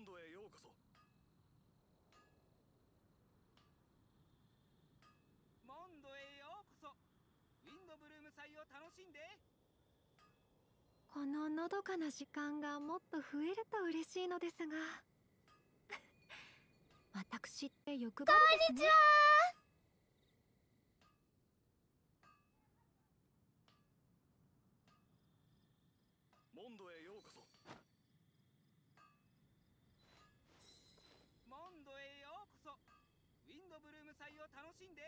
ドへようこそ。モンドへようこそ。ウィンドブルーム祭を楽しんで。こののどかな時間がもっと増えると嬉しいのですが私って欲張りですね。モンドへようこそ。モンドへようこそ。ウィンドブルーム祭を楽しんで。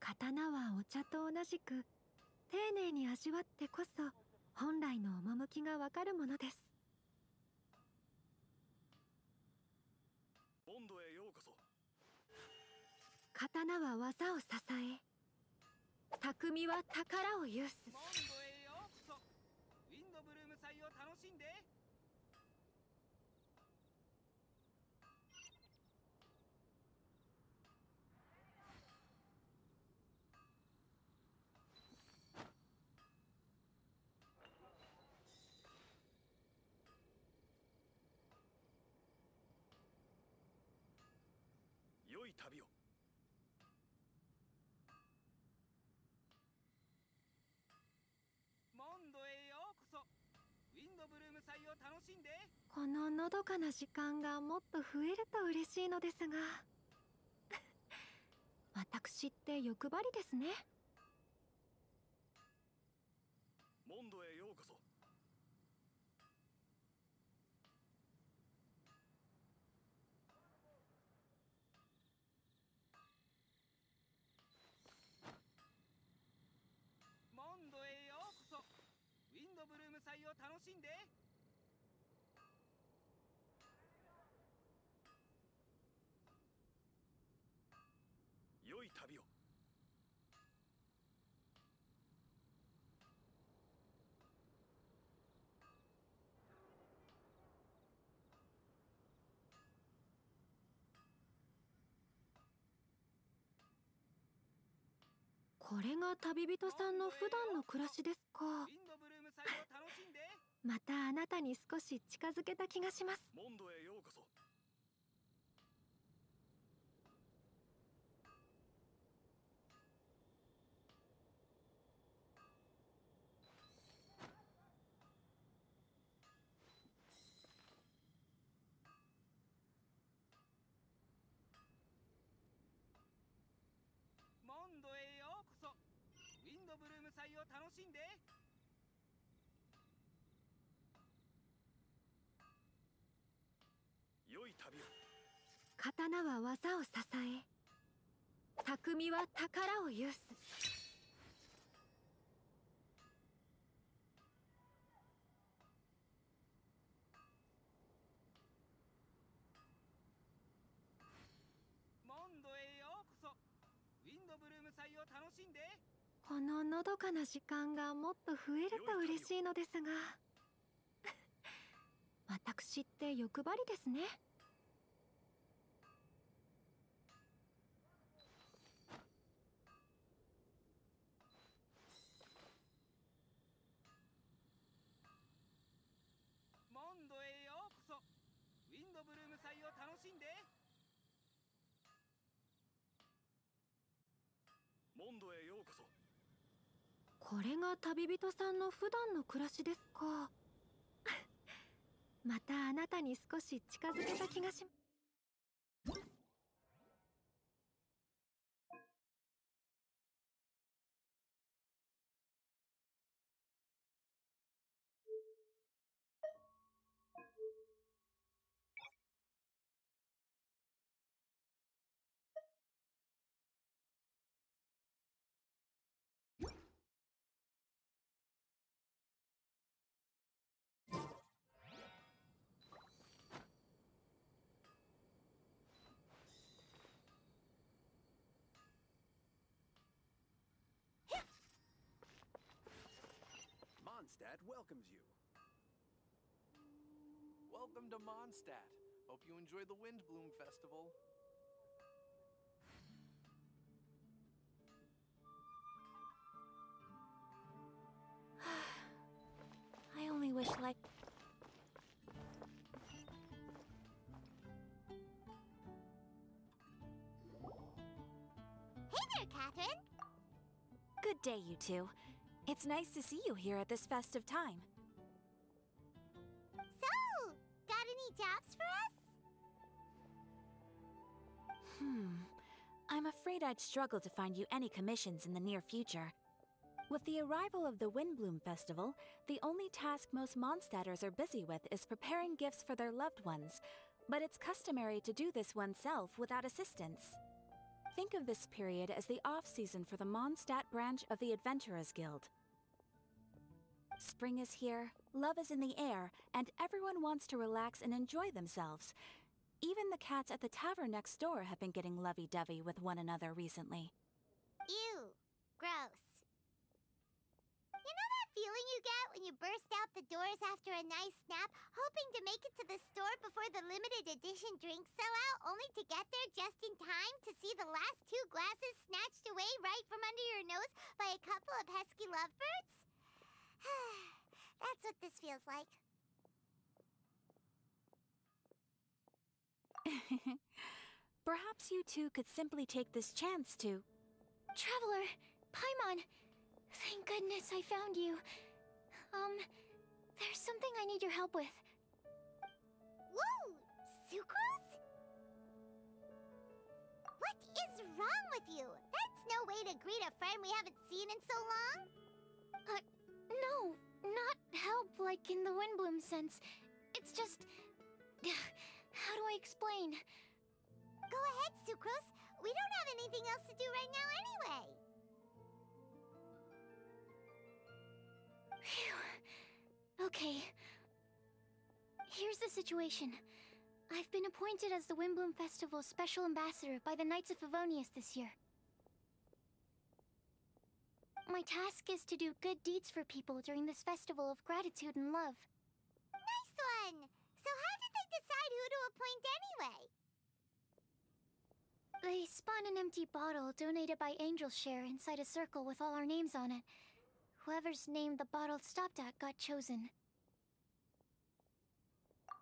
刀はお茶と同じく丁寧に味わってこそ本来の趣がわかるものです。モンドへようこそ。刀は技を支え、匠は宝を有す。モンドへようこそ。ウィンドブルーム祭を楽しんで。良い旅を。モンドへようこそ。ウィンドブルーム祭を楽しんで。こののどかな時間がもっと増えると嬉しいのですが私って欲張りですね。モンドへようこそ。モンドへようこそ。ウィンドブルーム祭を楽しんで。良い旅を。これが旅人さんの普段の暮らしですか。ウィンドブルーム祭を楽しんで。またあなたに少し近づけた気がします。モンドへようこそ。モンドへようこそ。ウィンドブルーム祭を楽しんで。良い旅を。刀は技を支え、匠は宝を有す。モンドへようこそ。ウィンドブルーム祭を楽しんで。こののどかな時間がもっと増えると嬉しいのですが私って欲張りですね。モンドへようこそ。ウィンドブルーム祭を楽しんで。モンドへようこそ。これが旅人さんの普段の暮らしですか。またあなたに少し近づけた気がします。Mondstadt welcomes you. Welcome to Mondstadt. Hope you enjoy the Windbloom Festival. like... Hey there, Catherine! Good day, you two. It's nice to see you here at this festive time. So, got any jobs for us? I'm afraid I'd struggle to find you any commissions in the near future. With the arrival of the Windbloom Festival, the only task most Mondstadters are busy with is preparing gifts for their loved ones, but it's customary to do this oneself without assistance. Think of this period as the off-season for the Mondstadt branch of the Adventurers Guild. Spring is here, love is in the air, and everyone wants to relax and enjoy themselves. Even the cats at the tavern next door have been getting lovey-dovey with one another recently. Ew. Gross. You know that feeling you get when you burst out the doors after a nice nap, hoping to make it to the store before the limited edition drinks sell out, only to get there just in time to see the last 2 glasses snatched away right from under your nose by a couple of pesky lovebirds? That's what this feels like. Perhaps you two could simply take this chance to... Traveler, Paimon, thank goodness I found you. There's something I need your help with. Whoa! Sucrose? What is wrong with you? That's no way to greet a friend we haven't seen in so long. No, not help like in the Windbloom sense. It's just... How do I explain? Go ahead, Sucrose. We don't have anything else to do right now anyway. Phew. Okay. Here's the situation. I've been appointed as the Windbloom Festival's special ambassador by the Knights of Favonius this year. My task is to do good deeds for people during this festival of gratitude and love. Nice one! So how did they decide who to appoint anyway? They spun an empty bottle donated by Angel's Share inside a circle with all our names on it. Whoever's name the bottle stopped at got chosen.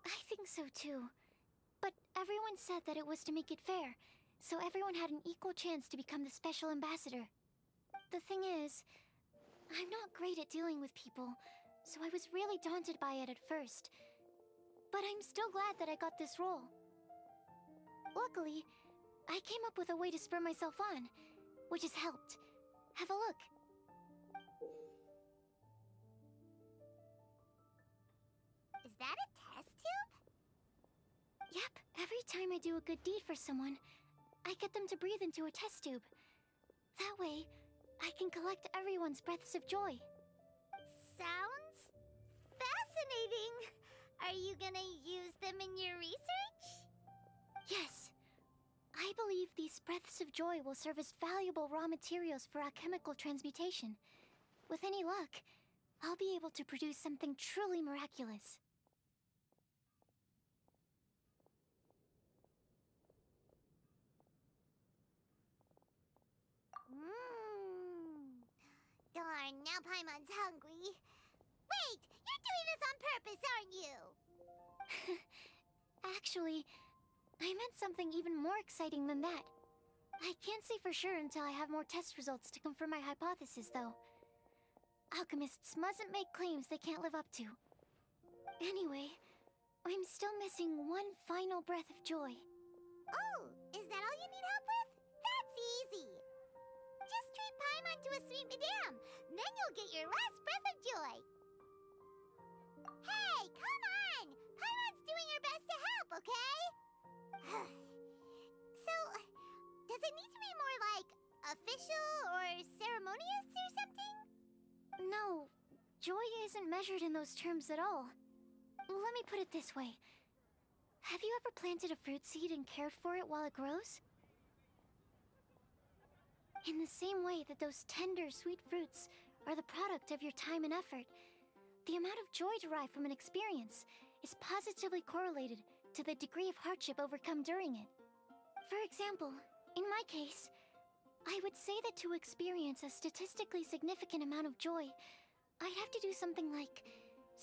I think so too. But everyone said that it was to make it fair, so everyone had an equal chance to become the special ambassador. The thing is, I'm not great at dealing with people, so I was really daunted by it at first. But I'm still glad that I got this role. Luckily, I came up with a way to spur myself on, which has helped. Have a look. Is that a test tube? Yep, every time I do a good deed for someone, I get them to breathe into a test tube. That way, I can collect everyone's breaths of joy. Sounds fascinating. Are you gonna use them in your research? Yes. I believe these breaths of joy will serve as valuable raw materials for alchemical transmutation. With any luck, I'll be able to produce something truly miraculous. Darn, now Paimon's hungry. Wait! You're doing this on purpose, aren't you? Actually, I meant something even more exciting than that. I can't say for sure until I have more test results to confirm my hypothesis, though. Alchemists mustn't make claims they can't live up to. Anyway, I'm still missing one final breath of joy. Oh, is that all you need help with? That's easy. Just treat Paimon to a sweet madame. Then you'll get your last breath of joy. Hey, come on! Paimon's doing her best to help, okay? So, does it need to be more like official or ceremonious or something? No, joy isn't measured in those terms at all. Let me put it this way. Have you ever planted a fruit seed and cared for it while it grows? In the same way that those tender, sweet fruits are the product of your time and effort, the amount of joy derived from an experience is positively correlated to the degree of hardship overcome during it. For example, in my case, I would say that to experience a statistically significant amount of joy, I'd have to do something like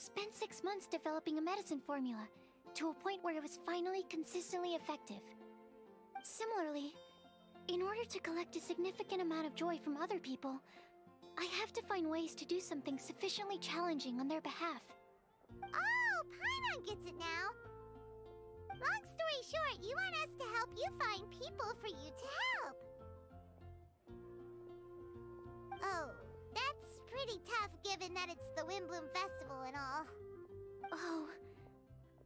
spent 6 months developing a medicine formula to a point where it was finally consistently effective. Similarly, in order to collect a significant amount of joy from other people, I have to find ways to do something sufficiently challenging on their behalf. Oh, Paimon gets it now. Long story short, you want us to help you find people for you to help. Oh, that's pretty tough given that it's the Windbloom Festival and all. Oh,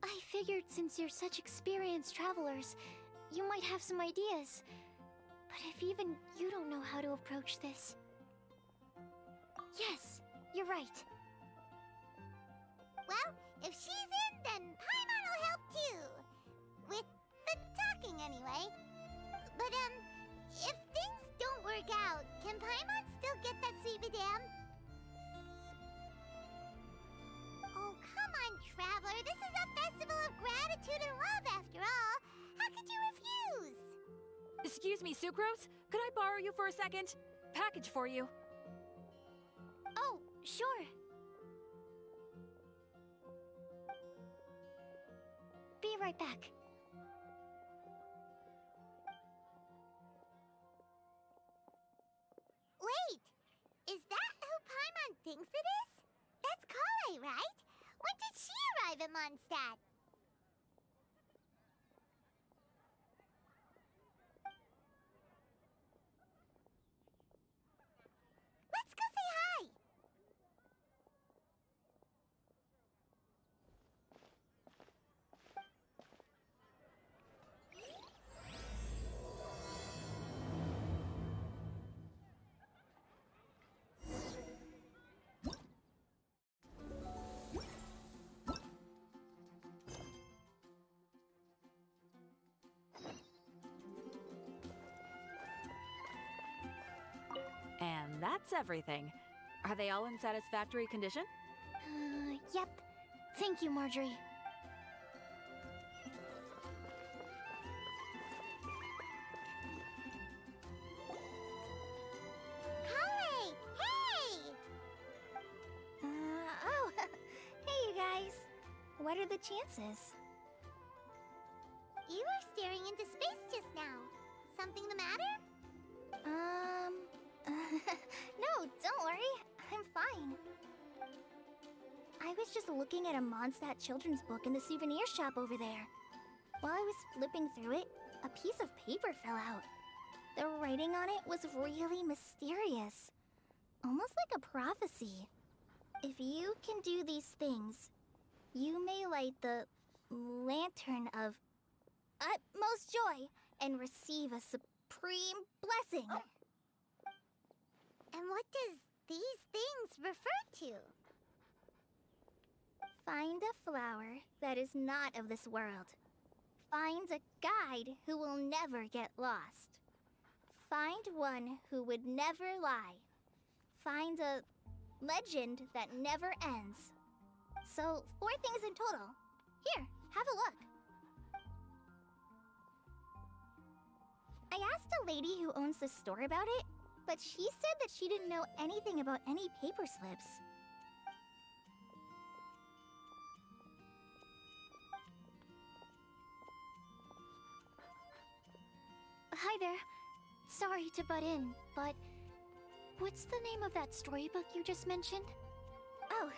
I figured since you're such experienced travelers, you might have some ideas. But if even you don't know how to approach this... Yes, you're right. Well, if she's in, then Paimon will help too. With the talking, anyway. But, if things don't work out, can Paimon still get that sweet madame? Oh, come on, Traveler. This is a festival of gratitude and love, after all. How could you refuse? Excuse me, Sucrose? Could I borrow you for a second? Package for you. Oh, sure. Be right back. Wait, is that who Paimon thinks it is? That's Collei, right? When did she arrive at Mondstadt? Let's go say hi! And that's everything. Are they all in satisfactory condition? Yep. Thank you, Marjorie. Collei! Hey! Oh, hey you guys. What are the chances? You were staring into space just now. Something the matter? No, don't worry. I'm fine. I was just looking at a Mondstadt children's book in the souvenir shop over there. While I was flipping through it, a piece of paper fell out. The writing on it was really mysterious. Almost like a prophecy. If you can do these things, you may light the lantern of utmost joy and receive a supreme blessing. And what does these things refer to? Find a flower that is not of this world. Find a guide who will never get lost. Find one who would never lie. Find a legend that never ends. So, 4 things in total. Here, have a look. I asked a lady who owns the store about it, but she said that she didn't know anything about any paper slips. Hi there. Sorry to butt in, but what's the name of that storybook you just mentioned? Oh,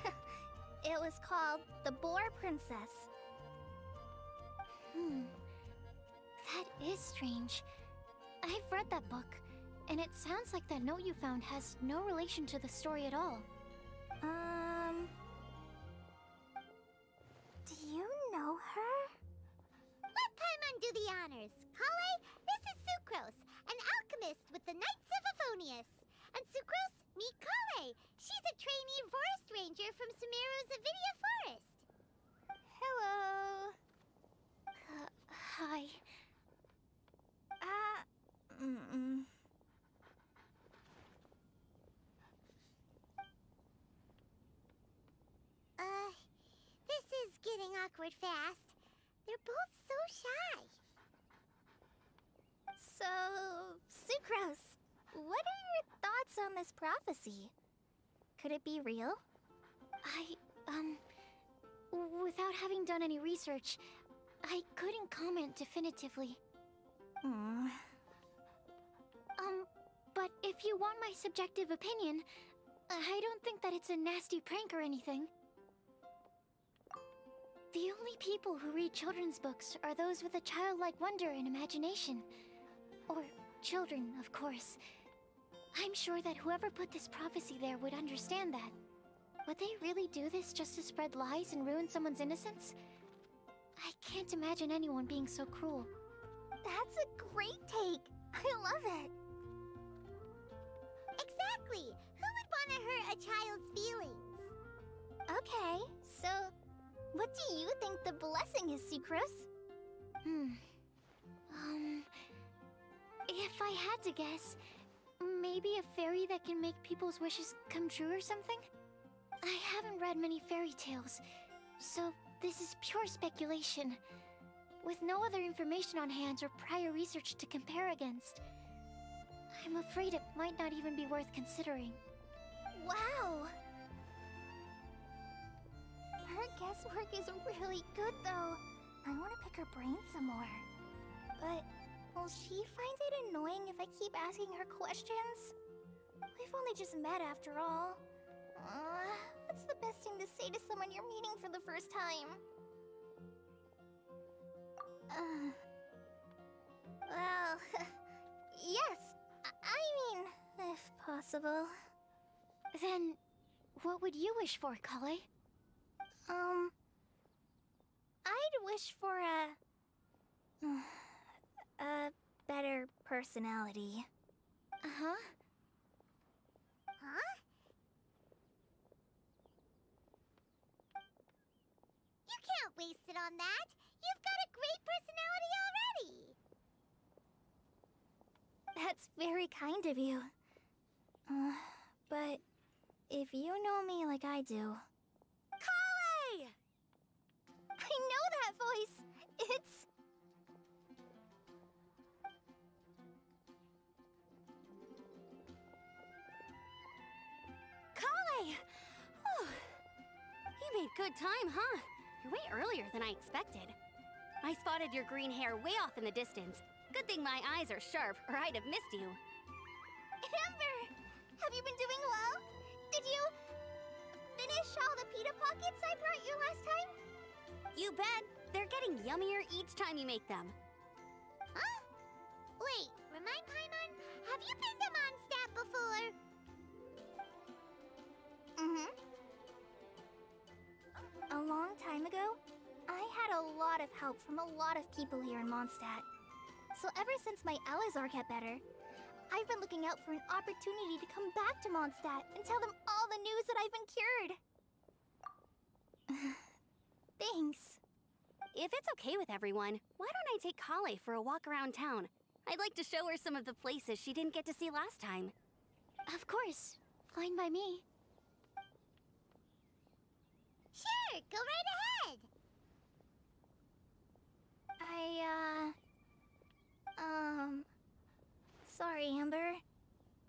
it was called The Boar Princess. That is strange. I've read that book, and it sounds like that note you found has no relation to the story at all. Do you know her? Let Paimon do the honors. Collei, this is Sucrose, an alchemist with the Knights of Favonius. And Sucrose, meet Collei. She's a trainee forest ranger from Sumeru's Avidia Forest. Hello. Hi. This is getting awkward fast. They're both so shy. So, Sucrose, what are your thoughts on this prophecy? Could it be real? without having done any research, I couldn't comment definitively. But if you want my subjective opinion, I don't think that it's a nasty prank or anything. The only people who read children's books are those with a childlike wonder and imagination. Or children, of course. I'm sure that whoever put this prophecy there would understand that. Would they really do this just to spread lies and ruin someone's innocence? I can't imagine anyone being so cruel. That's a great take. I love it. Exactly. Who would want to hurt a child's feelings? Okay, so what do you think the blessing is, Sucrose? If I had to guess, maybe a fairy that can make people's wishes come true or something? I haven't read many fairy tales, so this is pure speculation. With no other information on hand or prior research to compare against, I'm afraid it might not even be worth considering. Wow! Her guesswork is really good, though. I want to pick her brain some more. But will she find it annoying if I keep asking her questions? We've only just met after all. What's the best thing to say to someone you're meeting for the first time? Well, yes. I mean, if possible. Then, what would you wish for, Kale? I'd wish for a better personality. Uh-huh. Huh? You can't waste it on that. You've got a great personality already. That's very kind of you. But if you know me like I do... Kale! I know that voice. It's... Kale! Whew. You made good time, huh? You're way earlier than I expected. I spotted your green hair way off in the distance. Good thing my eyes are sharp, or I'd have missed you. Amber! Have you been doing well? Did you... finish all the pita pockets I brought you last time? You bet. They're getting yummier each time you make them. Huh? Wait, remind Paimon, have you been to Mondstadt before? A long time ago, I had a lot of help from a lot of people here in Mondstadt. So ever since my Alizar got better, I've been looking out for an opportunity to come back to Mondstadt and tell them all the news that I've been cured. Thanks. If it's okay with everyone, why don't I take Kale for a walk around town? I'd like to show her some of the places she didn't get to see last time. Of course. Fine by me. Sure, go right ahead. Sorry, Amber.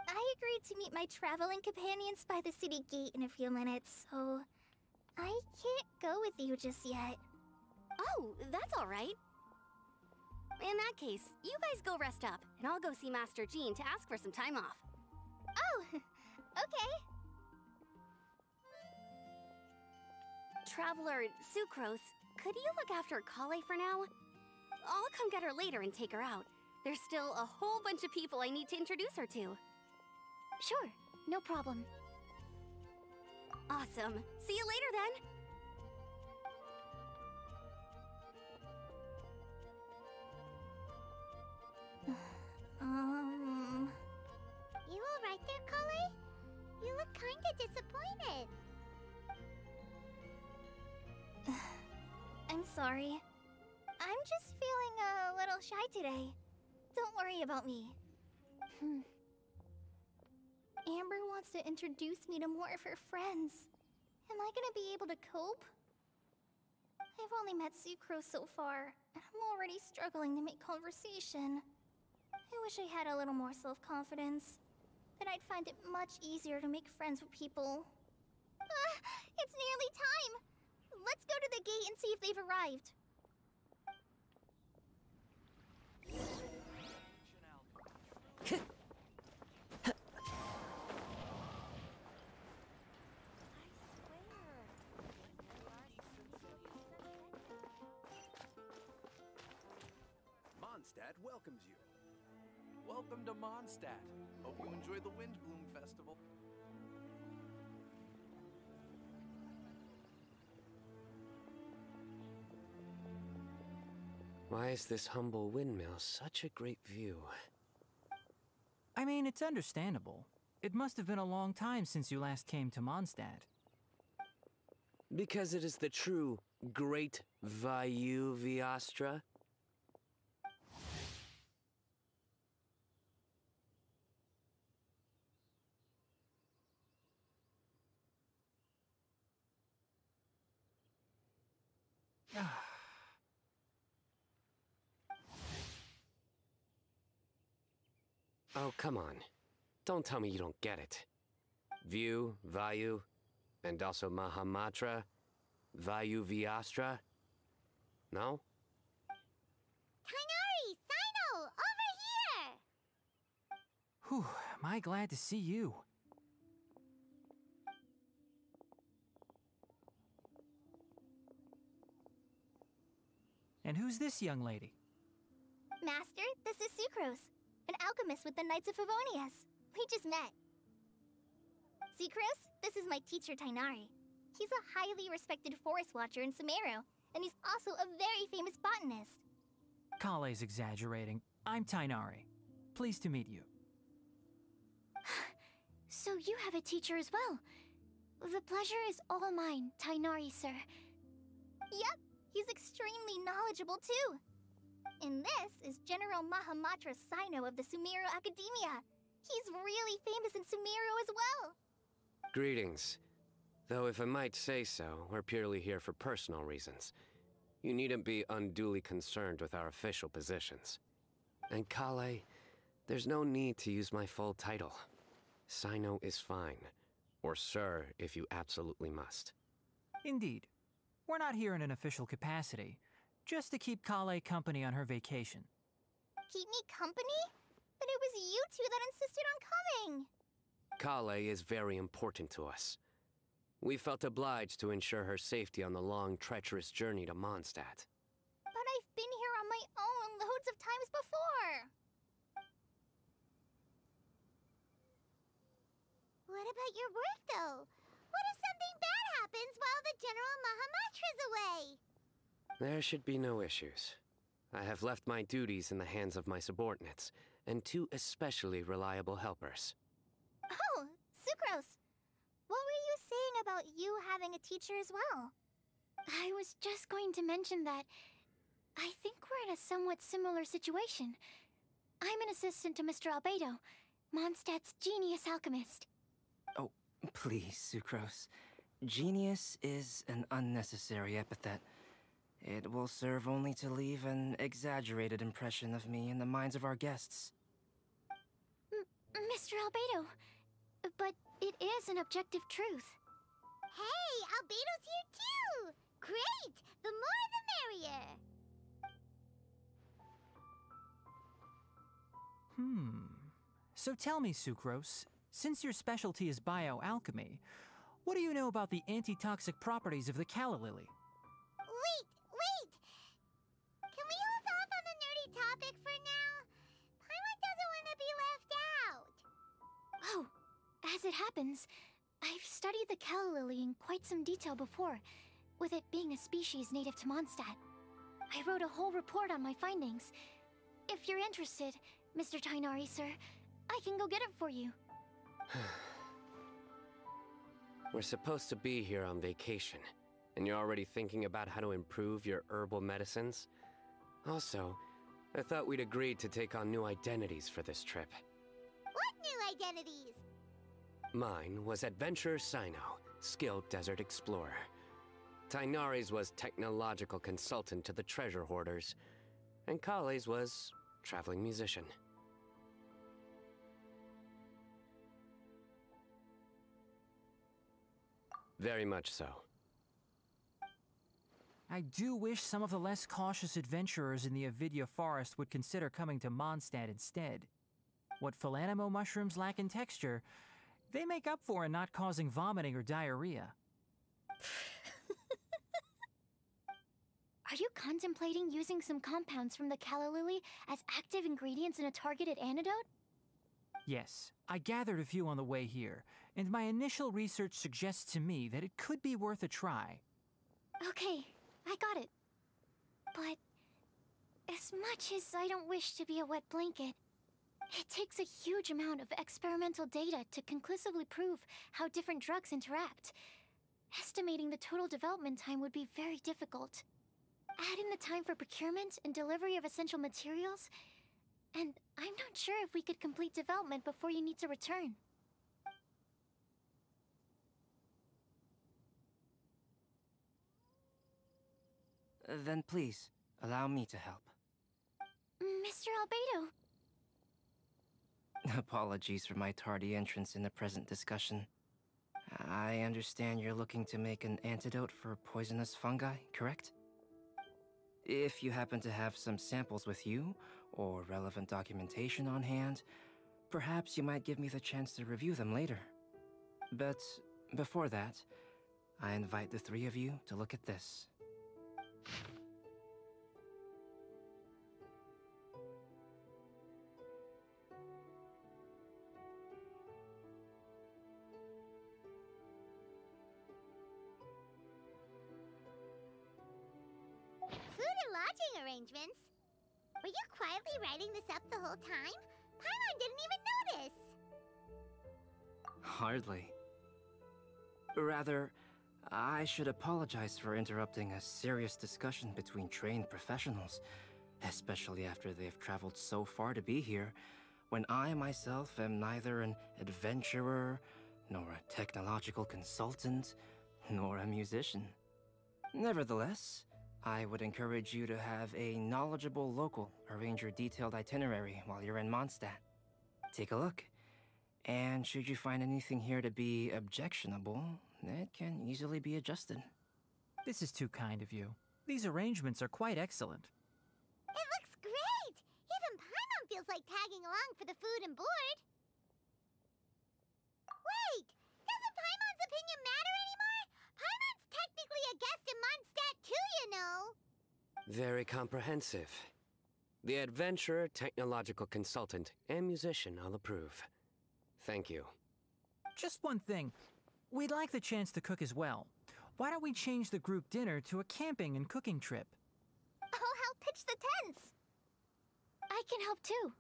I agreed to meet my traveling companions by the city gate in a few minutes, so I can't go with you just yet. Oh, that's all right. In that case, you guys go rest up, and I'll go see Master Jean to ask for some time off. Oh, okay. Traveler Sucrose, could you look after Kale for now? I'll come get her later and take her out. There's still a whole bunch of people I need to introduce her to. Sure, no problem. Awesome. See you later then. You alright there, Kale? You look kinda disappointed. I'm sorry. I'm just feeling a little shy today. Don't worry about me. Amber wants to introduce me to more of her friends. Am I gonna be able to cope? I've only met Sucrose so far, and I'm already struggling to make conversation. I wish I had a little more self-confidence. Then I'd find it much easier to make friends with people. It's nearly time! Let's go to the arrived. Mondstadt welcomes you. Welcome to Mondstadt. Hope you enjoy the Windbloom Festival. Why is this humble windmill such a great view? I mean, it's understandable. It must have been a long time since you last came to Mondstadt. Because it is the true Great Vayu Viastra? Oh, come on. Don't tell me you don't get it. View, Vayu, and also Mahamatra, Vayu Viastra? No? Kainari! Sino! Over here! Whew, am I glad to see you. And who's this young lady? Master, this is Sucrose, an alchemist with the Knights of Favonius. We just met. Sucrose, this is my teacher Tainari. He's a highly respected forest watcher in Sumeru, and he's also a very famous botanist. Kale's exaggerating. I'm Tainari. Pleased to meet you. So you have a teacher as well. The pleasure is all mine, Tainari, sir. Yep, he's extremely knowledgeable too. And this is General Mahamatra Sino of the Sumeru Academia. He's really famous in Sumeru as well. Greetings. Though if I might say so, we're purely here for personal reasons. You needn't be unduly concerned with our official positions. And Kale, there's no need to use my full title. Sino is fine. Or sir, if you absolutely must. Indeed. We're not here in an official capacity, just to keep Kale company on her vacation. Keep me company? But it was you two that insisted on coming. Kale is very important to us. We felt obliged to ensure her safety on the long, treacherous journey to Mondstadt. But I've been here on my own loads of times before. What about your work, though? What if something bad happens while the General Mahamatra's away? There should be no issues. I have left my duties in the hands of my subordinates, and two especially reliable helpers. Oh, Sucrose. What were you saying about you having a teacher as well? I was just going to mention that I think we're in a somewhat similar situation. I'm an assistant to Mr. Albedo, Mondstadt's genius alchemist. Oh, please, Sucrose. Genius is an unnecessary epithet. It will serve only to leave an exaggerated impression of me in the minds of our guests. Mr. Albedo, but it is an objective truth. Hey, Albedo's here too! Great! The more the merrier! So tell me, Sucrose, since your specialty is bioalchemy, what do you know about the antitoxic properties of the calla lily? Wait! Can we hold off on the nerdy topic for now? Paimon doesn't want to be left out. Oh, as it happens, I've studied the calla lily in quite some detail before, with it being a species native to Mondstadt. I wrote a whole report on my findings. If you're interested, Mr. Tainari, sir, I can go get it for you. We're supposed to be here on vacation, and you're already thinking about how to improve your herbal medicines? Also, I thought we'd agreed to take on new identities for this trip. What new identities? Mine was Adventurer Sino, skilled desert explorer. Tainari's was technological consultant to the treasure hoarders, and Kale's was traveling musician. Very much so. I do wish some of the less cautious adventurers in the Avidya forest would consider coming to Mondstadt instead. What Philanimo mushrooms lack in texture, they make up for in not causing vomiting or diarrhea. Are you contemplating using some compounds from the calla lily as active ingredients in a targeted antidote? Yes, I gathered a few on the way here, and my initial research suggests to me that it could be worth a try. Okay, I got it. But as much as I don't wish to be a wet blanket, it takes a huge amount of experimental data to conclusively prove how different drugs interact. Estimating the total development time would be very difficult. Add in the time for procurement and delivery of essential materials, and I'm not sure if we could complete development before you need to return. Then please, allow me to help. Mr. Albedo. Apologies for my tardy entrance in the present discussion. I understand you're looking to make an antidote for poisonous fungi, correct? If you happen to have some samples with you, or relevant documentation on hand, perhaps you might give me the chance to review them later. But before that, I invite the three of you to look at this. Arrangements. Were you quietly writing this up the whole time? Paimon didn't even notice! Hardly. Rather, I should apologize for interrupting a serious discussion between trained professionals, especially after they've traveled so far to be here, when I myself am neither an adventurer, nor a technological consultant, nor a musician. Nevertheless, I would encourage you to have a knowledgeable local arrange your detailed itinerary while you're in Mondstadt. Take a look, and should you find anything here to be objectionable, it can easily be adjusted. This is too kind of you. These arrangements are quite excellent. It looks great! Even Paimon feels like tagging along for the food and board. Wait! Doesn't Paimon's opinion matter anymore? Paimon's technically a guest in Mondstadt too, you know! Very comprehensive. The adventurer, technological consultant, and musician I'll approve. Thank you. Just one thing. We'd like the chance to cook as well. Why don't we change the group dinner to a camping and cooking trip? I'll help pitch the tents! I can help too.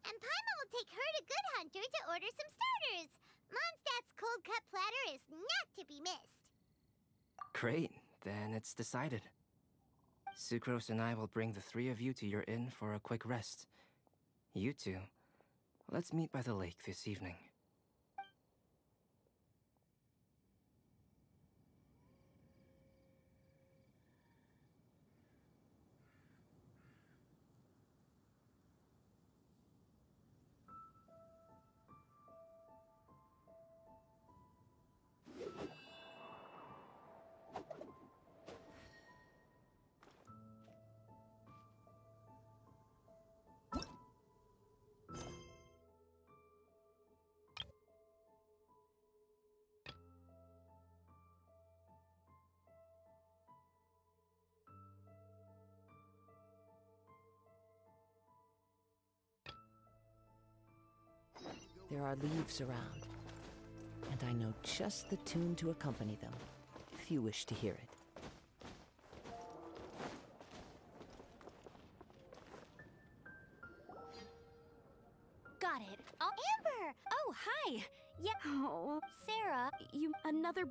And Paimon will take her to Good Hunter to order some starters. Mondstadt's cold-cut platter is not to be missed. Great, then it's decided. Sucrose and I will bring the three of you to your inn for a quick rest. You two, let's meet by the lake this evening. There are leaves around, and I know just the tune to accompany them, if you wish to hear it. Got it. Oh, Amber! Oh, hi! Yeah. Oh, Sarah, another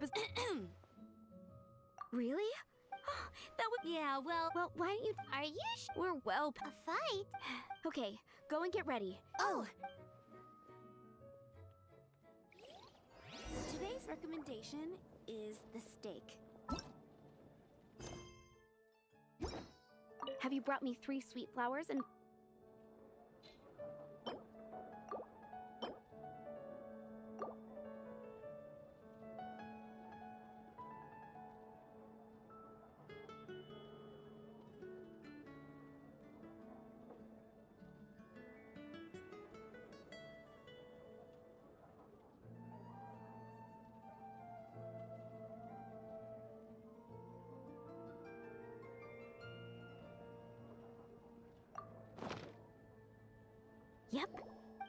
Really? That would. Yeah, well, why don't you. Are you We're well. A fight? Okay, go and get ready. Oh! Today's recommendation is the steak. Have you brought me 3 sweet flowers and...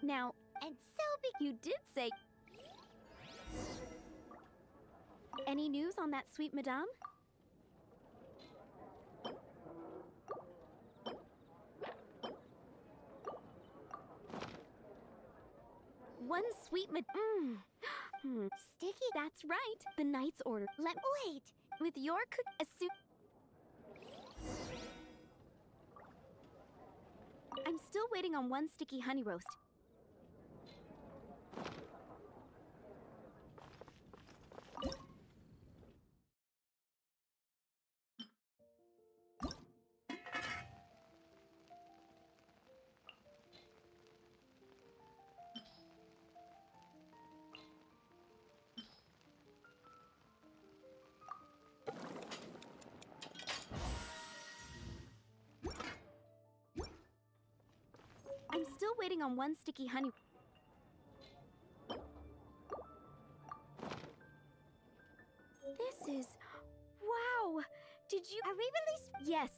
Now, And so you did say... Any news on that sweet madame? One sweet Sticky. That's right. The knight's order. Wait. With your cook... A soup... I'm still waiting on one sticky honey roast. I'm still waiting on one sticky honey. This is... Wow! Did you... A re-release? Yes.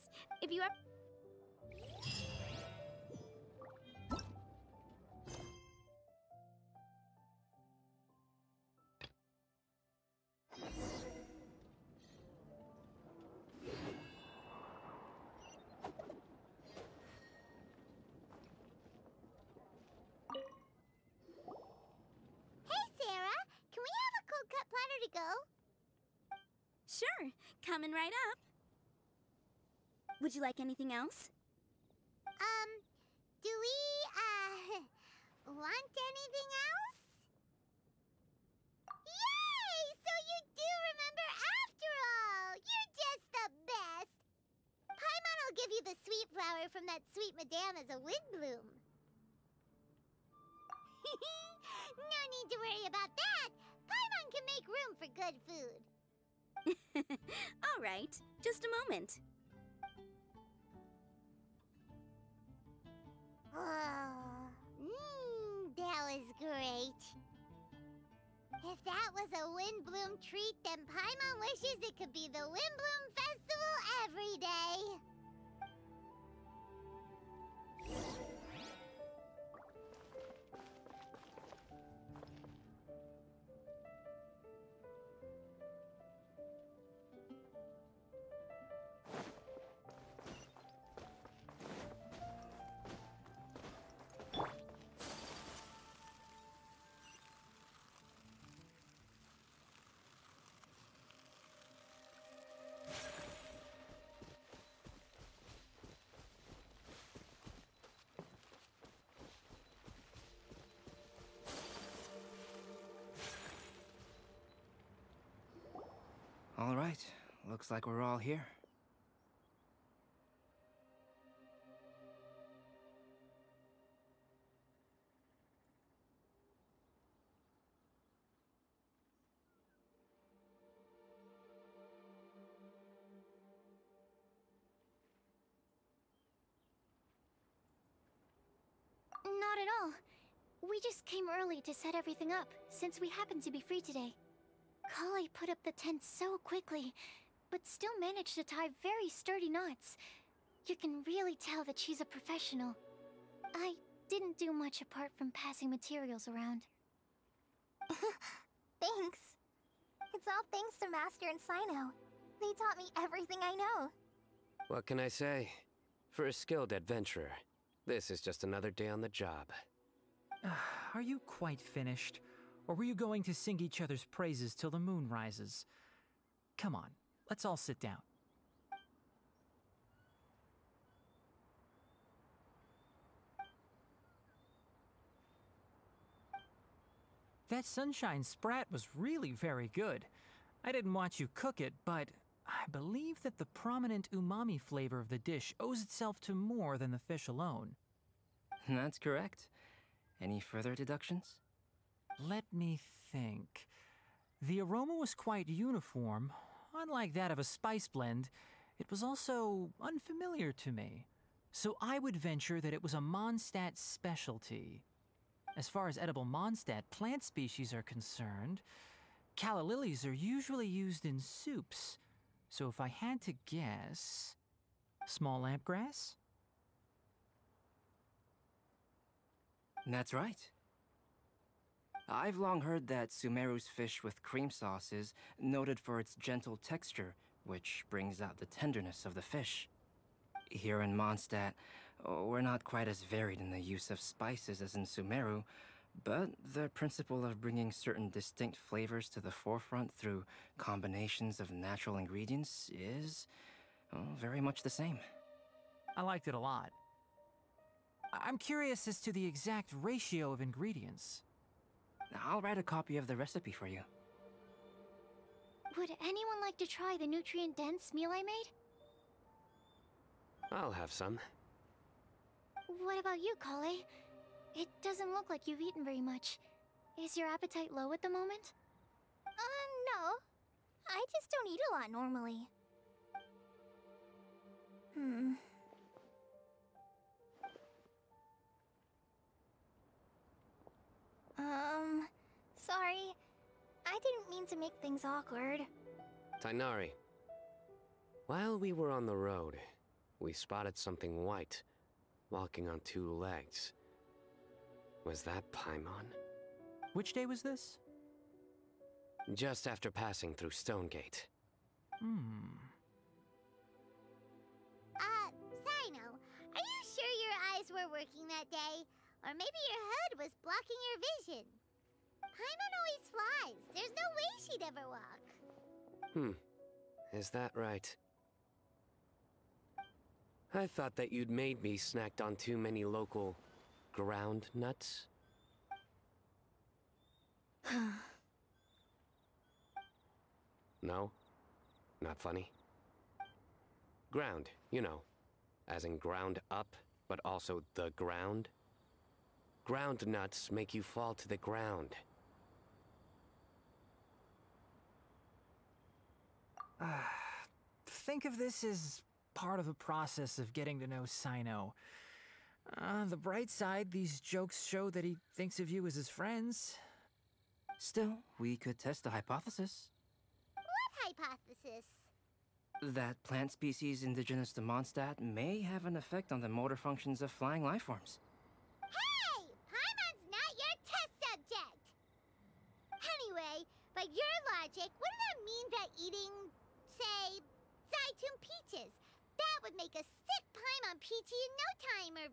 If you have... Hey, Sarah. Can we have a cold cut platter to go? Sure. Coming right up. Would you like anything else? Do we, want anything else? Yay! So you do remember after all! You're just the best! Paimon will give you the sweet flower from that sweet madame as a wind bloom. No need to worry about that! Paimon can make room for good food. All right. Just a moment. That was great. If that was a wind bloom treat, then Paimon wishes it could be the Wind Bloom Festival every day. All right. Looks like we're all here. Not at all. We just came early to set everything up, since we happen to be free today. Kale put up the tent so quickly, but still managed to tie very sturdy knots. You can really tell that she's a professional. I didn't do much apart from passing materials around. Thanks. It's all thanks to Master and Sino. They taught me everything I know. What can I say? For a skilled adventurer, this is just another day on the job. Are you quite finished? Or were you going to sing each other's praises till the moon rises? Come on, let's all sit down. That sunshine sprat was really very good. I didn't watch you cook it, but I believe that the prominent umami flavor of the dish owes itself to more than the fish alone. That's correct. Any further deductions? Let me think. The aroma was quite uniform. Unlike that of a spice blend, it was also unfamiliar to me. So I would venture that it was a Mondstadt specialty. As far as edible Mondstadt plant species are concerned, calla lilies are usually used in soups. So if I had to guess... small lampgrass? That's right. I've long heard that Sumeru's fish with cream sauce is noted for its gentle texture, which brings out the tenderness of the fish. Here in Mondstadt, we're not quite as varied in the use of spices as in Sumeru, but the principle of bringing certain distinct flavors to the forefront through combinations of natural ingredients is very much the same. I liked it a lot. I'm curious as to the exact ratio of ingredients. I'll write a copy of the recipe for you. Would anyone like to try the nutrient-dense meal I made? I'll have some. What about you, Kale? It doesn't look like you've eaten very much. Is your appetite low at the moment? No. I just don't eat a lot normally. Sorry. I didn't mean to make things awkward. Tighnari, while we were on the road, we spotted something white, walking on two legs. Was that Paimon? Which day was this? Just after passing through Stonegate. Sino, are you sure your eyes were working that day? Or maybe your hood was blocking your vision? Paimon always flies. There's no way she'd ever walk. Is that right? I thought that you'd made me snacked on too many local ground nuts. No? Not funny? Ground, you know. As in ground up, but also the ground. Ground nuts make you fall to the ground. Think of this as part of the process of getting to know Sino. On the bright side, these jokes show that he thinks of you as his friends. Still, we could test the hypothesis. What hypothesis? That plant species indigenous to Mondstadt may have an effect on the motor functions of flying lifeforms. Hey! Paimon's not your test subject! Anyway, by your logic, wouldn't that mean that eating, say, Zaitun peaches, that would make a sick Paimon peachy in no time or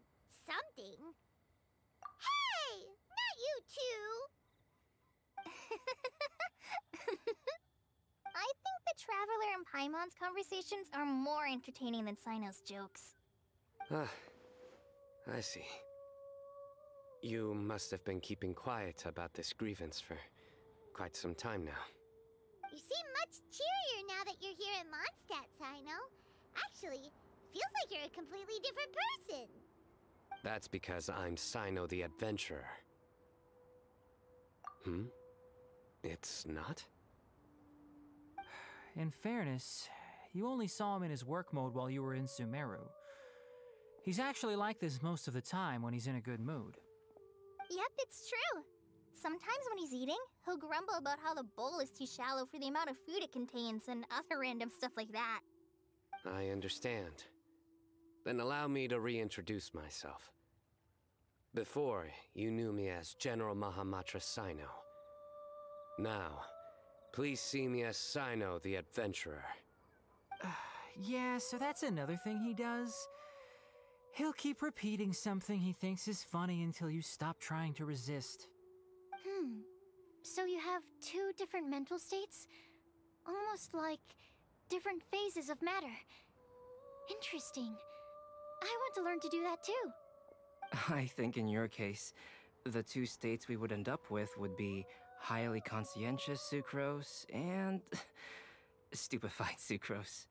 something? Hey! Not you two! I think the Traveler and Paimon's conversations are more entertaining than Sino's jokes. I see. You must have been keeping quiet about this grievance for quite some time now. You seem much cheerier now that you're here at Mondstadt, Sino. Actually, feels like you're a completely different person. That's because I'm Sino the Adventurer. It's not? In fairness, you only saw him in his work mode while you were in Sumeru. He's actually like this most of the time when he's in a good mood. Yep, it's true. Sometimes when he's eating, he'll grumble about how the bowl is too shallow for the amount of food it contains and other random stuff like that. I understand. Then allow me to reintroduce myself. Before, you knew me as General Mahamatra Sino. Now, please see me as Sino the Adventurer. Yeah, so that's another thing he does. He'll keep repeating something he thinks is funny until you stop trying to resist. So you have two different mental states? Almost like different phases of matter. Interesting. I want to learn to do that too. I think in your case, the two states we would end up with would be highly conscientious sucrose and stupefied sucrose.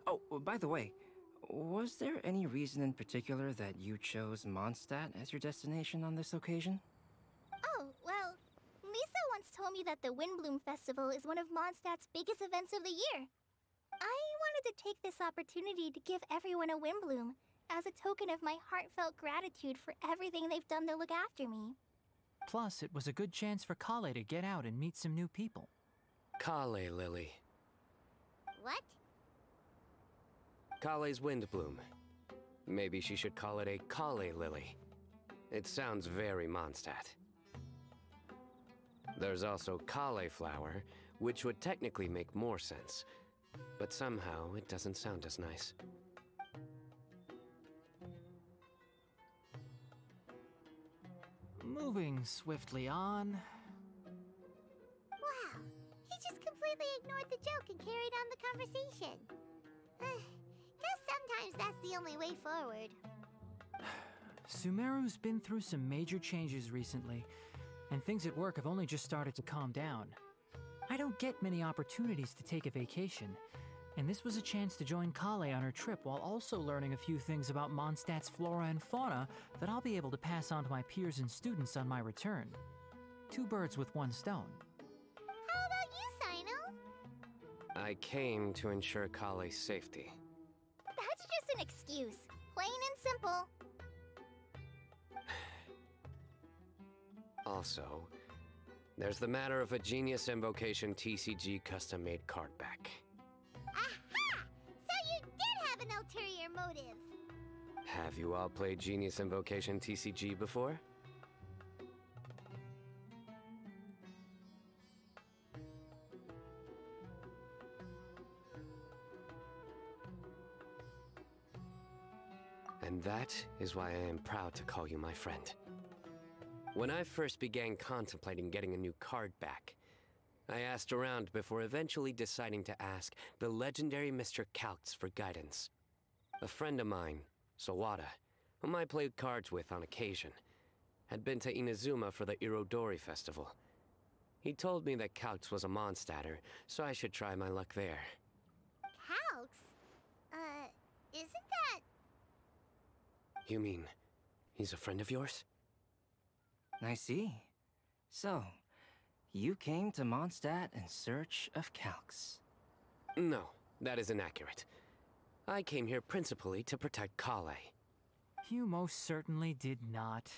Oh, by the way, was there any reason in particular that you chose Mondstadt as your destination on this occasion? Oh, well, Lisa once told me that the Windbloom Festival is one of Mondstadt's biggest events of the year. I wanted to take this opportunity to give everyone a Windbloom as a token of my heartfelt gratitude for everything they've done to look after me. Plus, it was a good chance for Kale to get out and meet some new people. Kale Lily. What? Kale's Windbloom. Maybe she should call it a Kale Lily. It sounds very Mondstadt. There's also cauliflower, which would technically make more sense. But somehow, it doesn't sound as nice. Moving swiftly on. Wow, he just completely ignored the joke and carried on the conversation. Guess sometimes that's the only way forward. Sumeru's been through some major changes recently, and things at work have only just started to calm down. I don't get many opportunities to take a vacation, and this was a chance to join Kale on her trip while also learning a few things about Mondstadt's flora and fauna that I'll be able to pass on to my peers and students on my return. 2 birds with 1 stone. How about you, Sino? I came to ensure Kale's safety. That's just an excuse. Plain and simple. Also, there's the matter of a Genius Invocation TCG custom-made card back. Aha! So you did have an ulterior motive. Have you all played Genius Invocation TCG before? And that is why I am proud to call you my friend. When I first began contemplating getting a new card back, I asked around before eventually deciding to ask the legendary Mr. Calx for guidance. A friend of mine, Sawada, whom I played cards with on occasion, had been to Inazuma for the Irodori festival. He told me that Calx was a Mondstadter, so I should try my luck there. Calx? Isn't that... You mean, he's a friend of yours? I see. So, you came to Mondstadt in search of Calx. No, that is inaccurate. I came here principally to protect Kale. You most certainly did not.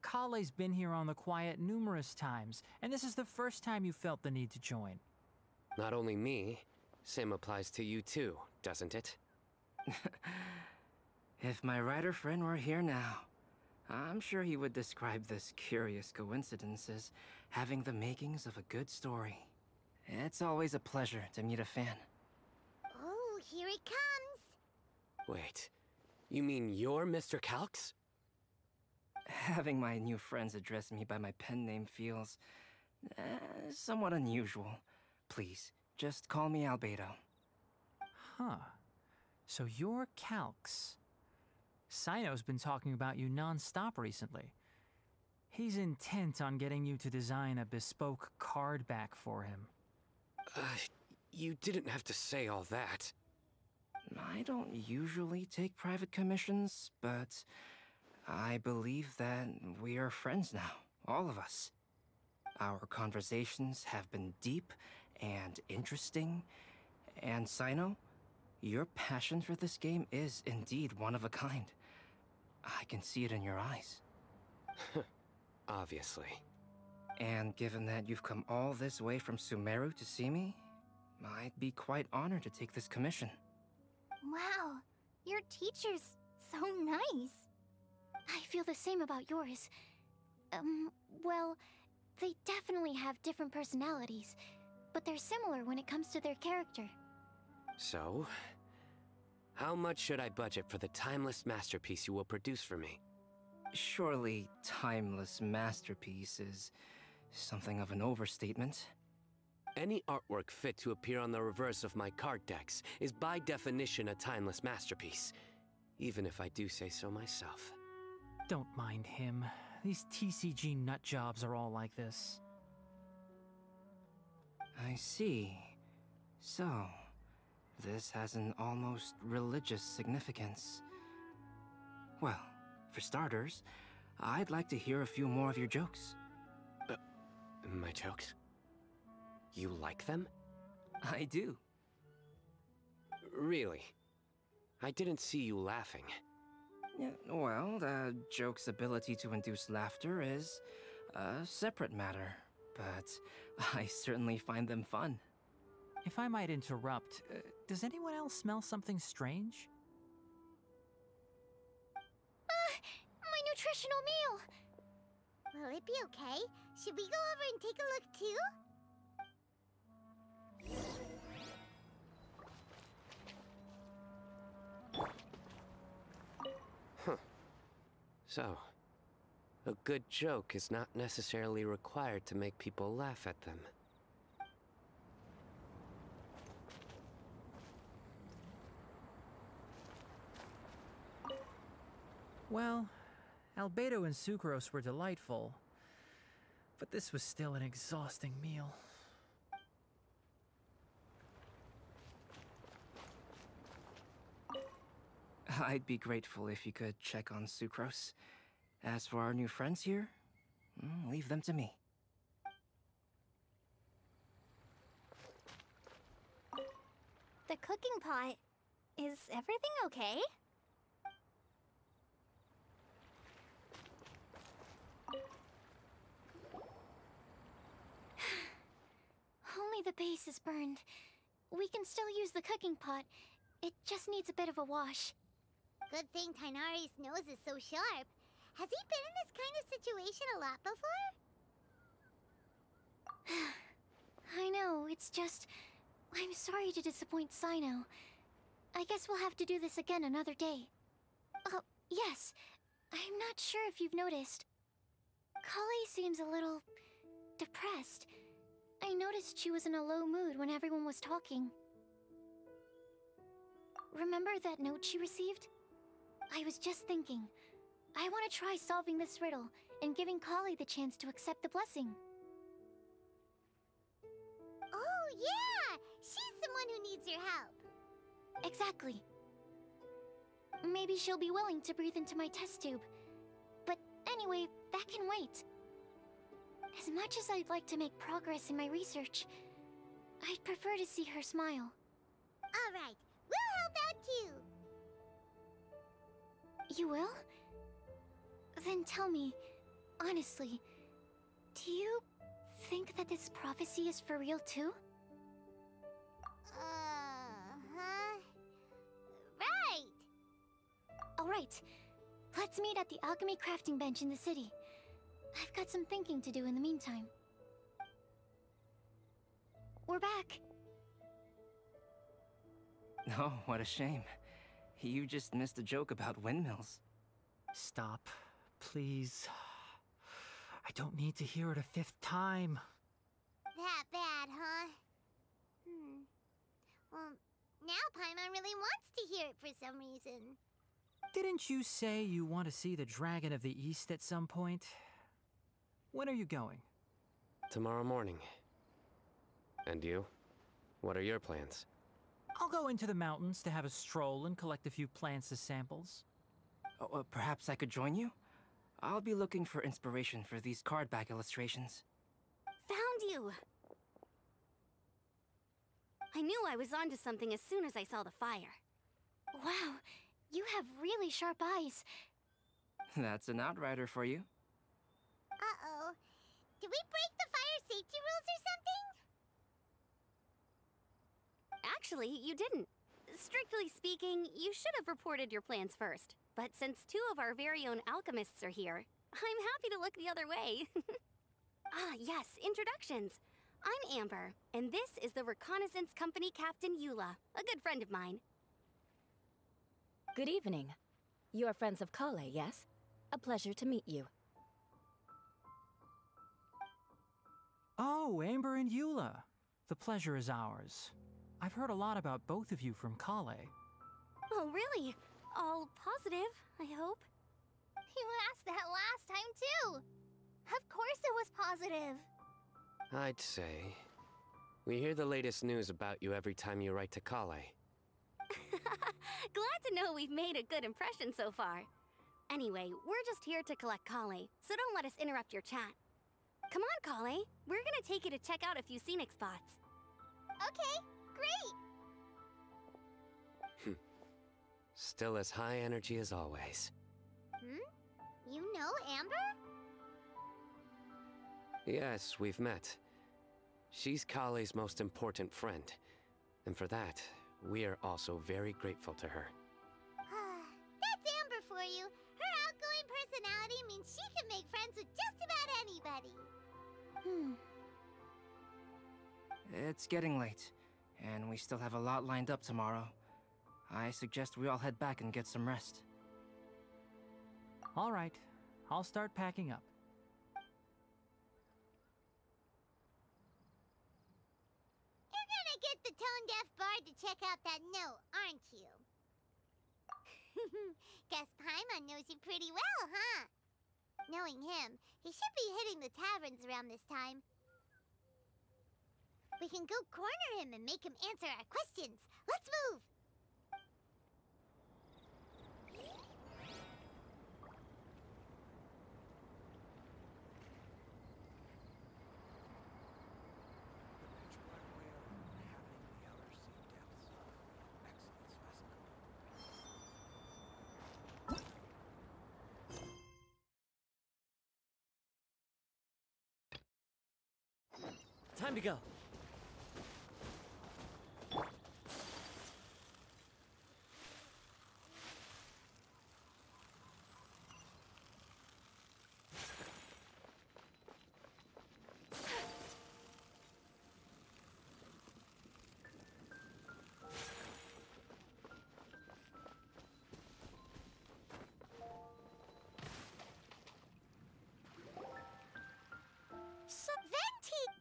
Kale's been here on the quiet numerous times, and this is the first time you felt the need to join. Not only me, same applies to you too, doesn't it? If my writer friend were here now, I'm sure he would describe this curious coincidence as having the makings of a good story. It's always a pleasure to meet a fan. Oh, here it comes. Wait, you mean you're Mr. Calx? Having my new friends address me by my pen name feels somewhat unusual. Please, just call me Albedo. Huh. So you're Calx. Sino's been talking about you non-stop recently. He's intent on getting you to design a bespoke card back for him. You didn't have to say all that. I don't usually take private commissions, but I believe that we are friends now, all of us. Our conversations have been deep and interesting, and Sino, your passion for this game is indeed one of a kind. I can see it in your eyes. Obviously. And given that you've come all this way from Sumeru to see me, I'd be quite honored to take this commission. Wow, your teacher's so nice. I feel the same about yours. Well, they definitely have different personalities, but they're similar when it comes to their character. So, how much should I budget for the timeless masterpiece you will produce for me? Surely, timeless masterpiece is something of an overstatement. Any artwork fit to appear on the reverse of my card decks is by definition a timeless masterpiece, even if I do say so myself. Don't mind him. These TCG nutjobs are all like this. I see. So, this has an almost religious significance. Well, for starters, I'd like to hear a few more of your jokes. My jokes? You like them? I do. Really? I didn't see you laughing. Yeah, well, the joke's ability to induce laughter is a separate matter, but I certainly find them fun. If I might interrupt, does anyone else smell something strange? My nutritional meal! Will it be okay? Should we go over and take a look too? So, a good joke is not necessarily required to make people laugh at them. Well, Albedo and Sucrose were delightful, but this was still an exhausting meal. I'd be grateful if you could check on Sucrose. As for our new friends here, leave them to me. The cooking pot. Is everything okay? Only the base is burned. We can still use the cooking pot. It just needs a bit of a wash. Good thing Tighnari's nose is so sharp. Has he been in this kind of situation a lot before? I know, it's just... I'm sorry to disappoint Sino. I guess we'll have to do this again another day. Oh, yes. I'm not sure if you've noticed. Kali seems a little... depressed. I noticed she was in a low mood when everyone was talking. Remember that note she received? I was just thinking. I want to try solving this riddle and giving Kali the chance to accept the blessing. Oh, yeah! She's someone who needs your help. Exactly. Maybe she'll be willing to breathe into my test tube. But anyway, that can wait. As much as I'd like to make progress in my research, I'd prefer to see her smile. All right, we'll help out too. You will? Then tell me, honestly, do you think that this prophecy is for real too? Right. Alright, let's meet at the alchemy crafting bench in the city. I've got some thinking to do in the meantime. We're back. Oh, what a shame. You just missed a joke about windmills. Stop, please. I don't need to hear it a fifth time. That bad, huh? Well, now Paimon really wants to hear it for some reason. Didn't you say you want to see the Dragon of the East at some point? When are you going? Tomorrow morning. And you? What are your plans? I'll go into the mountains to have a stroll and collect a few plants as samples. Oh, perhaps I could join you? I'll be looking for inspiration for these card back illustrations. Found you! I knew I was onto something as soon as I saw the fire. Wow, you have really sharp eyes. That's an outrider for you. Uh-oh. Did we break the fire safety rules or something? Actually, you didn't. Strictly speaking, you should have reported your plans first. But since two of our very own alchemists are here, I'm happy to look the other way. Yes, introductions. I'm Amber, and this is the Reconnaissance Company Captain Eula, a good friend of mine. Good evening. You are friends of Kale, yes? A pleasure to meet you. Oh, Amber and Eula. The pleasure is ours. I've heard a lot about both of you from Kale. Oh, really? All positive, I hope? You asked that last time, too. Of course it was positive. I'd say... we hear the latest news about you every time you write to Kale. Glad to know we've made a good impression so far. Anyway, we're just here to collect Kale, so don't let us interrupt your chat. Come on, Kale. We're gonna take you to check out a few scenic spots. Okay, great. Still as high energy as always. You know Amber? Yes, we've met. She's Kale's most important friend. And for that, we are also very grateful to her. That's Amber for you. Her outgoing personality make friends with just about anybody. It's getting late, and we still have a lot lined up tomorrow. I suggest we all head back and get some rest. All right, I'll start packing up. You're gonna get the tone-deaf bard to check out that note, aren't you? Guess Paimon knows you pretty well, huh? Knowing him, he should be hitting the taverns around this time. We can go corner him and make him answer our questions. Let's move! Time to go.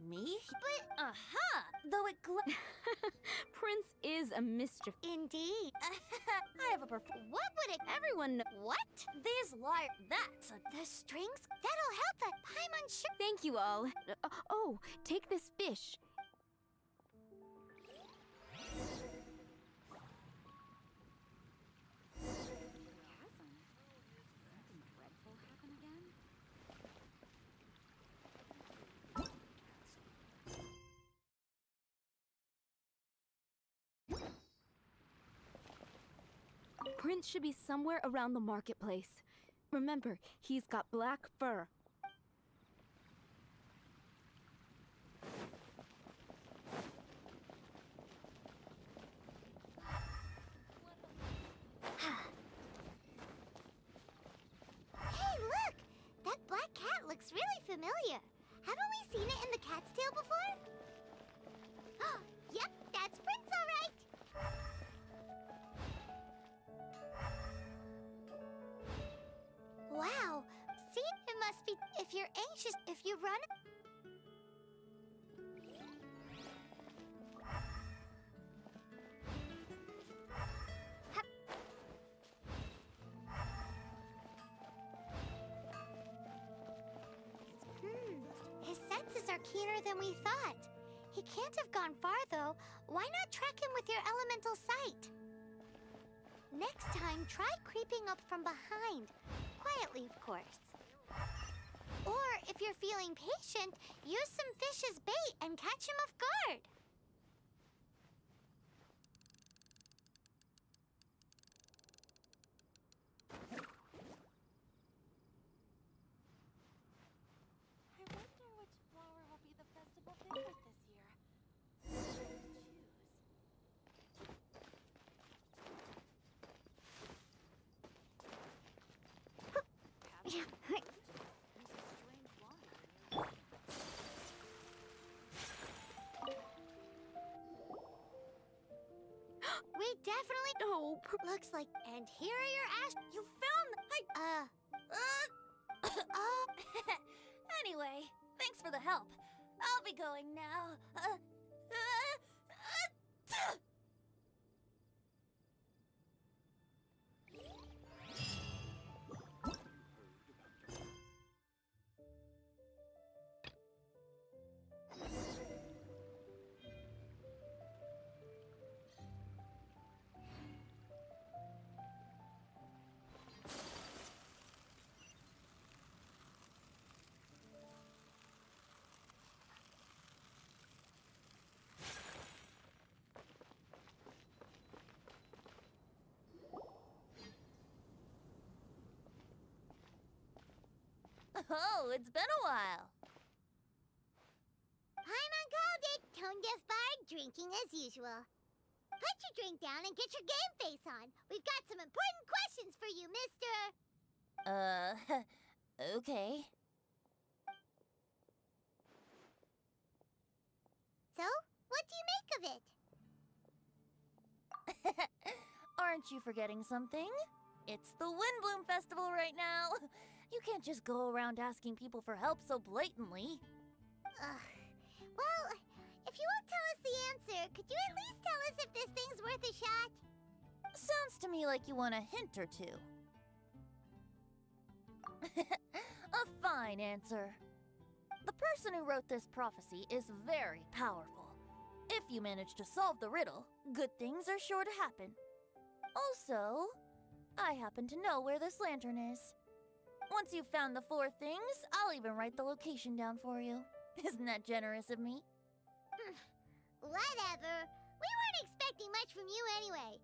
Me? But, though it Prince is a mischief. Indeed. I have a What would it? Everyone know. What? These That's The strings? That'll help us. Paimon sure. Thank you all. Oh, take this fish. Prince should be somewhere around the marketplace. Remember, he's got black fur. Hey, look! That black cat looks really familiar. Haven't we seen it in the Cat's Tale before? Yep, that's Prince, all right. Wow. See, it must be if you're anxious, if you run. His senses are keener than we thought. He can't have gone far, though. Why not track him with your elemental sight? Next time, try creeping up from behind. Quietly, of course. Or, if you're feeling patient, use some fish as bait and catch him off guard. I wonder which flower will be the festival favorite this year. We definitely No. looks like. And here are your ash. You found Anyway, thanks for the help. I'll be going now. Oh, it's been a while. Paimon called it. Tone-deaf bard, drinking as usual. Put your drink down and get your game face on. We've got some important questions for you, mister. Okay. So, what do you make of it? Aren't you forgetting something? It's the Windbloom Festival right now. You can't just go around asking people for help so blatantly. Well, if you won't tell us the answer, could you at least tell us if this thing's worth a shot? Sounds to me like you want a hint or two. A fine answer. The person who wrote this prophecy is very powerful. If you manage to solve the riddle, good things are sure to happen. Also, I happen to know where this lantern is. Once you've found the 4 things, I'll even write the location down for you. Isn't that generous of me? Whatever. We weren't expecting much from you anyway.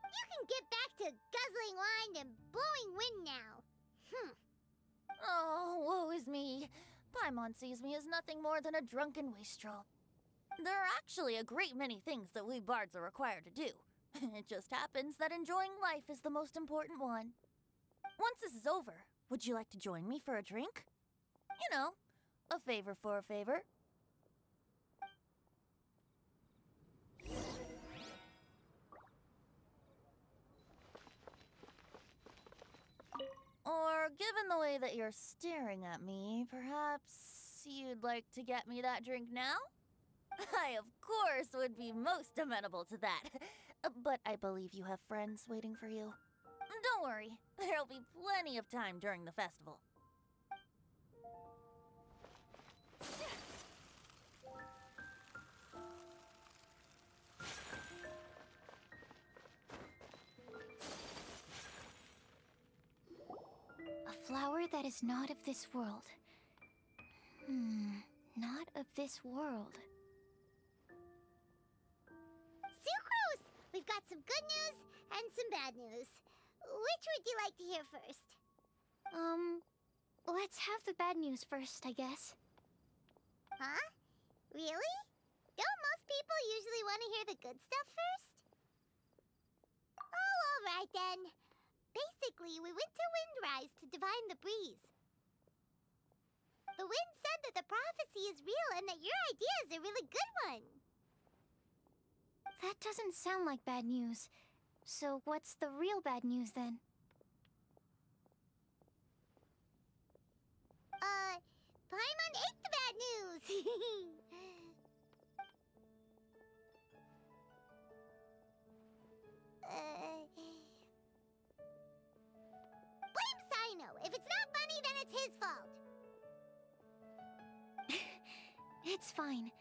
You can get back to guzzling wine and blowing wind now. Oh, woe is me. Paimon sees me as nothing more than a drunken wastrel. There are actually a great many things that we bards are required to do. It just happens that enjoying life is the most important one. Once this is over, would you like to join me for a drink? You know, a favor for a favor. Or, given the way that you're staring at me, perhaps you'd like to get me that drink now? I, of course, would be most amenable to that. But I believe you have friends waiting for you. Don't worry, there'll be plenty of time during the festival. A flower that is not of this world. Not of this world. Sucrose! We've got some good news and some bad news. Which would you like to hear first? Let's have the bad news first, I guess. Huh? Really? Don't most people usually want to hear the good stuff first? Oh, alright then. Basically, we went to Windrise to divine the breeze. The wind said that the prophecy is real and that your idea is a really good one. That doesn't sound like bad news. So what's the real bad news then? Paimon ate the bad news! Blame Sino! If it's not funny, then it's his fault! It's fine.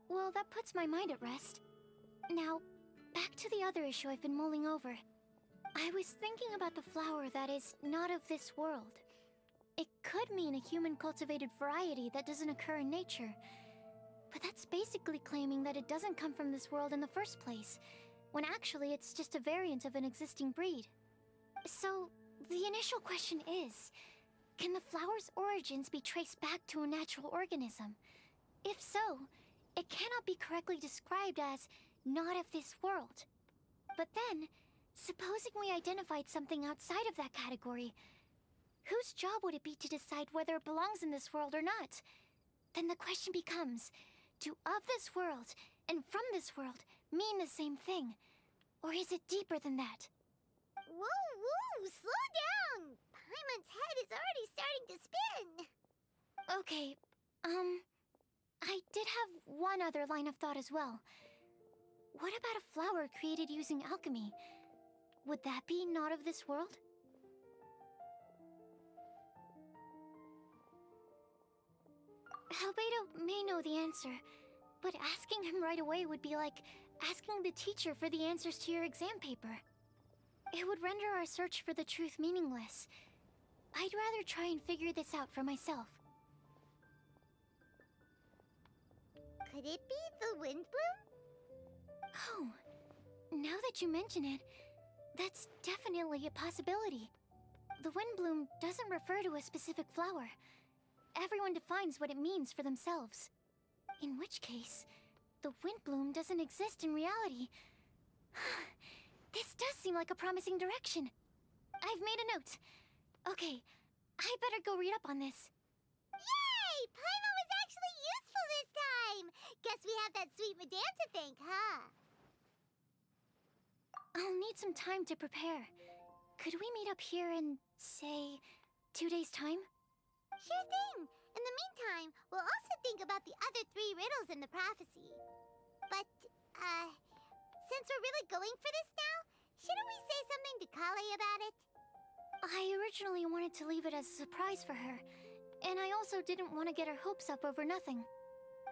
Well, that puts my mind at rest. Now, back to the other issue I've been mulling over. I was thinking about the flower that is not of this world. It could mean a human-cultivated variety that doesn't occur in nature. But that's basically claiming that it doesn't come from this world in the first place, when actually it's just a variant of an existing breed. So, the initial question is, can the flower's origins be traced back to a natural organism? If so, it cannot be correctly described as not of this world. But then, supposing we identified something outside of that category, whose job would it be to decide whether it belongs in this world or not? Then the question becomes, do of this world and from this world mean the same thing? Or is it deeper than that? Whoa, slow down! Paimon's head is already starting to spin! Okay, I did have one other line of thought as well. What about a flower created using alchemy? Would that be not of this world? Albedo may know the answer, but asking him right away would be like asking the teacher for the answers to your exam paper. It would render our search for the truth meaningless. I'd rather try and figure this out for myself. Could it be the Windbloom? Oh, now that you mention it, that's definitely a possibility. The Windbloom doesn't refer to a specific flower. Everyone defines what it means for themselves. In which case, the Windbloom doesn't exist in reality. This does seem like a promising direction. I've made a note. Okay, I better go read up on this. Yay! Paimon was actually useful this time! Guess we have that sweet madame to thank, huh? I'll need some time to prepare. Could we meet up here in, say, 2 days' time? Sure thing! In the meantime, we'll also think about the other 3 riddles in the prophecy. But, since we're really going for this now, shouldn't we say something to Kale about it? I originally wanted to leave it as a surprise for her, and I also didn't want to get her hopes up over nothing.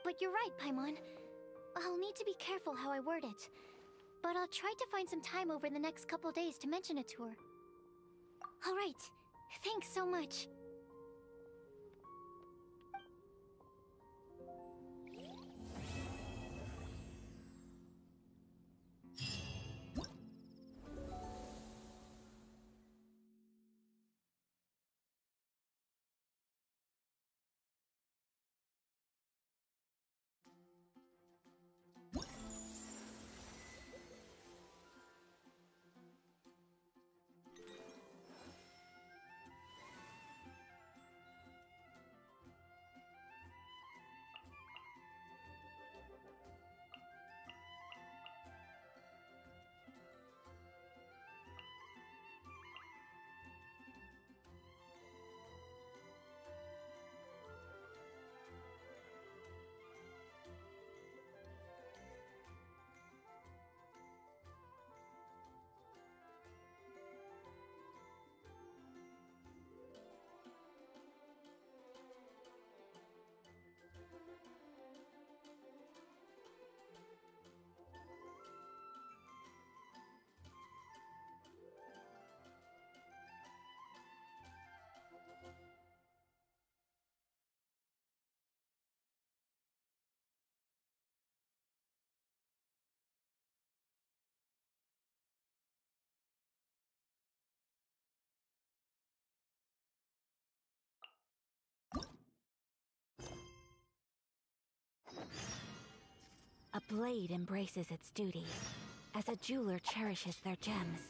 But you're right, Paimon. I'll need to be careful how I word it. But I'll try to find some time over the next couple days to mention it to her. Alright, thanks so much. A blade embraces its duty, as a jeweler cherishes their gems.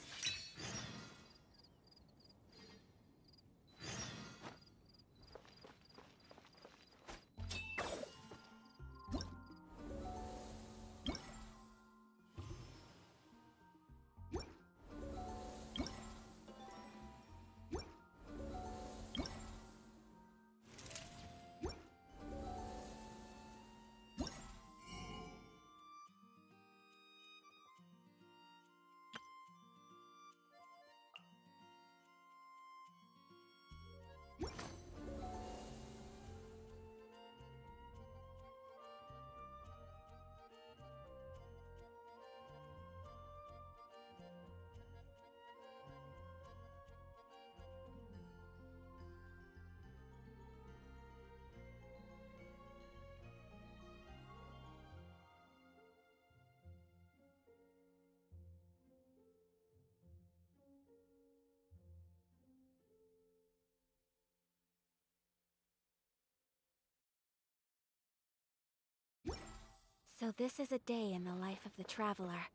So this is a day in the life of the traveler.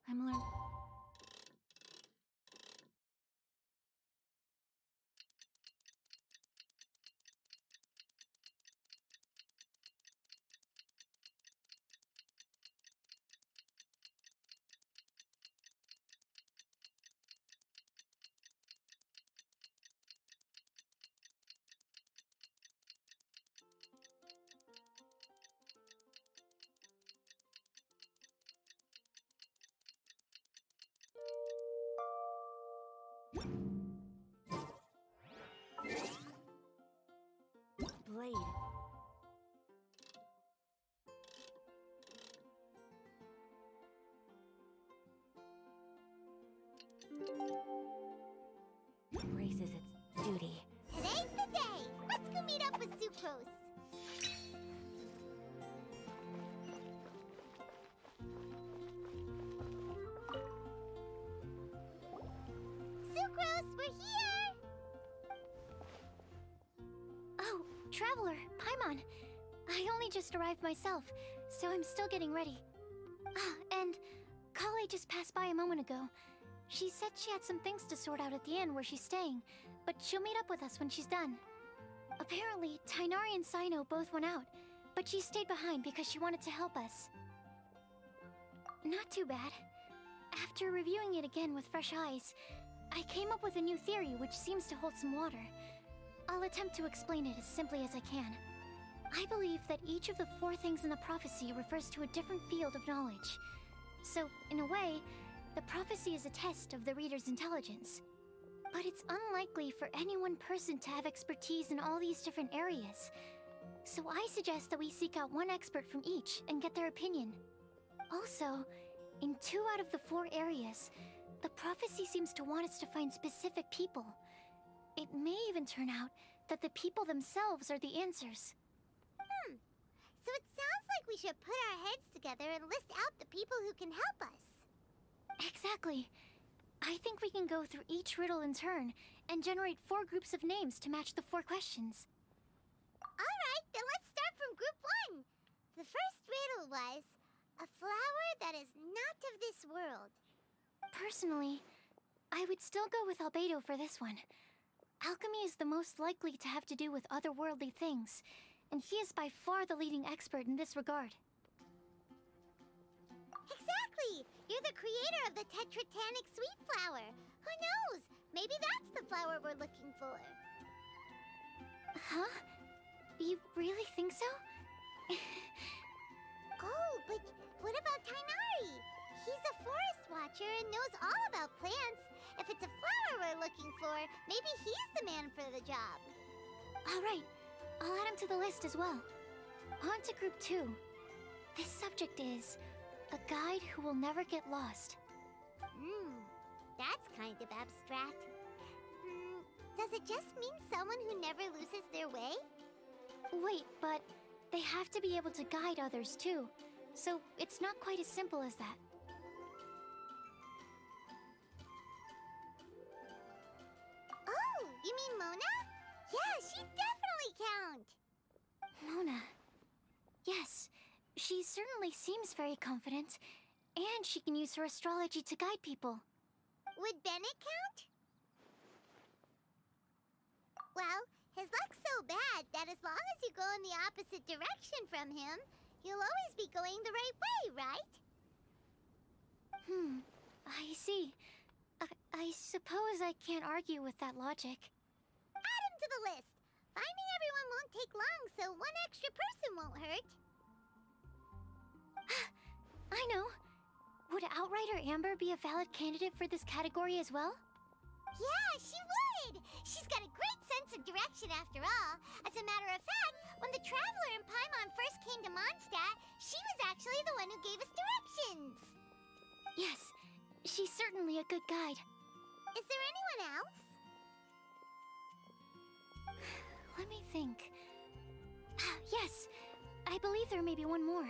I'm learning. Blade. Embraces its duty. Today's the day! Let's go meet up with Sucrose. Sucrose, we're here! Oh, Traveler, Paimon. I only just arrived myself, so I'm still getting ready. Ah, and Kale just passed by a moment ago. She said she had some things to sort out at the inn where she's staying, but she'll meet up with us when she's done. Apparently, Tighnari and Cyno both went out, but she stayed behind because she wanted to help us. Not too bad. After reviewing it again with fresh eyes, I came up with a new theory which seems to hold some water. I'll attempt to explain it as simply as I can. I believe that each of the 4 things in the prophecy refers to a different field of knowledge. So, in a way, the prophecy is a test of the reader's intelligence. But it's unlikely for any one person to have expertise in all these different areas. So I suggest that we seek out one expert from each and get their opinion. Also, in 2 out of the 4 areas, the prophecy seems to want us to find specific people. It may even turn out that the people themselves are the answers. So it sounds like we should put our heads together and list out the people who can help us. Exactly. I think we can go through each riddle in turn and generate 4 groups of names to match the 4 questions. Alright, then let's start from group 1. The first riddle was, a flower that is not of this world. Personally, I would still go with Albedo for this one. Alchemy is the most likely to have to do with otherworldly things, and he is by far the leading expert in this regard. Exactly! You're the creator of the Tetratanic Sweet Flower. Who knows? Maybe that's the flower we're looking for. Huh? You really think so? Oh, but what about Tighnari? He's a forest watcher and knows all about plants. If it's a flower we're looking for, maybe he's the man for the job. Alright, I'll add him to the list as well. On to group 2. This subject is a guide who will never get lost. That's kind of abstract. Does it just mean someone who never loses their way? Wait, but they have to be able to guide others too, so it's not quite as simple as that. Oh, you mean Mona? Yeah, she definitely count. Mona. Yes, she certainly seems very confident, and she can use her astrology to guide people. Would Bennett count? Well, his luck's so bad that as long as you go in the opposite direction from him, you'll always be going the right way, right? I see. I suppose I can't argue with that logic. Add him to the list. Finding everyone won't take long, so one extra person won't hurt. I know. Would Outrider Amber be a valid candidate for this category as well? Yeah, she would! She's got a great sense of direction after all. As a matter of fact, when the Traveler and Paimon first came to Mondstadt, she was actually the one who gave us directions. Yes, she's certainly a good guide. Is there anyone else? Let me think. Yes, I believe there may be one more.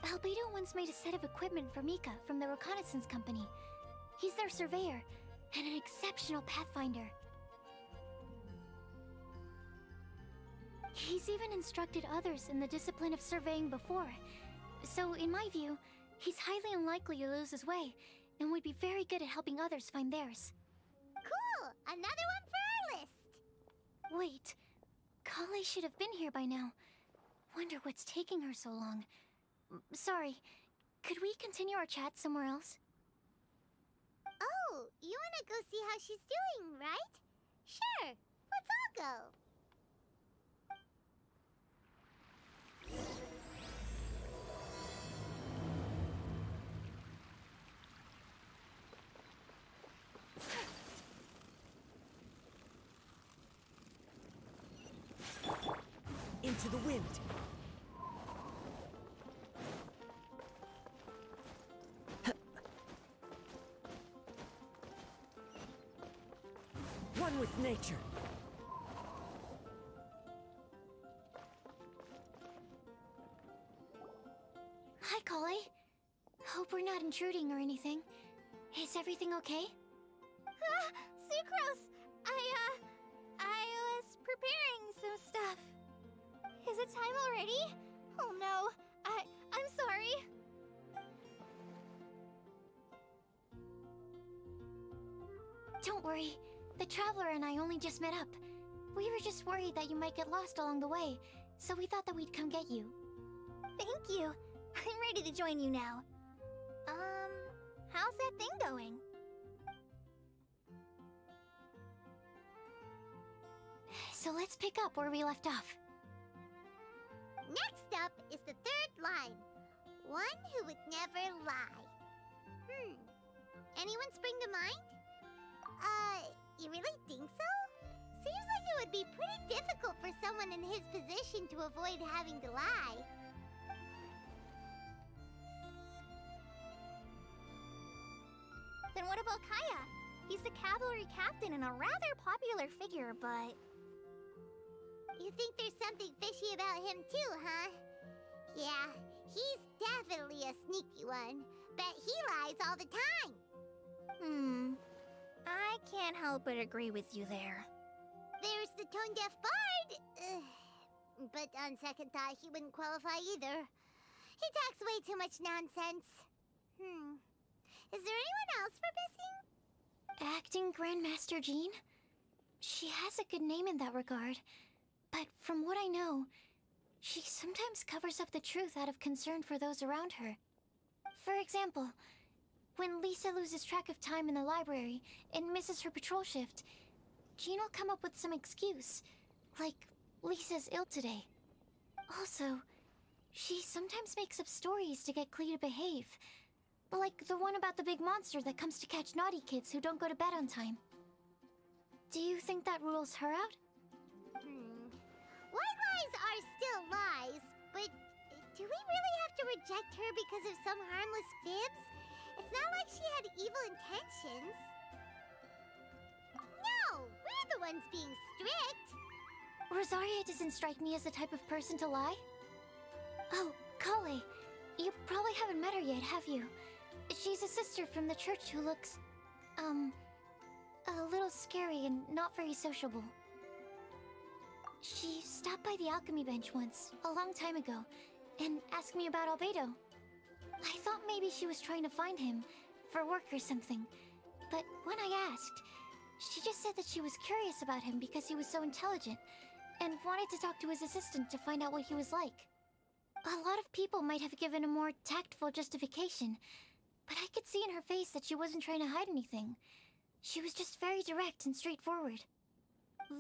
Albedo once made a set of equipment for Mika from the Reconnaissance Company. He's their surveyor, and an exceptional pathfinder. He's even instructed others in the discipline of surveying before. So, in my view, he's highly unlikely to lose his way, and would be very good at helping others find theirs. Cool! Another one for our list! Wait, Kale should have been here by now. Wonder what's taking her so long. Sorry, could we continue our chat somewhere else? Oh, you wanna go see how she's doing, right? Sure, let's all go. Into the wind. One with nature. Hi, Kale. Hope we're not intruding or anything. Is everything okay? Sucrose! I was preparing some stuff. Is it time already? Oh no, I'm sorry. Don't worry. The Traveler and I only just met up. We were just worried that you might get lost along the way, so we thought that we'd come get you. Thank you. I'm ready to join you now. How's that thing going? So let's pick up where we left off. Next up is the third line. One who would never lie. Anyone spring to mind? You really think so? Seems like it would be pretty difficult for someone in his position to avoid having to lie. Then what about Kaya? He's the cavalry captain and a rather popular figure, but... You think there's something fishy about him too, huh? Yeah, he's definitely a sneaky one. Bet he lies all the time. I can't help but agree with you there. There's the tone-deaf bard. But on second thought, he wouldn't qualify either. He talks way too much nonsense. Is there anyone else for missing? Acting Grandmaster Jean? She has a good name in that regard. But from what I know, she sometimes covers up the truth out of concern for those around her. For example, when Lisa loses track of time in the library and misses her patrol shift, Jean will come up with some excuse, like Lisa's ill today. Also, she sometimes makes up stories to get Klee to behave, like the one about the big monster that comes to catch naughty kids who don't go to bed on time. Do you think that rules her out? White lies are still lies, but do we really have to reject her because of some harmless fibs? It's not like she had evil intentions. No, we're the ones being strict. Rosaria doesn't strike me as the type of person to lie. Oh, Kale, you probably haven't met her yet, have you? She's a sister from the church who looks, a little scary and not very sociable. She stopped by the alchemy bench once, a long time ago, and asked me about Albedo. I thought maybe she was trying to find him, for work or something. But when I asked, she just said that she was curious about him because he was so intelligent, and wanted to talk to his assistant to find out what he was like. A lot of people might have given a more tactful justification, but I could see in her face that she wasn't trying to hide anything. She was just very direct and straightforward.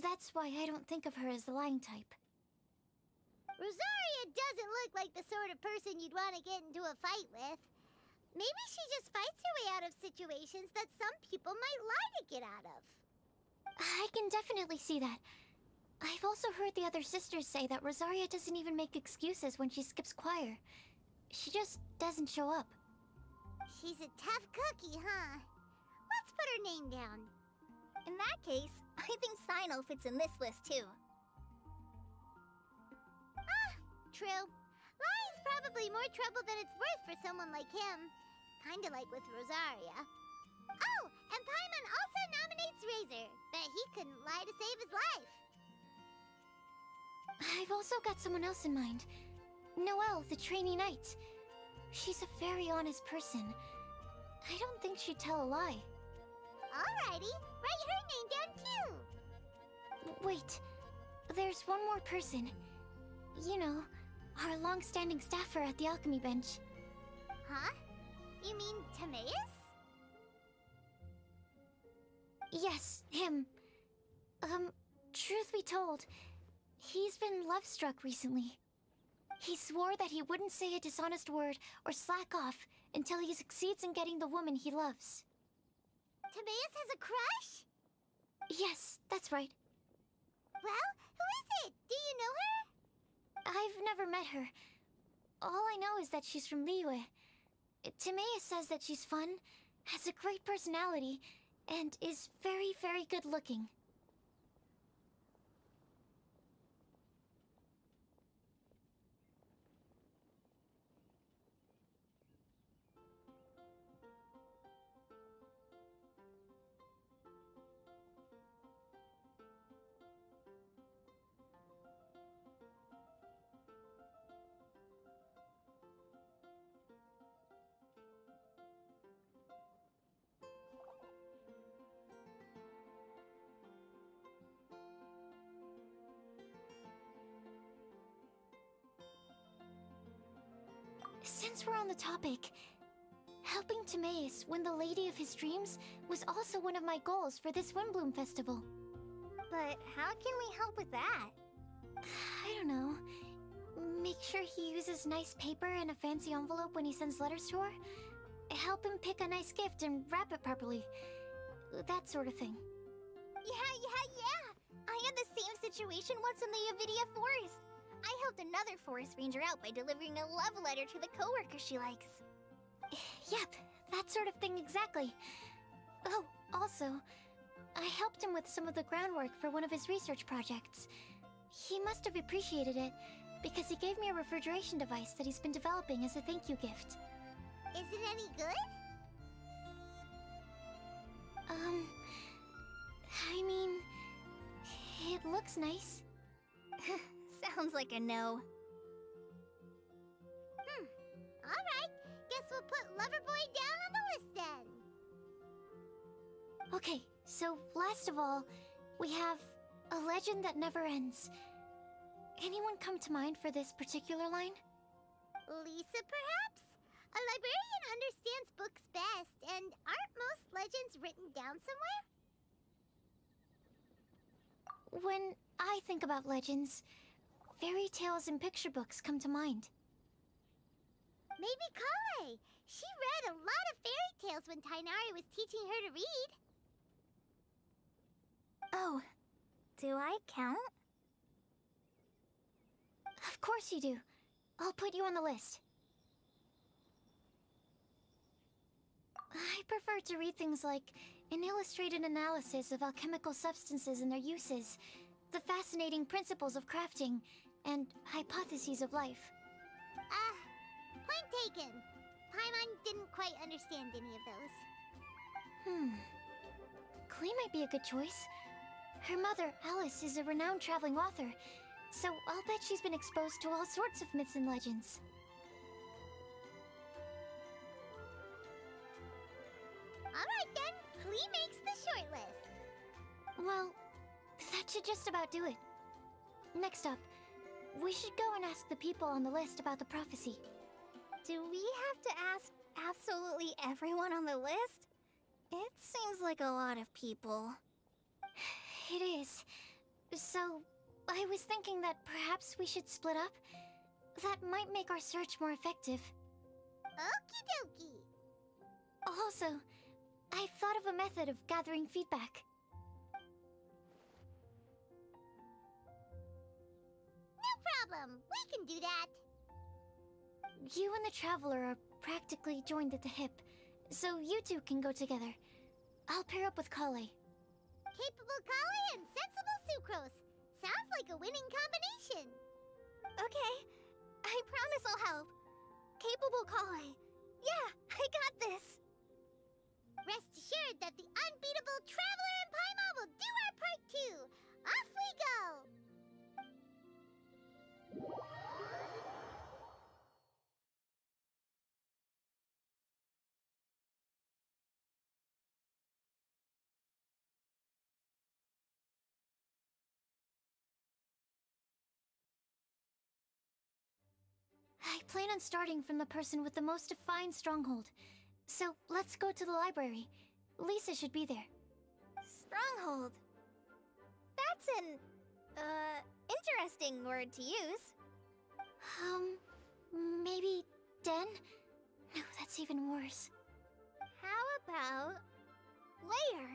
That's why I don't think of her as the lying type. Rosaria doesn't look like the sort of person you'd want to get into a fight with. Maybe she just fights her way out of situations that some people might lie to get out of. I can definitely see that. I've also heard the other sisters say that Rosaria doesn't even make excuses when she skips choir. She just doesn't show up. She's a tough cookie, huh? Let's put her name down. In that case, I think Sino fits in this list too. True. Lying's probably more trouble than it's worth for someone like him. Kinda like with Rosaria. Oh, and Paimon also nominates Razor. Bet he couldn't lie to save his life. I've also got someone else in mind. Noelle, the trainee knight. She's a very honest person. I don't think she'd tell a lie. Alrighty, write her name down too. Wait, there's one more person. You know, our long-standing staffer at the alchemy bench. Huh? You mean Timaeus? Yes, him. Truth be told, he's been love-struck recently. He swore that he wouldn't say a dishonest word or slack off until he succeeds in getting the woman he loves. Timaeus has a crush? Yes, that's right. Well, who is it? Do you know her? I've never met her. All I know is that she's from Liyue. Timaeus says that she's fun, has a great personality, and is very, very good looking. Since we're on the topic, helping Timaeus win the Lady of his Dreams was also one of my goals for this Windbloom Festival. But how can we help with that? I don't know. Make sure he uses nice paper and a fancy envelope when he sends letters to her. Help him pick a nice gift and wrap it properly. That sort of thing. Yeah! I had the same situation once in the Avidia Forest. I helped another forest ranger out by delivering a love letter to the coworker she likes. Yep, that sort of thing exactly. Oh, also, I helped him with some of the groundwork for one of his research projects. He must have appreciated it, because he gave me a refrigeration device that he's been developing as a thank you gift. Is it any good? I mean, it looks nice. Sounds like a no. Alright, guess we'll put Loverboy down on the list then. Okay, so last of all, we have a legend that never ends. Anyone come to mind for this particular line? Lisa, perhaps? A librarian understands books best, and aren't most legends written down somewhere? When I think about legends, fairy tales and picture books come to mind. Maybe Kale. She read a lot of fairy tales when Tainari was teaching her to read. Oh, Do I count? of course you do. I'll put you on the list. I prefer to read things like an illustrated analysis of alchemical substances and their uses, the fascinating principles of crafting, and hypotheses of life. Point taken. Paimon didn't quite understand any of those. Klee might be a good choice. Her mother, Alice, is a renowned traveling author, so I'll bet she's been exposed to all sorts of myths and legends. Alright then, Klee makes the shortlist. Well, that should just about do it. Next up, we should go and ask the people on the list about the prophecy. Do we have to ask absolutely everyone on the list? It seems like a lot of people. It is. So, I was thinking that perhaps we should split up. That might make our search more effective. Okie dokie. Also, I've thought of a method of gathering feedback. No problem. We can do that. You and the Traveler are practically joined at the hip, so you two can go together. I'll pair up with Kale. Capable Kale and sensible Sucrose. Sounds like a winning combination. Okay, I promise I'll help. Capable Kale. Yeah, I got this. Rest assured that the unbeatable Traveler and Paimon will do our part too. Off we go! I plan on starting from the person with the most defined stronghold. So, let's go to the library. Lisa should be there. Stronghold. That's an, interesting word to use. Maybe den? No, that's even worse. How about lair?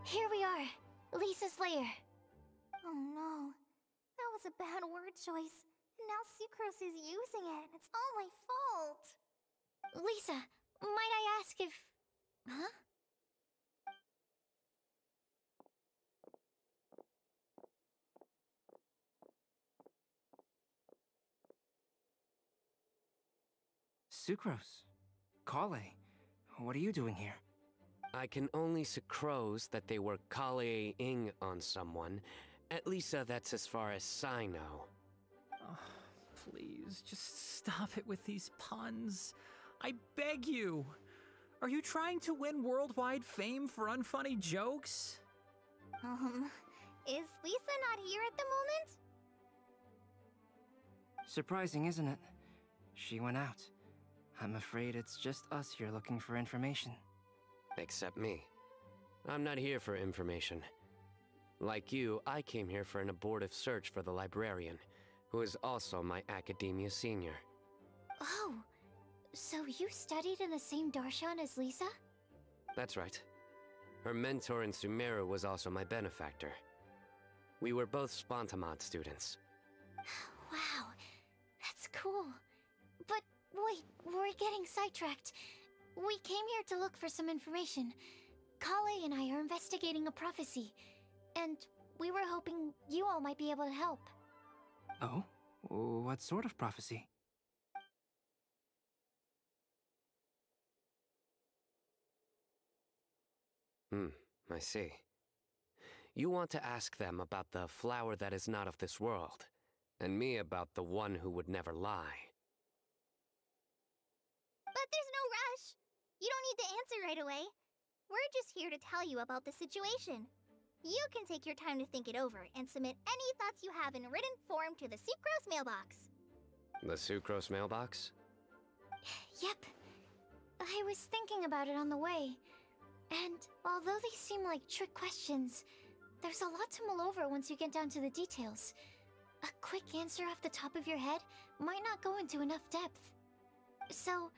Here we are, Lisa's lair. Oh no, that was a bad word choice. Now Sucrose is using it. It's all my fault. Lisa, might I ask if... Huh? Sucrose. Kale, what are you doing here? I can only sucrose that they were Kale-ing on someone. At least that's as far as I know. Oh, please, just stop it with these puns. I beg you. Are you trying to win worldwide fame for unfunny jokes? Is Lisa not here at the moment? Surprising, isn't it? She went out. I'm afraid it's just us here looking for information. Except me. I'm not here for information. Like you, I came here for an abortive search for the librarian, who is also my academia senior. Oh, so you studied in the same darshan as Lisa? That's right. Her mentor in Sumeru was also my benefactor. We were both Spontamod students. Wow, that's cool. But wait, we're getting sidetracked. We came here to look for some information. Kale and I are investigating a prophecy, and we were hoping you all might be able to help. Oh? What sort of prophecy? I see. You want to ask them about the flower that is not of this world, and me about the one who would never lie. But there's no rush. You don't need to answer right away. We're just here to tell you about the situation. You can take your time to think it over and submit any thoughts you have in written form to the Sucrose mailbox. The Sucrose mailbox? Yep. I was thinking about it on the way. And although they seem like trick questions, there's a lot to mull over once you get down to the details. A quick answer off the top of your head might not go into enough depth. So,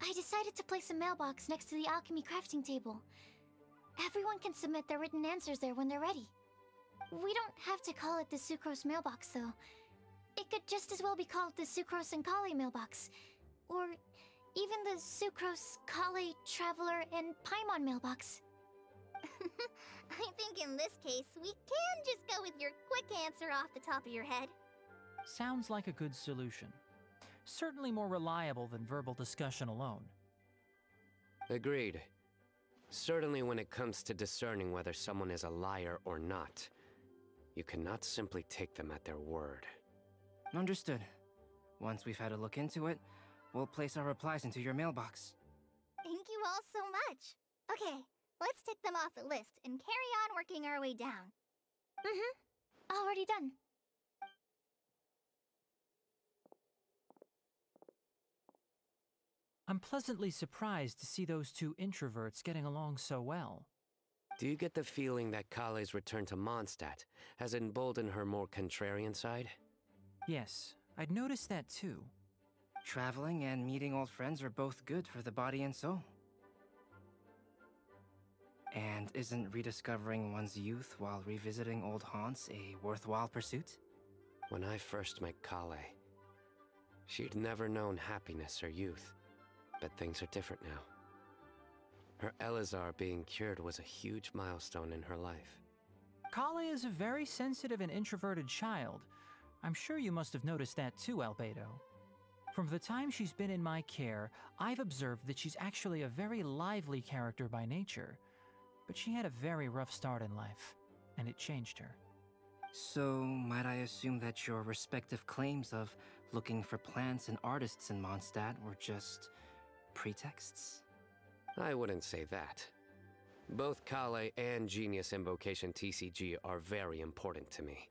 I decided to place a mailbox next to the alchemy crafting table. Everyone can submit their written answers there when they're ready. We don't have to call it the Sucrose mailbox, though. It could just as well be called the Sucrose and Kale mailbox. Or even the Sucrose, Kale, Traveler, and Paimon mailbox. I think in this case, we can just go with your quick answer off the top of your head. Sounds like a good solution. Certainly more reliable than verbal discussion alone. Agreed. Certainly when it comes to discerning whether someone is a liar or not, you cannot simply take them at their word. Understood. Once we've had a look into it, we'll place our replies into your mailbox. Thank you all so much. Okay, let's tick them off the list and carry on working our way down. Already done. I'm pleasantly surprised to see those two introverts getting along so well. Do you get the feeling that Kale's return to Mondstadt has emboldened her more contrarian side? Yes, I'd noticed that too. Traveling and meeting old friends are both good for the body and soul. And isn't rediscovering one's youth while revisiting old haunts a worthwhile pursuit? When I first met Kale, she'd never known happiness or youth. But things are different now. Her Elazar being cured was a huge milestone in her life. Kale is a very sensitive and introverted child. I'm sure you must have noticed that too, Albedo. From the time she's been in my care, I've observed that she's actually a very lively character by nature. But she had a very rough start in life, and it changed her. So, might I assume that your respective claims of looking for plants and artists in Mondstadt were just pretexts? I wouldn't say that. Both Kale and Genius Invocation TCG are very important to me.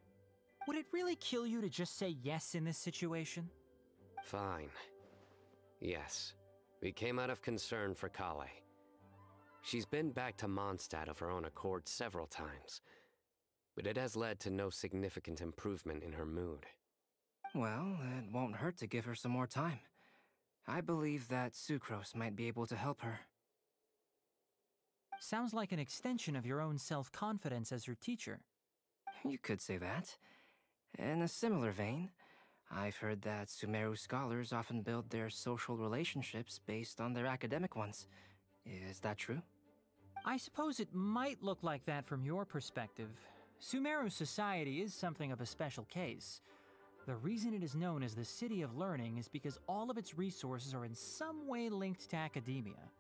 Would it really kill you to just say yes in this situation? Fine. Yes. We came out of concern for Kale. She's been back to Mondstadt of her own accord several times, but it has led to no significant improvement in her mood. Well, it won't hurt to give her some more time. I believe that Sucrose might be able to help her. Sounds like an extension of your own self-confidence as her teacher. You could say that. In a similar vein, I've heard that Sumeru scholars often build their social relationships based on their academic ones. Is that true? I suppose it might look like that from your perspective. Sumeru society is something of a special case. The reason it is known as the City of Learning is because all of its resources are in some way linked to academia.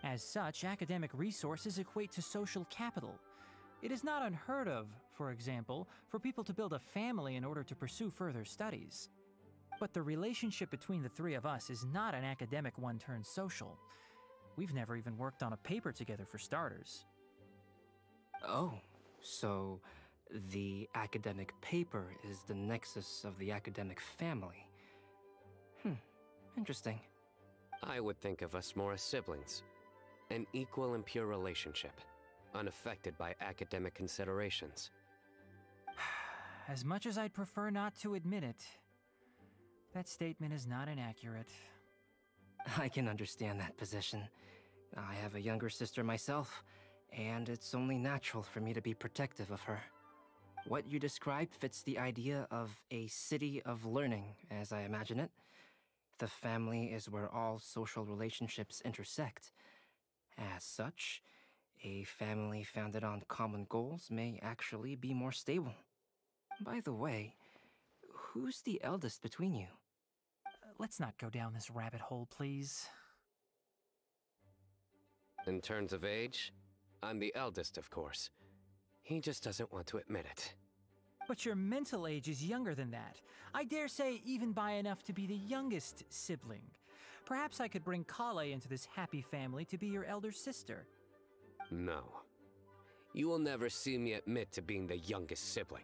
As such, academic resources equate to social capital. It is not unheard of, for example, for people to build a family in order to pursue further studies. But the relationship between the three of us is not an academic one turned social. We've never even worked on a paper together for starters. Oh, so the academic paper is the nexus of the academic family. Interesting. I would think of us more as siblings. An equal and pure relationship, unaffected by academic considerations. As much as I'd prefer not to admit it, that statement is not inaccurate. I can understand that position. I have a younger sister myself, and it's only natural for me to be protective of her. What you described fits the idea of a city of learning, as I imagine it. The family is where all social relationships intersect. As such, a family founded on common goals may actually be more stable. By the way, who's the eldest between you? Let's not go down this rabbit hole, please. In terms of age, I'm the eldest, of course. He just doesn't want to admit it. But your mental age is younger than that. I dare say even by enough to be the youngest sibling. Perhaps I could bring Kale into this happy family to be your elder sister. No. You will never see me admit to being the youngest sibling.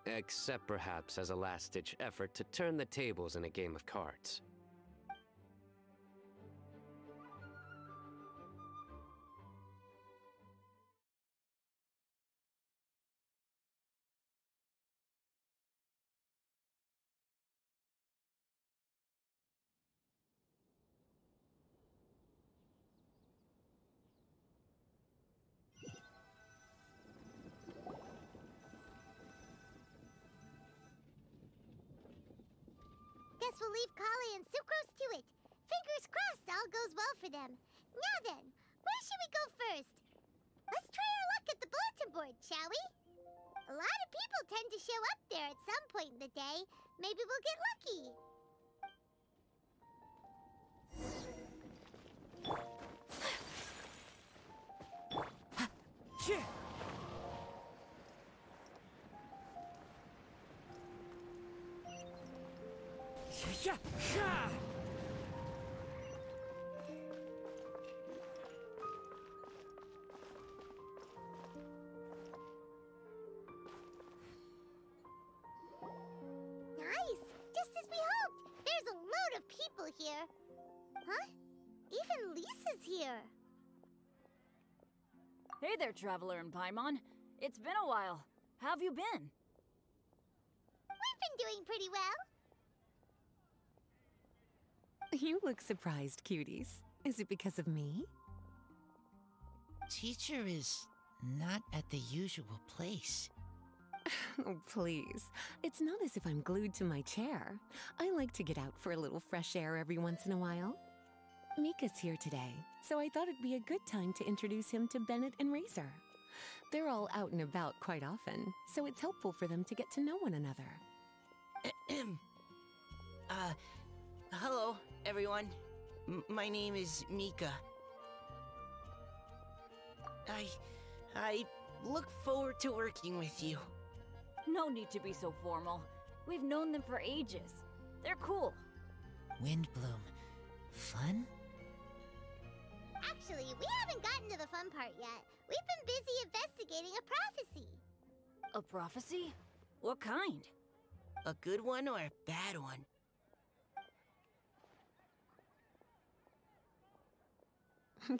Except perhaps as a last-ditch effort to turn the tables in a game of cards. Guess we'll leave Kale and Sucrose to it. Fingers crossed all goes well for them. Now then, where should we go first? Let's try our luck at the bulletin board, shall we? A lot of people tend to show up there at some point in the day. Maybe we'll get lucky. Nice! Just as we hoped! There's a load of people here. Huh? Even Lisa's here. Hey there, Traveler and Paimon. It's been a while. How have you been? We've been doing pretty well. You look surprised, cuties. Is it because of me? Teacher is not at the usual place. Oh, please. It's not as if I'm glued to my chair. I like to get out for a little fresh air every once in a while. Mika's here today, so I thought it'd be a good time to introduce him to Bennett and Razor. They're all out and about quite often, so it's helpful for them to get to know one another. Hello, everyone. My name is Mika. I look forward to working with you. No need to be so formal. We've known them for ages. They're cool. Windbloom. Fun? Actually, we haven't gotten to the fun part yet. We've been busy investigating a prophecy. A prophecy? What kind? A good one or a bad one?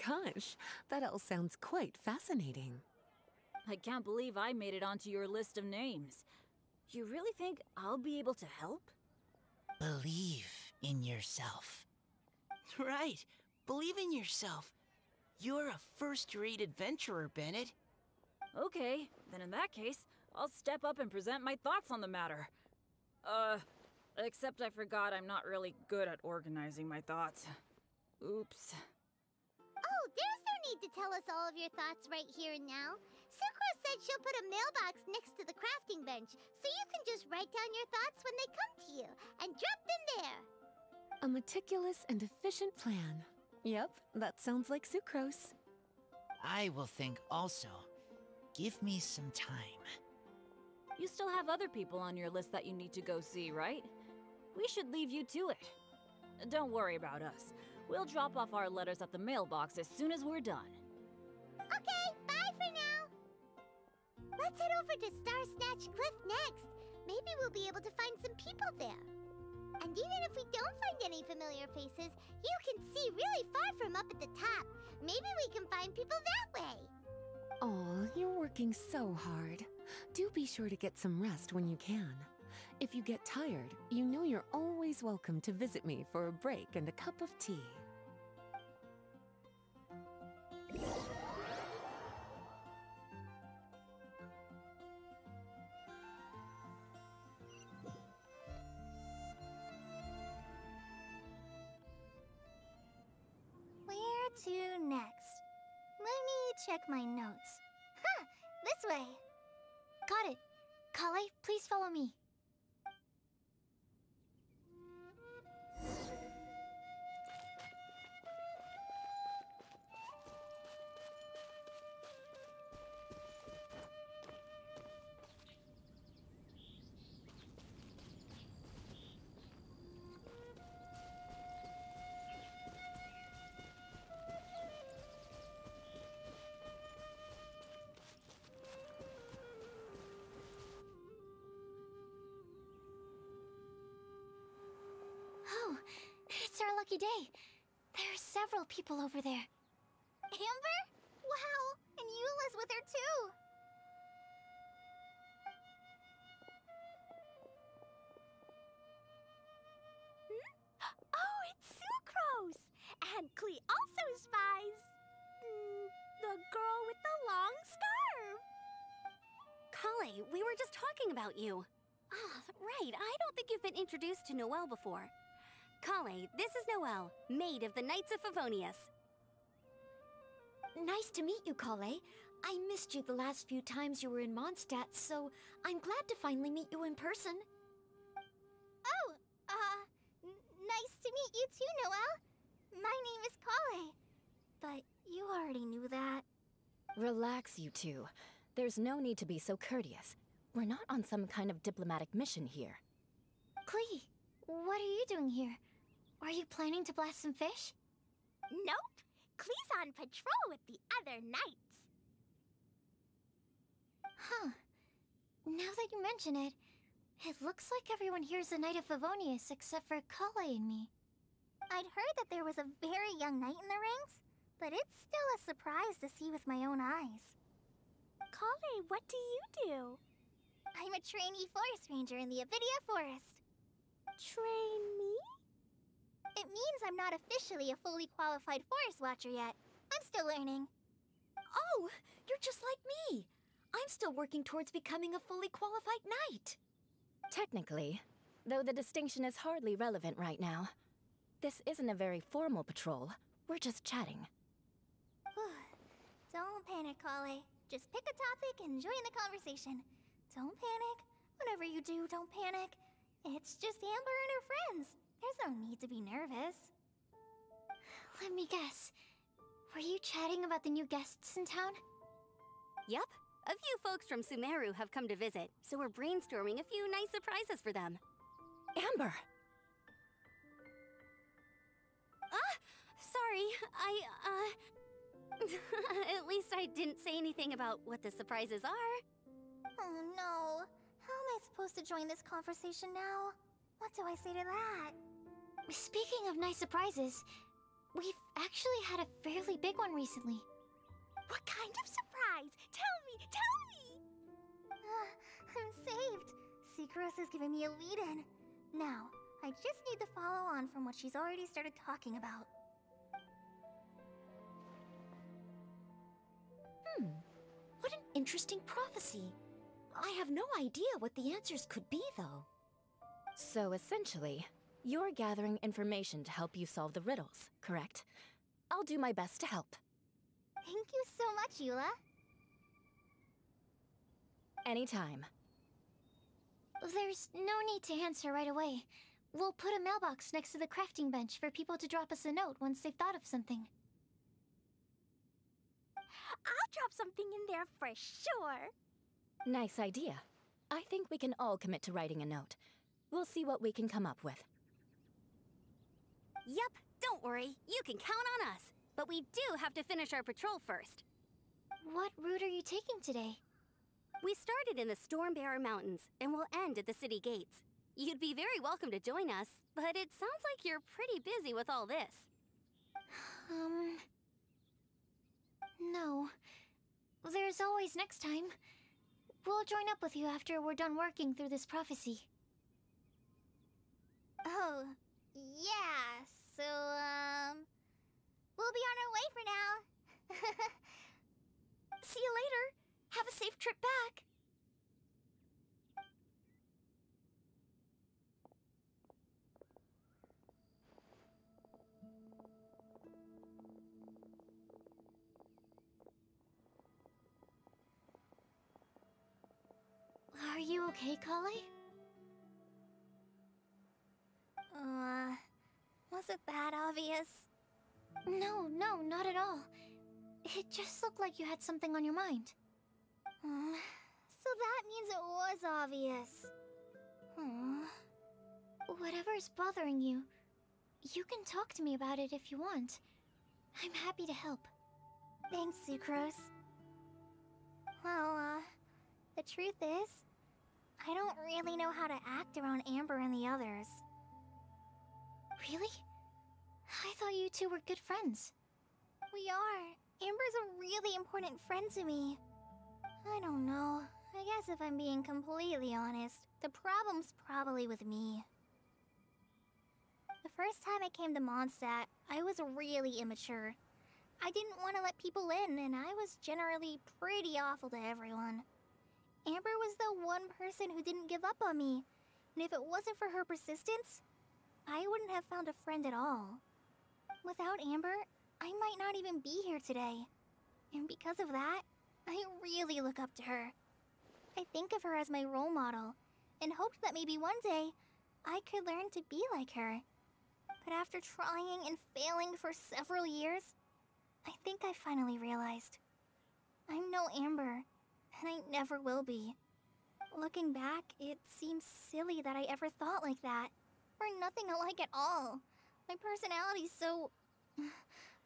Gosh, that all sounds quite fascinating. I can't believe I made it onto your list of names. You really think I'll be able to help? Believe in yourself. Right. Believe in yourself. You're a first-rate adventurer, Bennett. Okay, then in that case, I'll step up and present my thoughts on the matter. Except I forgot I'm not really good at organizing my thoughts. Oops. Oh, there's no need to tell us all of your thoughts right here and now. Sucrose said she'll put a mailbox next to the crafting bench, so you can just write down your thoughts when they come to you, and drop them there. A meticulous and efficient plan. Yep, that sounds like Sucrose. I will think also. Give me some time. You still have other people on your list that you need to go see, right? We should leave you to it. Don't worry about us. We'll drop off our letters at the mailbox as soon as we're done. Okay, bye for now. Let's head over to Star Snatch Cliff next. Maybe we'll be able to find some people there. And even if we don't find any familiar faces, you can see really far from up at the top. Maybe we can find people that way. Aw, you're working so hard. Do be sure to get some rest when you can. If you get tired, you know you're always welcome to visit me for a break and a cup of tea. Where to next? Let me check my notes. Huh, this way. Got it. Kale, please follow me. Oh, it's our lucky day. There are several people over there. Amber? Wow, and Eula's with her too. Oh, it's Sucrose! And Klee also spies the girl with the long scarf. Kale, we were just talking about you. Ah, right. I don't think you've been introduced to Noelle before. Kale, this is Noelle, maid of the Knights of Favonius. Nice to meet you, Kale. I missed you the last few times you were in Mondstadt, so I'm glad to finally meet you in person. Oh, nice to meet you too, Noelle. My name is Kale. But you already knew that. Relax, you two. There's no need to be so courteous. We're not on some kind of diplomatic mission here. Klee, what are you doing here? Are you planning to blast some fish? Nope. Klee's on patrol with the other knights. Huh. Now that you mention it, it looks like everyone here's a Knight of Favonius except for Kale and me. I'd heard that there was a very young knight in the ranks, but it's still a surprise to see with my own eyes. Kale, what do you do? I'm a trainee forest ranger in the Avidia Forest. Trainee? It means I'm not officially a fully qualified forest watcher yet. I'm still learning. Oh, you're just like me. I'm still working towards becoming a fully qualified knight. Technically, though the distinction is hardly relevant right now. This isn't a very formal patrol. We're just chatting. Don't panic, Kale. Just pick a topic and join the conversation. Don't panic. Whatever you do, don't panic. It's just Amber and her friends. There's no need to be nervous. Let me guess. Were you chatting about the new guests in town? Yup. A few folks from Sumeru have come to visit, so we're brainstorming a few nice surprises for them. Amber! Sorry. At least I didn't say anything about what the surprises are. Oh no. How am I supposed to join this conversation now? What do I say to that? Speaking of nice surprises, we've actually had a fairly big one recently. What kind of surprise? Tell me! Tell me! I'm saved. Sucrose is giving me a lead-in. Now, I just need to follow on from what she's already started talking about. What an interesting prophecy. I have no idea what the answers could be, though. So essentially, you're gathering information to help you solve the riddles, correct? I'll do my best to help. Thank you so much, Eula. Anytime. There's no need to answer right away. We'll put a mailbox next to the crafting bench for people to drop us a note once they've thought of something. I'll drop something in there for sure. Nice idea. I think we can all commit to writing a note. We'll see what we can come up with. Yep, don't worry. You can count on us. But we do have to finish our patrol first. What route are you taking today? We started in the Stormbearer Mountains, and we'll end at the city gates. You'd be very welcome to join us, but it sounds like you're pretty busy with all this. No. There's always next time. We'll join up with you after we're done working through this prophecy. Oh, yeah, so, we'll be on our way for now. See you later. Have a safe trip back. Are you okay, Kale? Was it that obvious? No, not at all. It just looked like you had something on your mind. So that means it was obvious. Whatever's bothering you, you can talk to me about it if you want. I'm happy to help. Thanks, Sucrose. Well, the truth is, I don't really know how to act around Amber and the others. Really? I thought you two were good friends. We are. Amber's a really important friend to me. I don't know. I guess if I'm being completely honest, the problem's probably with me. The first time I came to Mondstadt, I was really immature. I didn't want to let people in, and I was generally pretty awful to everyone. Amber was the one person who didn't give up on me, and if it wasn't for her persistence, I wouldn't have found a friend at all. Without Amber, I might not even be here today. And because of that, I really look up to her. I think of her as my role model, and hoped that maybe one day, I could learn to be like her. But after trying and failing for several years, I think I finally realized. I'm no Amber, and I never will be. Looking back, it seems silly that I ever thought like that. We're nothing alike at all. My personality's so...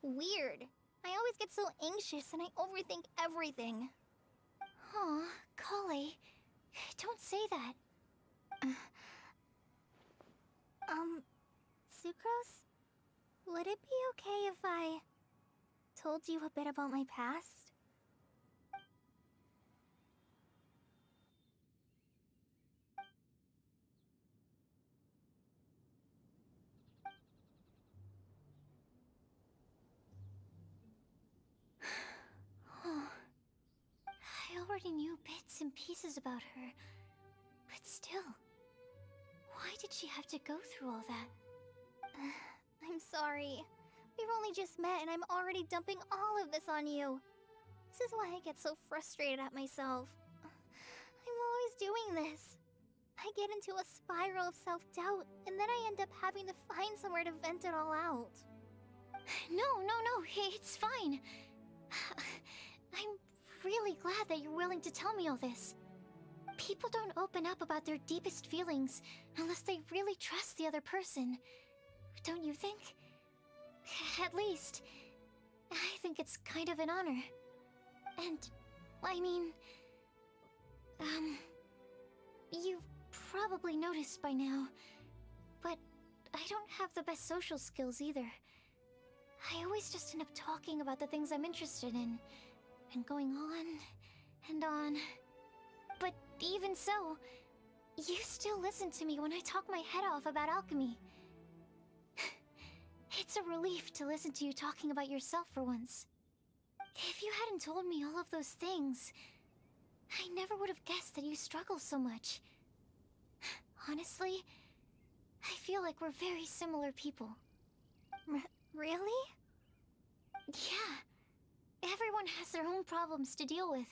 weird. I always get so anxious and I overthink everything. Aw, Kale, don't say that. Sucrose? Would it be okay if I told you a bit about my past? I already knew bits and pieces about her, but still, why did she have to go through all that? I'm sorry. We've only just met and I'm already dumping all of this on you. This is why I get so frustrated at myself. I'm always doing this. I get into a spiral of self-doubt, and then I end up having to find somewhere to vent it all out. No, it's fine. I'm really glad that you're willing to tell me all this. People don't open up about their deepest feelings unless they really trust the other person. Don't you think? At least, I think it's kind of an honor. And, I mean... you've probably noticed by now, but I don't have the best social skills either. I always just end up talking about the things I'm interested in, and going on and on. But even so, you still listen to me when I talk my head off about alchemy. It's a relief to listen to you talking about yourself for once. If you hadn't told me all of those things, I never would have guessed that you struggle so much. Honestly, I feel like we're very similar people. Really? Yeah. Everyone has their own problems to deal with.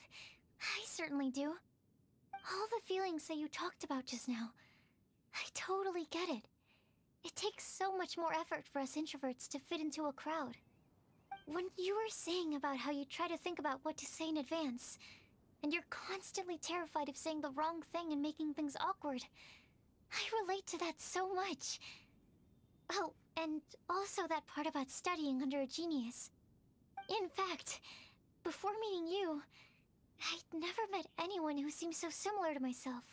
I certainly do. All the feelings that you talked about just now, I totally get it. It takes so much more effort for us introverts to fit into a crowd. When you were saying about how you try to think about what to say in advance, and you're constantly terrified of saying the wrong thing and making things awkward, I relate to that so much. Oh, and also that part about studying under a genius. In fact, before meeting you, I'd never met anyone who seemed so similar to myself.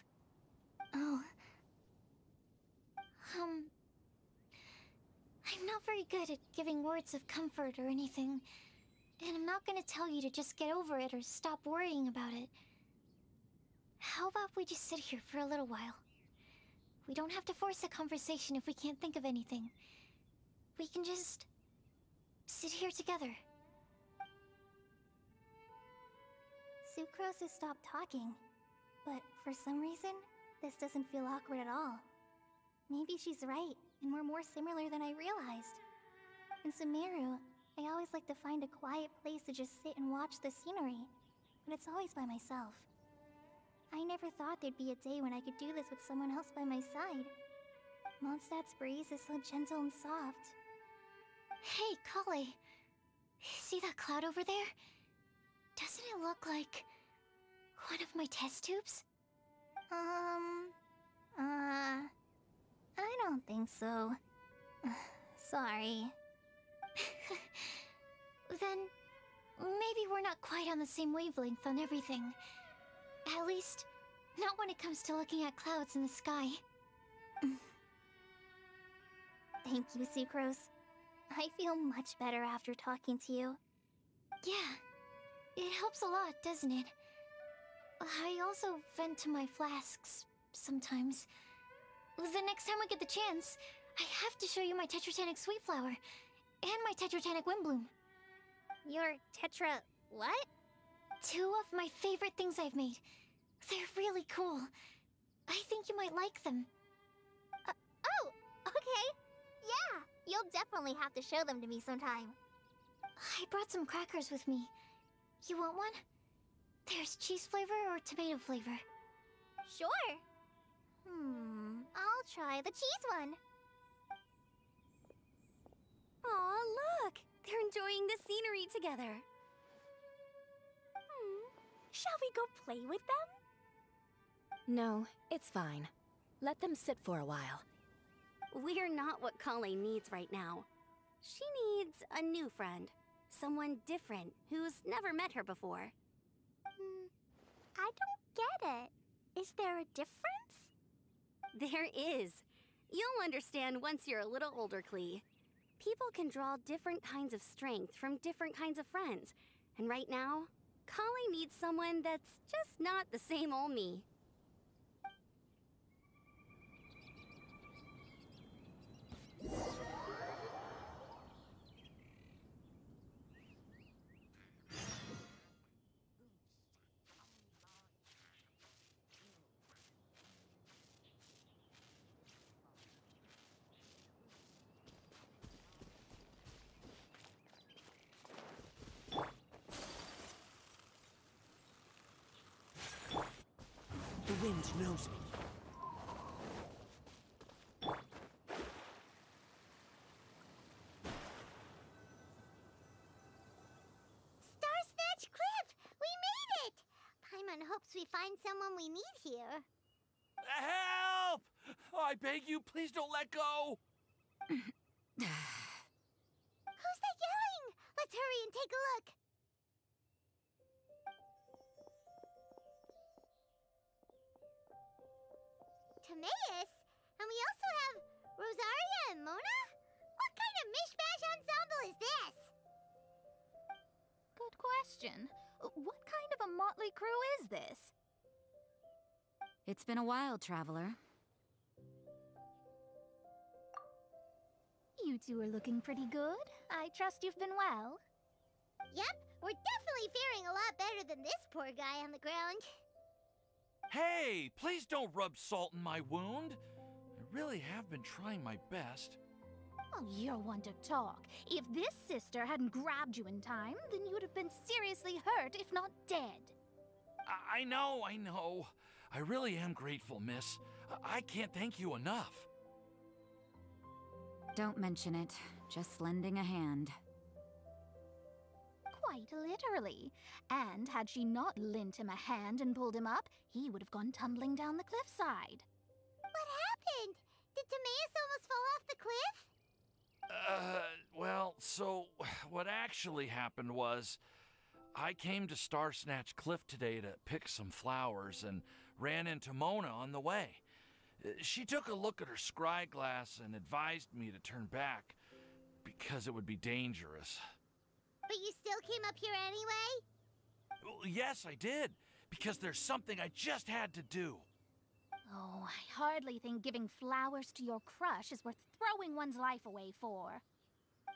Oh. I'm not very good at giving words of comfort or anything, and I'm not gonna tell you to just get over it or stop worrying about it. How about we just sit here for a little while? We don't have to force a conversation if we can't think of anything. We can just sit here together. Sucrose has stopped talking, but for some reason, this doesn't feel awkward at all. Maybe she's right, and we're more similar than I realized. In Sumeru, I always like to find a quiet place to just sit and watch the scenery, but it's always by myself. I never thought there'd be a day when I could do this with someone else by my side. Mondstadt's breeze is so gentle and soft. Hey, Collei. See that cloud over there? Doesn't it look like one of my test tubes? I don't think so. Sorry. Then, maybe we're not quite on the same wavelength on everything. At least, not when it comes to looking at clouds in the sky. Thank you, Sucrose. I feel much better after talking to you. Yeah, it helps a lot, doesn't it? I also vent to my flasks sometimes. The next time we get the chance, I have to show you my Tetrotanic Sweet Flower and my Tetrotanic Windbloom. Your Tetra... what? 2 of my favorite things I've made. They're really cool. I think you might like them. Oh, okay. Yeah, you'll definitely have to show them to me sometime. I brought some crackers with me. You want one? There's cheese flavor or tomato flavor. Sure. I'll try the cheese one. Aw, look! They're enjoying the scenery together. Shall we go play with them? No, it's fine. Let them sit for a while. We're not what Collei needs right now. She needs a new friend. Someone different, who's never met her before. I don't get it. Is there a difference? There is. You'll understand once you're a little older, Klee. People can draw different kinds of strength from different kinds of friends. And right now, Collei needs someone that's just not the same old me. The wind knows me. Starsnatch Cliff! We made it! Paimon hopes we find someone we need here. Help! I beg you, please don't let go! Who's that yelling? Let's hurry and take a look. Timaeus? And we also have Rosaria and Mona? What kind of mishmash ensemble is this? Good question. What kind of a motley crew is this? It's been a while, Traveler. You two are looking pretty good. I trust you've been well. Yep, we're definitely faring a lot better than this poor guy on the ground. Hey, please don't rub salt in my wound. I really have been trying my best. Oh, you're one to talk. If this sister hadn't grabbed you in time, then you'd have been seriously hurt, if not dead. I know. I really am grateful, miss. I can't thank you enough. Don't mention it. Just lending a hand. Quite literally. And had she not lent him a hand and pulled him up, he would have gone tumbling down the cliffside. What happened? Did Timaeus almost fall off the cliff? Well, so what actually happened was I came to Star Snatch Cliff today to pick some flowers and ran into Mona on the way. She took a look at her scry glass and advised me to turn back because it would be dangerous. But you still came up here anyway? Well, yes, I did, because there's something I just had to do. Oh, I hardly think giving flowers to your crush is worth throwing one's life away for.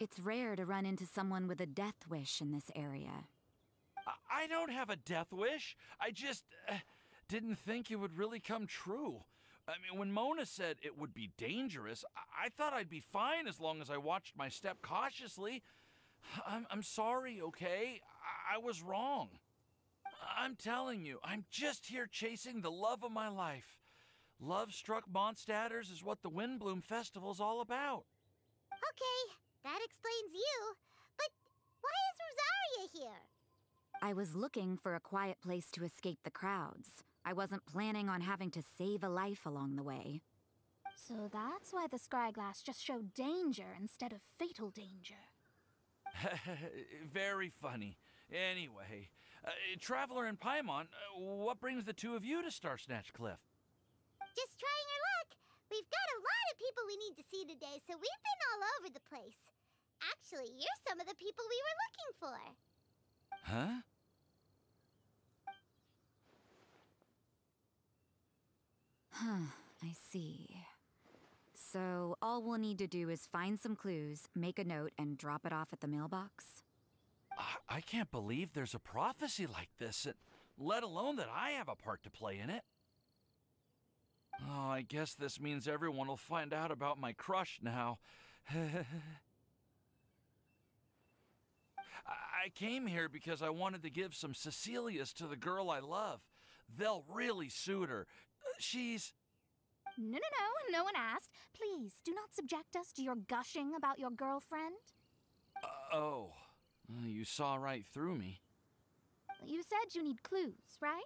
It's rare to run into someone with a death wish in this area. I don't have a death wish. I just didn't think it would really come true. I mean, when Mona said it would be dangerous, I thought I'd be fine as long as I watched my step cautiously. I'm sorry, okay? I was wrong. I'm telling you, I'm just here chasing the love of my life. Love-struck Mondstadters is what the Windbloom Festival's all about. Okay, that explains you. But why is Rosaria here? I was looking for a quiet place to escape the crowds. I wasn't planning on having to save a life along the way. So that's why the scryglass just showed danger instead of fatal danger. Very funny. Anyway, Traveler and Paimon, what brings the two of you to Star Snatch Cliff? Just trying our luck. We've got a lot of people we need to see today, so we've been all over the place. Actually, you're some of the people we were looking for. Huh? I see. So, all we'll need to do is find some clues, make a note, and drop it off at the mailbox? I can't believe there's a prophecy like this, let alone that I have a part to play in it. Oh, I guess this means everyone will find out about my crush now. I came here because I wanted to give some Cecilias to the girl I love. They'll really suit her. She's... No one asked. Please, do not subject us to your gushing about your girlfriend. Oh, you saw right through me. You said you need clues, right?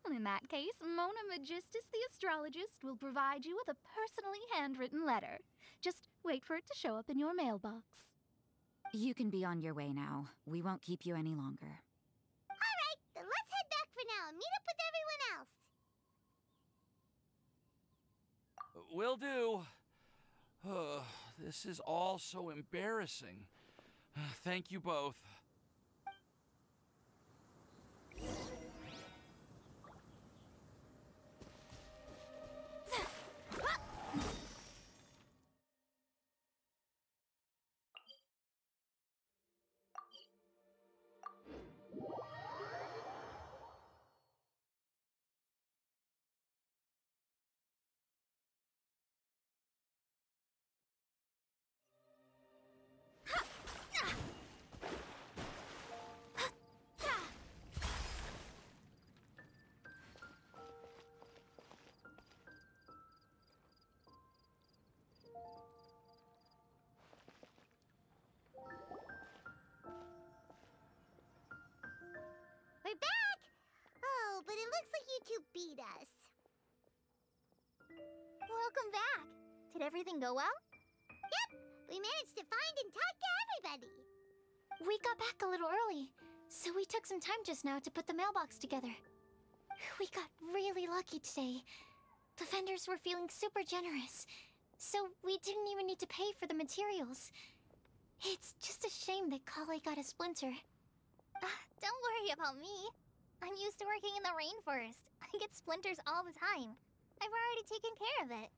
Well, in that case, Mona Magistus the astrologist will provide you with a personally handwritten letter. Just wait for it to show up in your mailbox. You can be on your way now. We won't keep you any longer. All right, then let's head back for now and meet up with everyone else. Will do. This is all so embarrassing. Thank you both. We're back! Oh, but it looks like you two beat us. Welcome back. Did everything go well? Yep, we managed to find and talk to everybody. We got back a little early, so we took some time just now to put the mailbox together. We got really lucky today. The vendors were feeling super generous, so we didn't even need to pay for the materials. It's just a shame that Kale got a splinter. Don't worry about me. I'm used to working in the rainforest. I get splinters all the time. I've already taken care of it.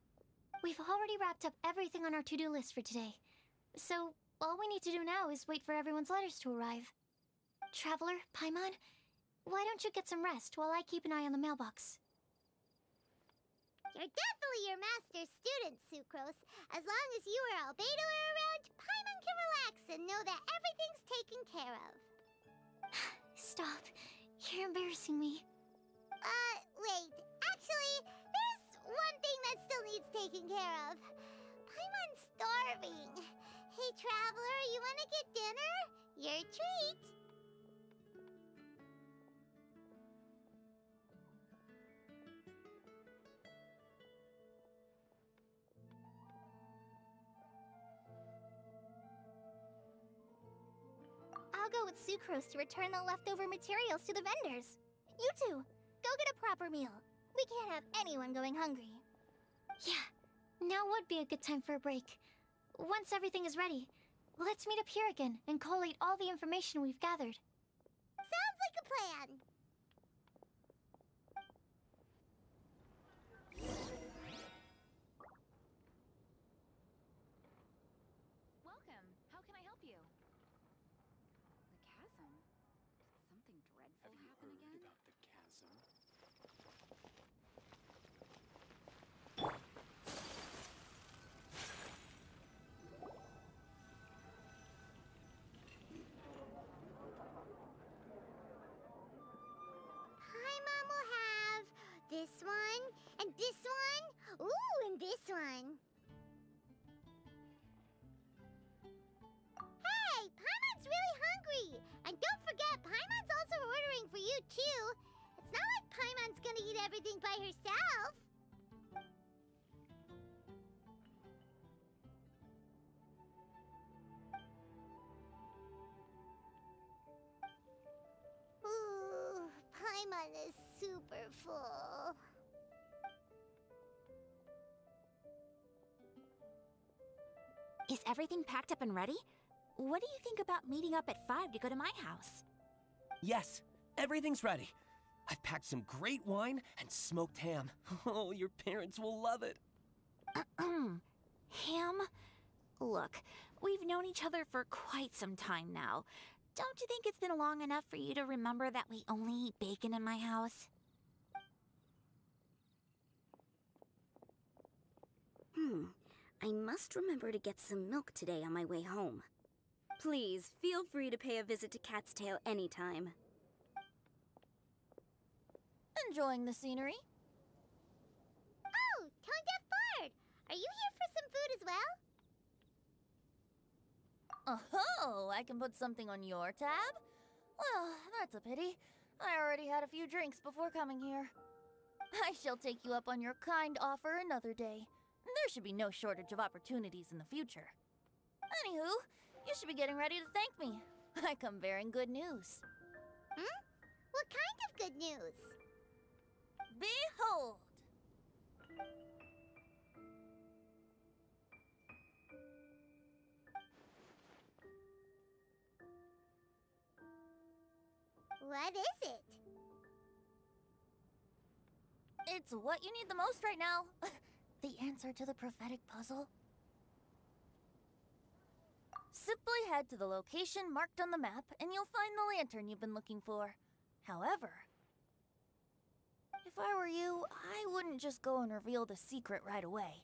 We've already wrapped up everything on our to-do list for today. So, all we need to do now is wait for everyone's letters to arrive. Traveler, Paimon, why don't you get some rest while I keep an eye on the mailbox? You're definitely your master's student, Sucrose. As long as you or Albedo are around, Paimon can relax and know that everything's taken care of. Stop. You're embarrassing me. Wait. Actually, there's one thing that still needs taking care of. Paimon's starving. Hey, Traveler, you wanna get dinner? Your treat. I'll go with Sucrose to return the leftover materials to the vendors. You two, go get a proper meal. We can't have anyone going hungry. Yeah, now would be a good time for a break. Once everything is ready, let's meet up here again and collate all the information we've gathered. Sounds like a plan. Welcome. How can I help you? The chasm? Did something dreadful happen again? About the chasm? Paimon will have this one, and this one, ooh, and this one. Hey, Paimon's really hungry! And don't forget, Paimon's also ordering for you, too. It's not like Paimon's gonna eat everything by herself. Ooh, Paimon is super full. Is everything packed up and ready? What do you think about meeting up at 5 to go to my house? Yes, everything's ready. I've packed some great wine and smoked ham. Oh, your parents will love it. Ham? Look, we've known each other for quite some time now. Don't you think it's been long enough for you to remember that we only eat bacon in my house? I must remember to get some milk today on my way home. Please, feel free to pay a visit to Cat's Tail anytime. Enjoying the scenery? Oh, Tone Deaf Bard! Are you here for some food as well? Oh, I can put something on your tab? Well, that's a pity. I already had a few drinks before coming here. I shall take you up on your kind offer another day. There should be no shortage of opportunities in the future. Anywho, you should be getting ready to thank me. I come bearing good news. What kind of good news? Behold! What is it? It's what you need the most right now. The answer to the prophetic puzzle. Simply head to the location marked on the map and you'll find the lantern you've been looking for. However, if I were you, I wouldn't just go and reveal the secret right away.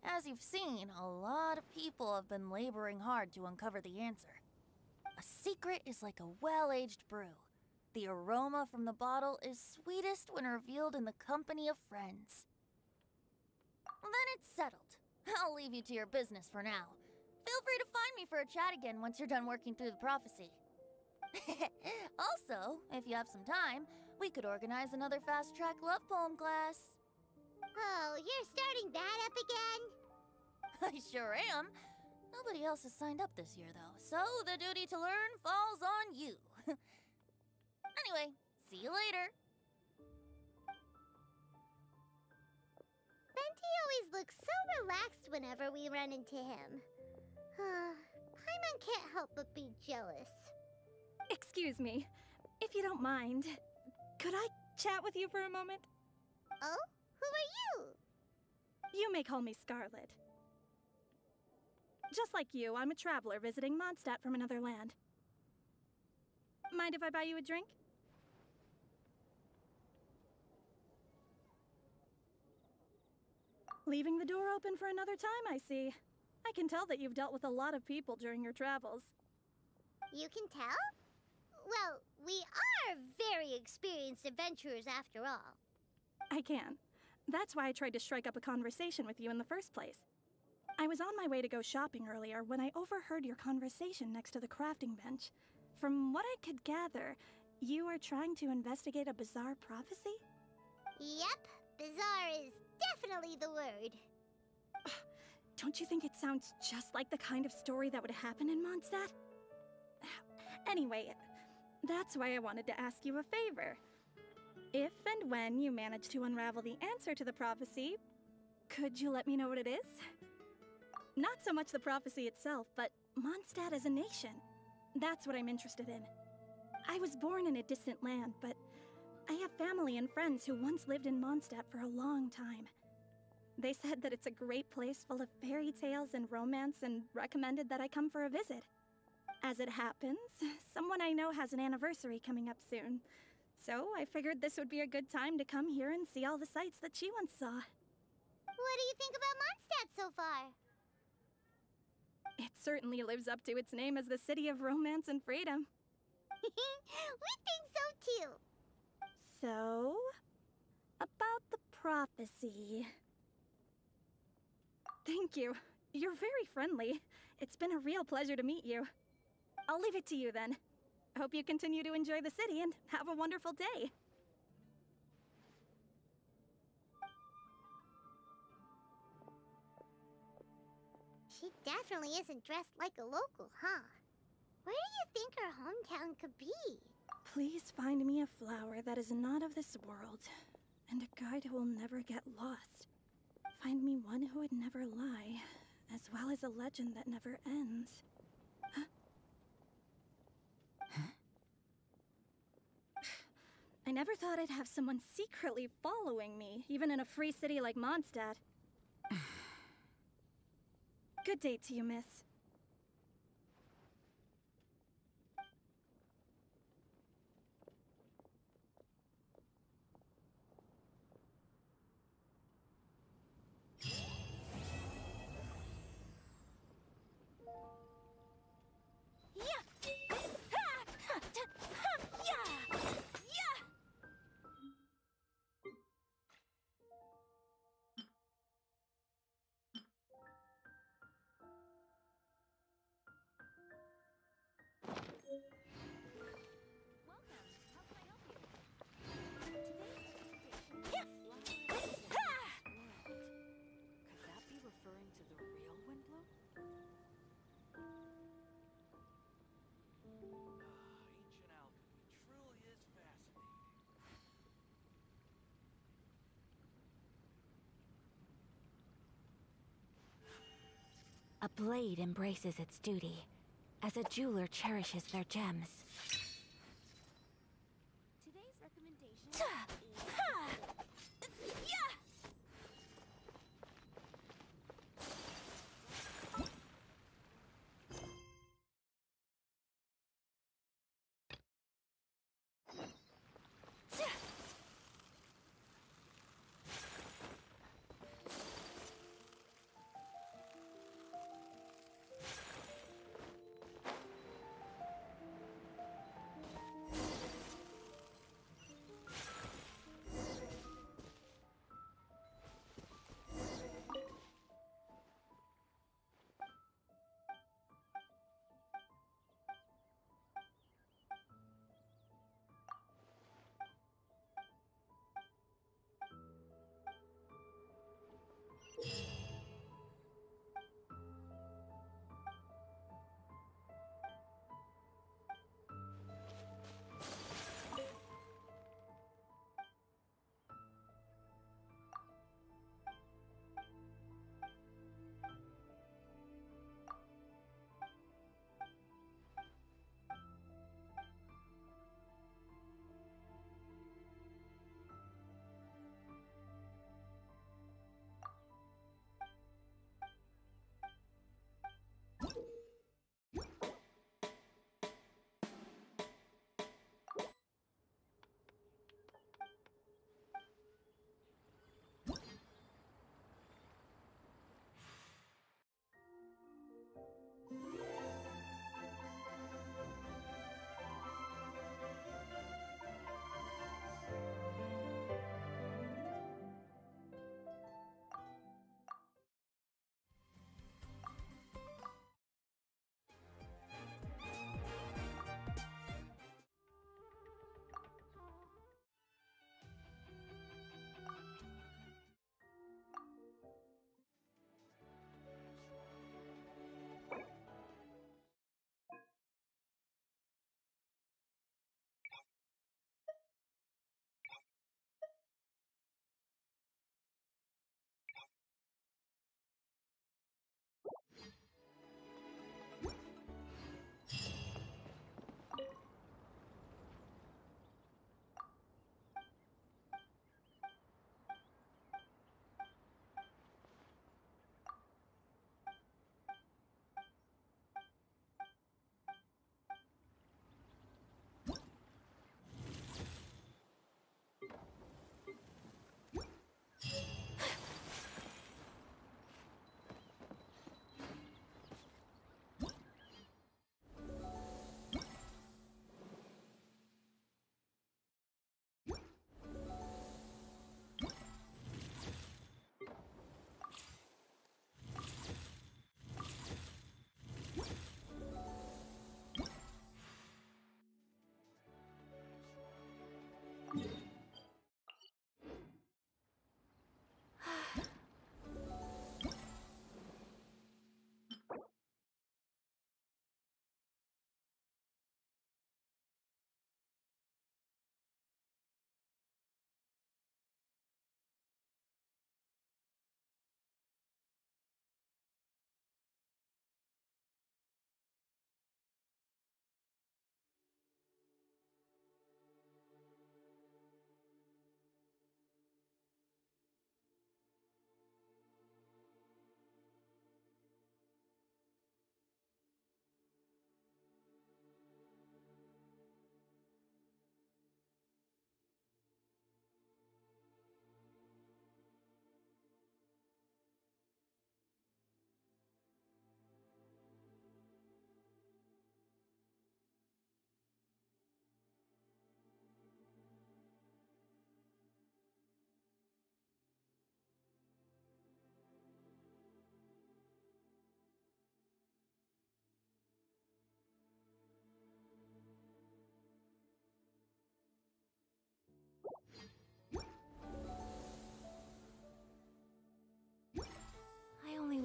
As you've seen, a lot of people have been laboring hard to uncover the answer. A secret is like a well-aged brew. The aroma from the bottle is sweetest when revealed in the company of friends. Then it's settled. I'll leave you to your business for now. Feel free to find me for a chat again once you're done working through the prophecy. Also, if you have some time, we could organize another fast-track love poem class. Oh, you're starting that up again? I sure am. Nobody else has signed up this year, though, so the duty to learn falls on you. Anyway, see you later. Benti always looks so relaxed whenever we run into him. Paimon can't help but be jealous. Excuse me, if you don't mind, could I chat with you for a moment? Oh? Who are you? You may call me Scarlet. Just like you, I'm a traveler visiting Mondstadt from another land. Mind if I buy you a drink? Leaving the door open for another time, I see. I can tell that you've dealt with a lot of people during your travels. You can tell? Well, we are very experienced adventurers after all. I can. That's why I tried to strike up a conversation with you in the first place. I was on my way to go shopping earlier when I overheard your conversation next to the crafting bench. From what I could gather, you are trying to investigate a bizarre prophecy? Yep, bizarre is definitely the word. Don't you think it sounds just like the kind of story that would happen in Mondstadt? Anyway, that's why I wanted to ask you a favor. If and when you manage to unravel the answer to the prophecy, could you let me know what it is? Not so much the prophecy itself, but Mondstadt as a nation. That's what I'm interested in. I was born in a distant land, but I have family and friends who once lived in Mondstadt for a long time. They said that it's a great place full of fairy tales and romance and recommended that I come for a visit. As it happens, someone I know has an anniversary coming up soon. So I figured this would be a good time to come here and see all the sights that she once saw. What do you think about Mondstadt so far? It certainly lives up to its name as the city of romance and freedom. We think so too. So, about the prophecy. Thank you. You're very friendly. It's been a real pleasure to meet you. I'll leave it to you then. Hope you continue to enjoy the city and have a wonderful day. She definitely isn't dressed like a local, huh? Where do you think her hometown could be? Please find me a flower that is not of this world, and a guide who will never get lost. Find me one who would never lie, as well as a legend that never ends. Huh? I never thought I'd have someone secretly following me, even in a free city like Mondstadt. Good day to you, miss. Could that be referring to the real Windbloom? Ancient alchemy truly is fascinating. A blade embraces its duty, as a jeweler cherishes their gems. Today's recommendation is...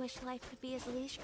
wish life could be as leisure.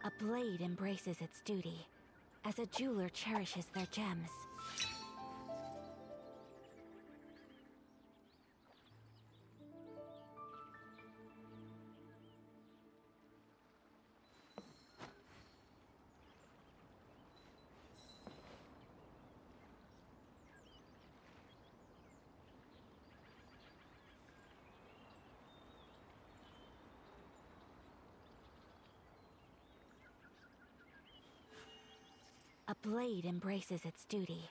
A blade embraces its duty, as a jeweler cherishes their gems. A blade embraces its duty,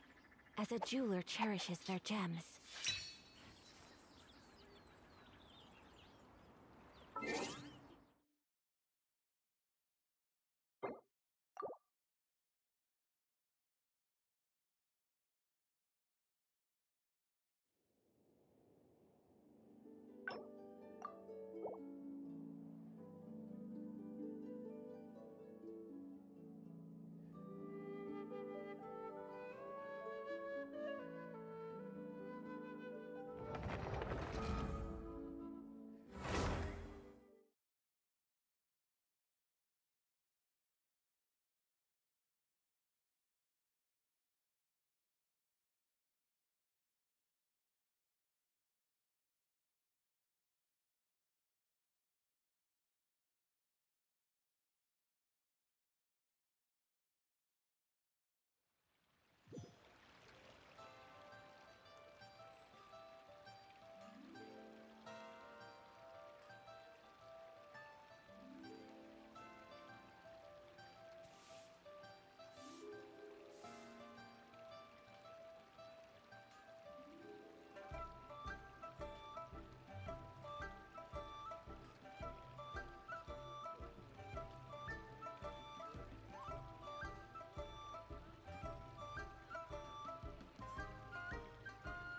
as a jeweler cherishes their gems.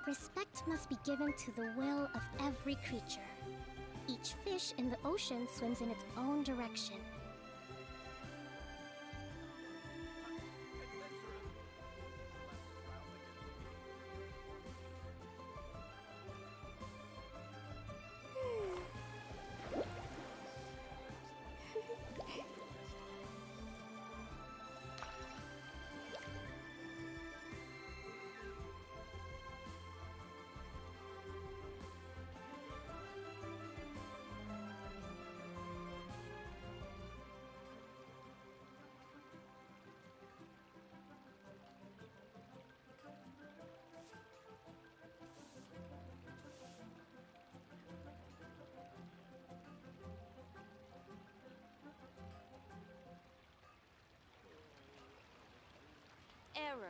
Respect must be given to the will of every creature. Each fish in the ocean swims in its own direction. Error.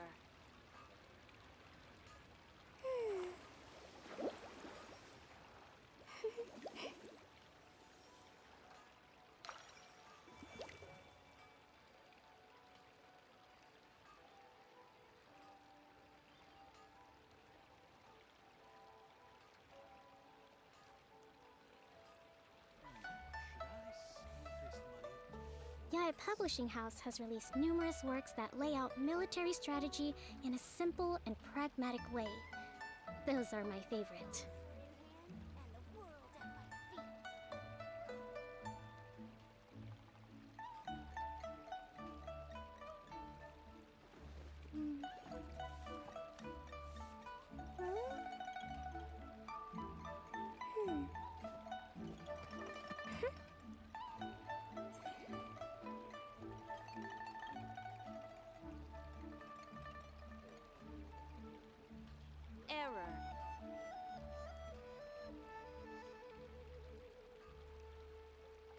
Yae Publishing House has released numerous works that lay out military strategy in a simple and pragmatic way. Those are my favorite.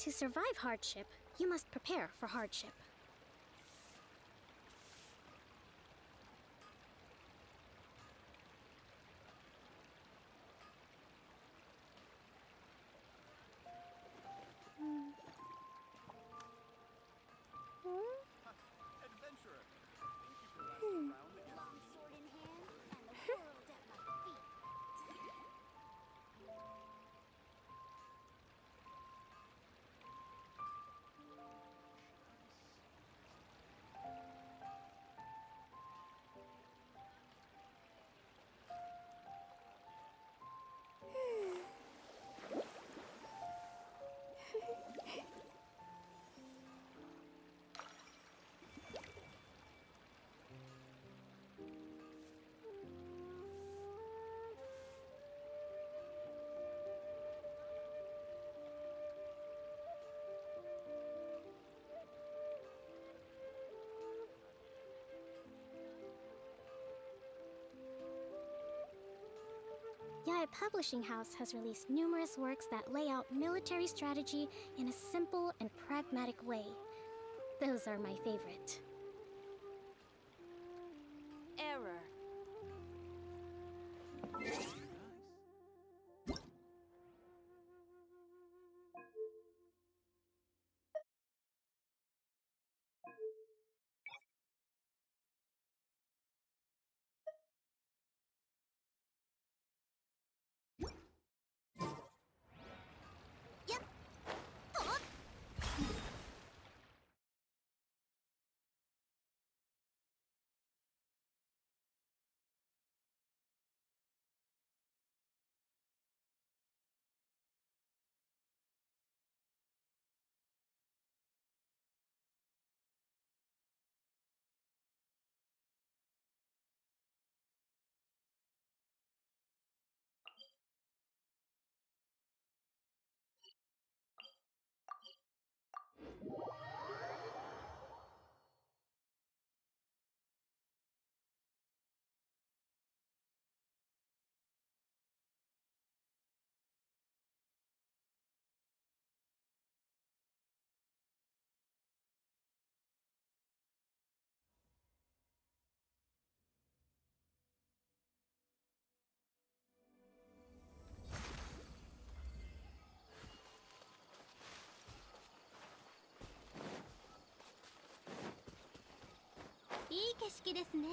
To survive hardship, you must prepare for hardship. Adventurer, think you can last a round against Long sword in hand, and the world at my feet. Yae Publishing House has released numerous works that lay out military strategy in a simple and pragmatic way. Those are my favorite. Error. Yep.いい景色ですね。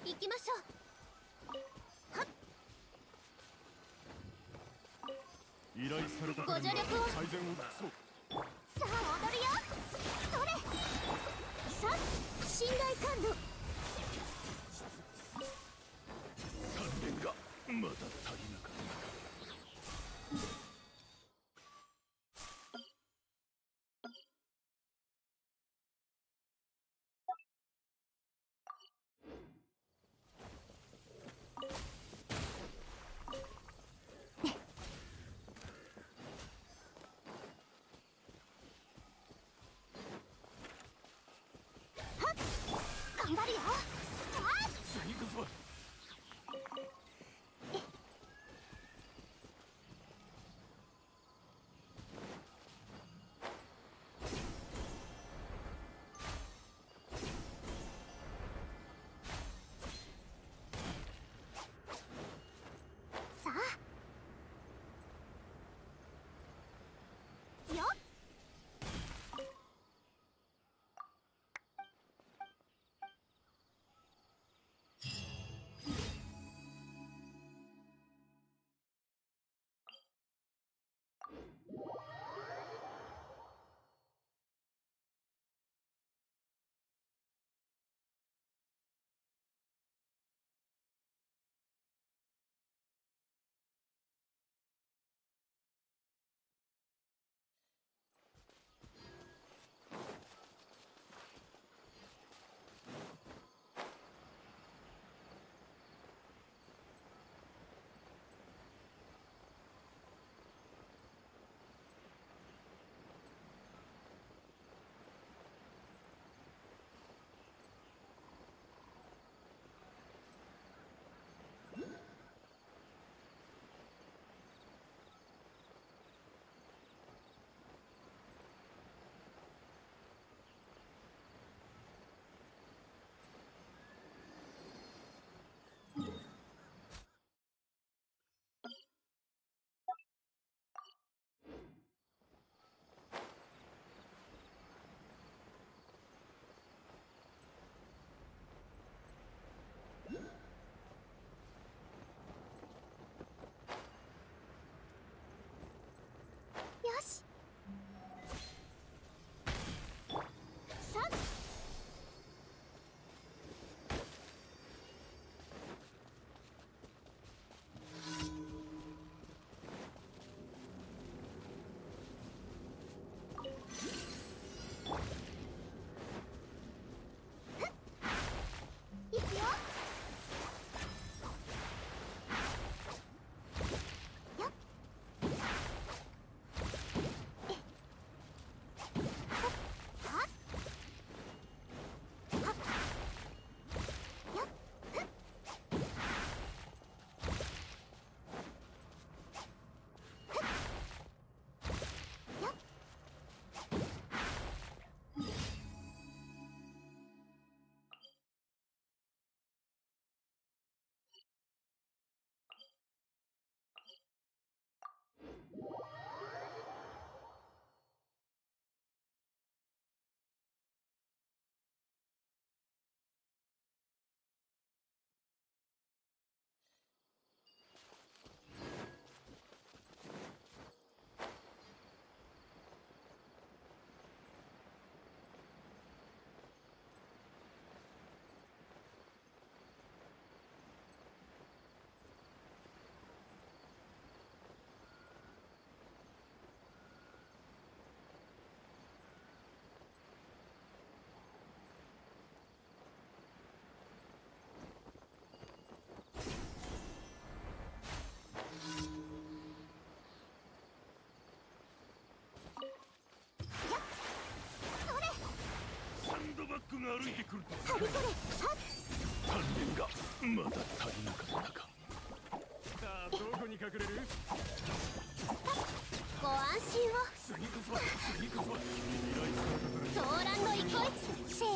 行きましょう。はっ。依頼されたご助力を。最善を尽くそう。さあ踊るよ。それ。さあ信頼感度。鍛錬がまだ足りなかった。歩いてくるとはびこれ鍛錬がまだ足りなかったか。さあどこに隠れる？ご安心を。次こそ次こそソーランド行こい。せー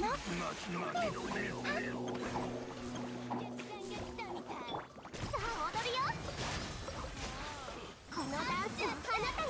の。巻きの目をさあ踊るよ。このダンスあなたに。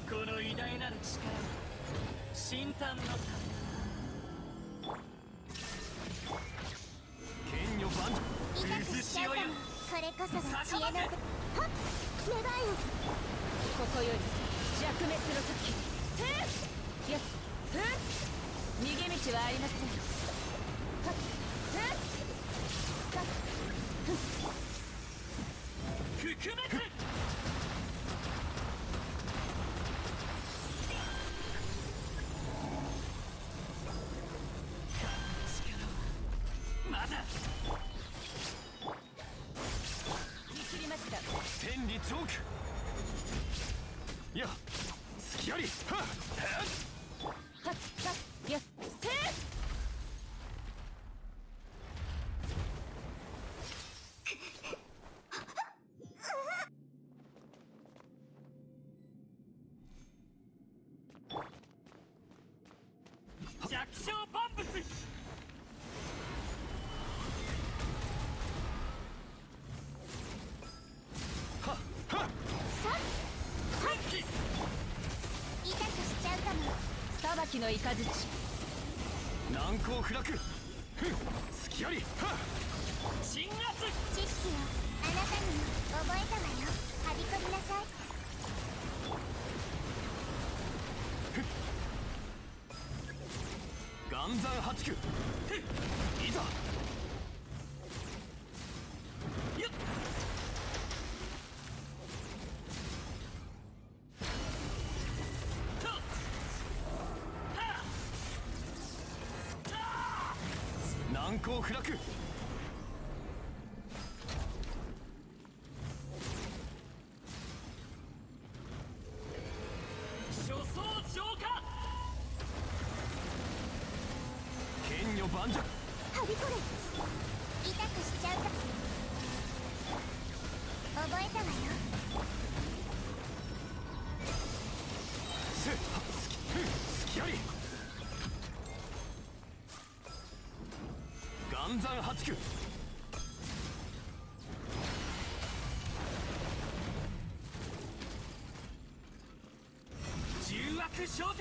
この偉大なる力神誕のため剣女万女水しおや。これこそが知恵のはっ願いを。ここより弱滅の時。よっ逃げ道はありません。覆滅。まだ見切りました。天理チョーク。や隙あり。はっよっ弱小万物。痛くしちゃうかも。裁きの雷。難攻不落。隙あり。鎮圧。知識をあなたにも覚えたわよ。はびこりなさい。岩山八九。いざ。よっ。難攻不落。初装浄化。剣女万者。はびこれ痛くしちゃうか。覚えたわよ。せっ山八九。重悪昇格。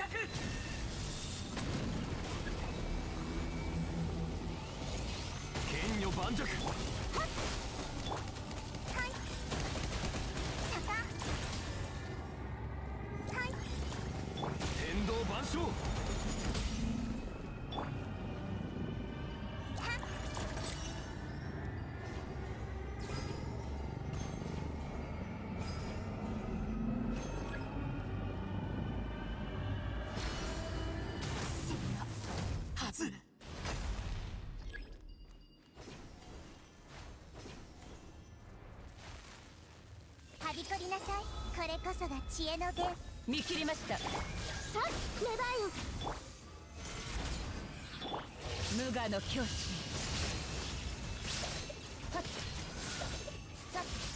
剣女盤石。天道万象。はず。はびこりなさい。これこそが知恵の源。見切りました。さあ、芽生無我の境地。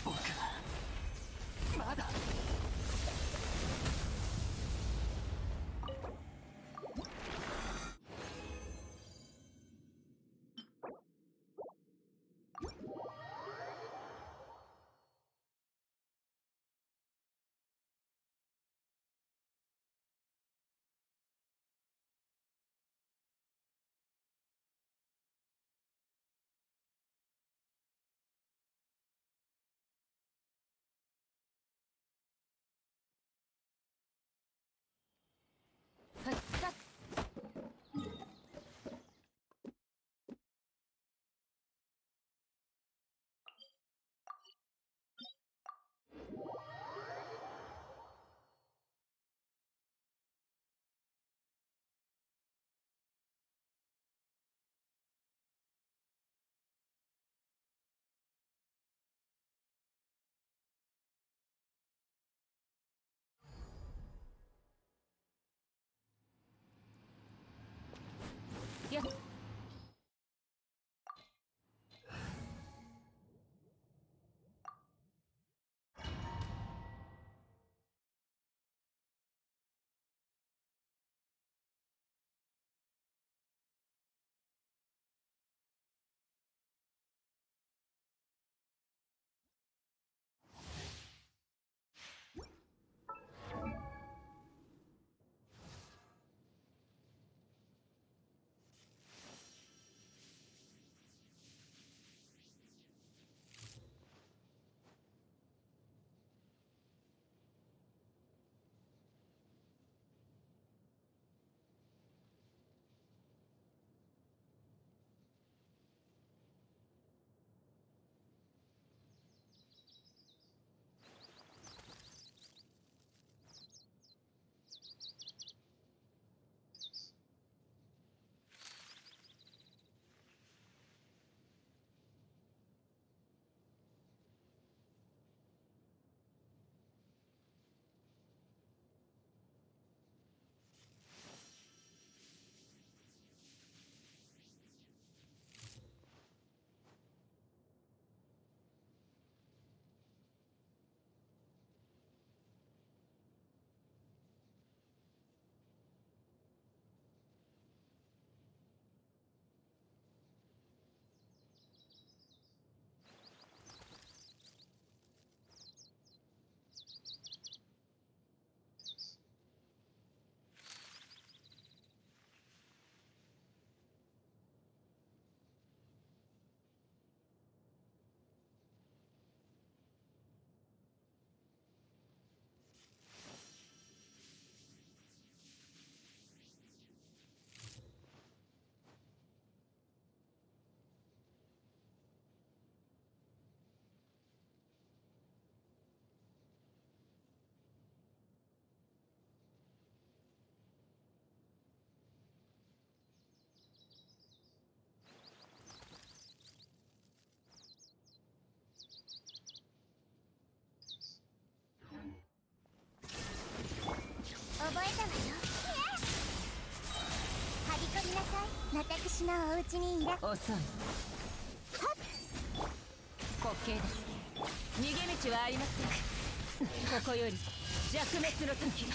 僕はまだ。やっ。私のお家にいら遅い。滑稽です。逃げ道はありません。ここより弱滅の時。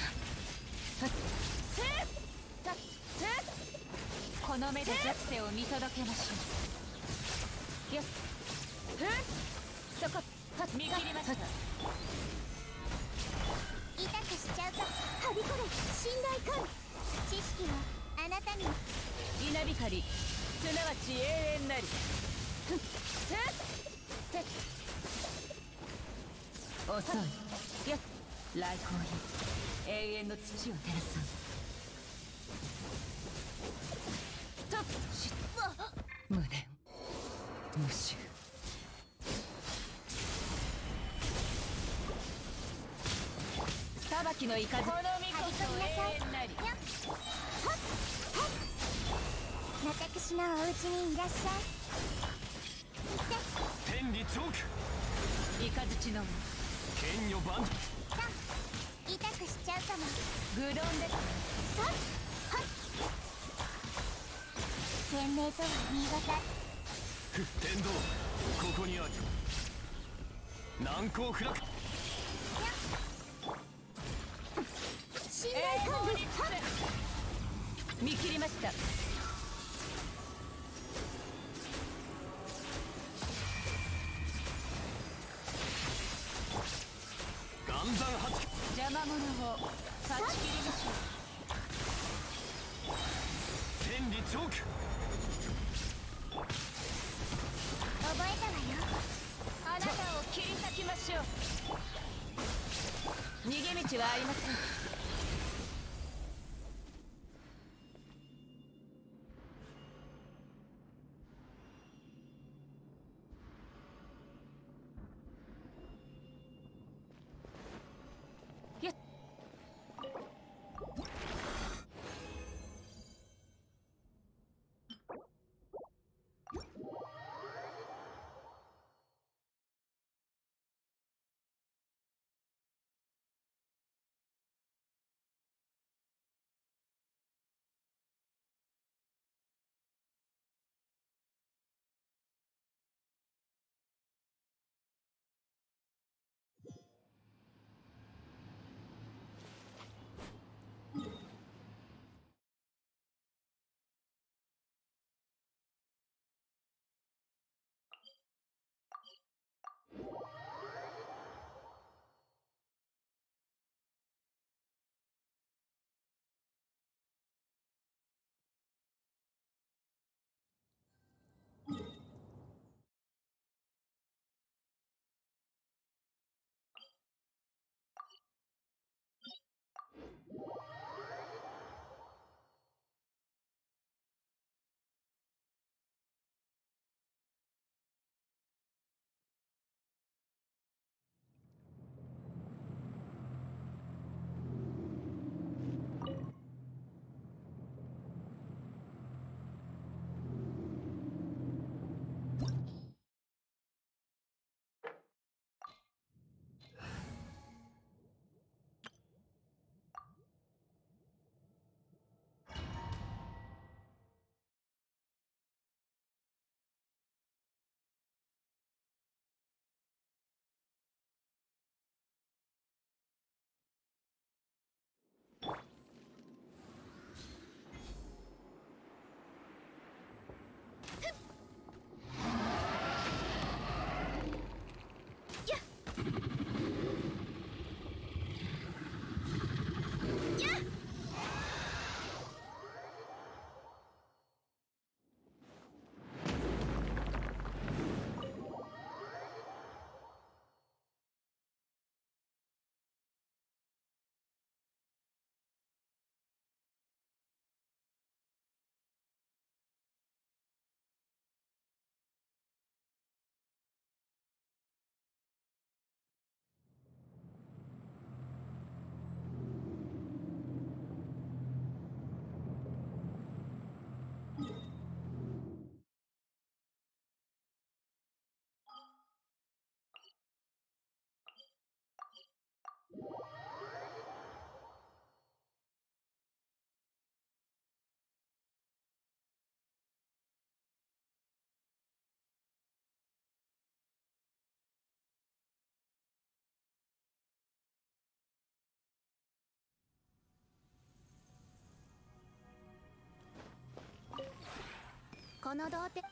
この目で弱世を見届けましょう。よしそこ見切りました。痛くしちゃうとはびこる信頼感。知識はあなたに稲光すなわち永遠なり。遅いよ来光よ永遠の土を照らさん。とし無念無臭。裁きの雷このみこそ永遠なり。私のお家にいらっしゃい。天理チョーク雷の剣女バンド痛くしちゃうかも。愚論です。さっはっ天命とは新潟。天道ここにあり難攻不落。信頼感に見切りました。岩山発邪魔者を断ち切りましょう。天理チョーク覚えたわよ。あなたを切り裂きましょう。逃げ道はありません。この童貞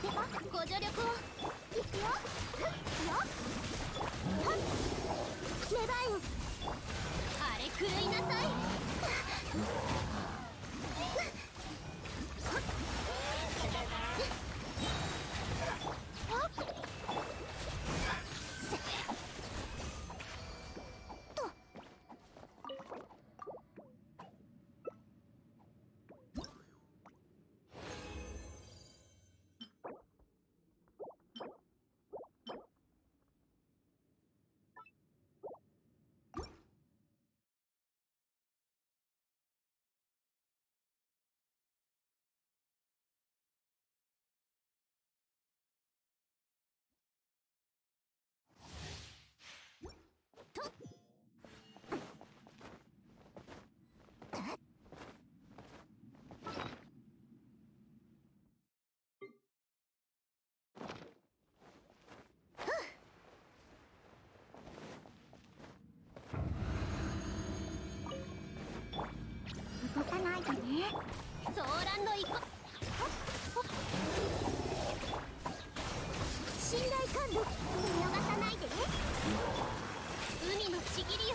ではご助力を。いくよ。よっはっメバイン。あれ狂いなさい。動かないでね。ソーランド行こ。信頼感度見逃さないでね。海のちぎりよ。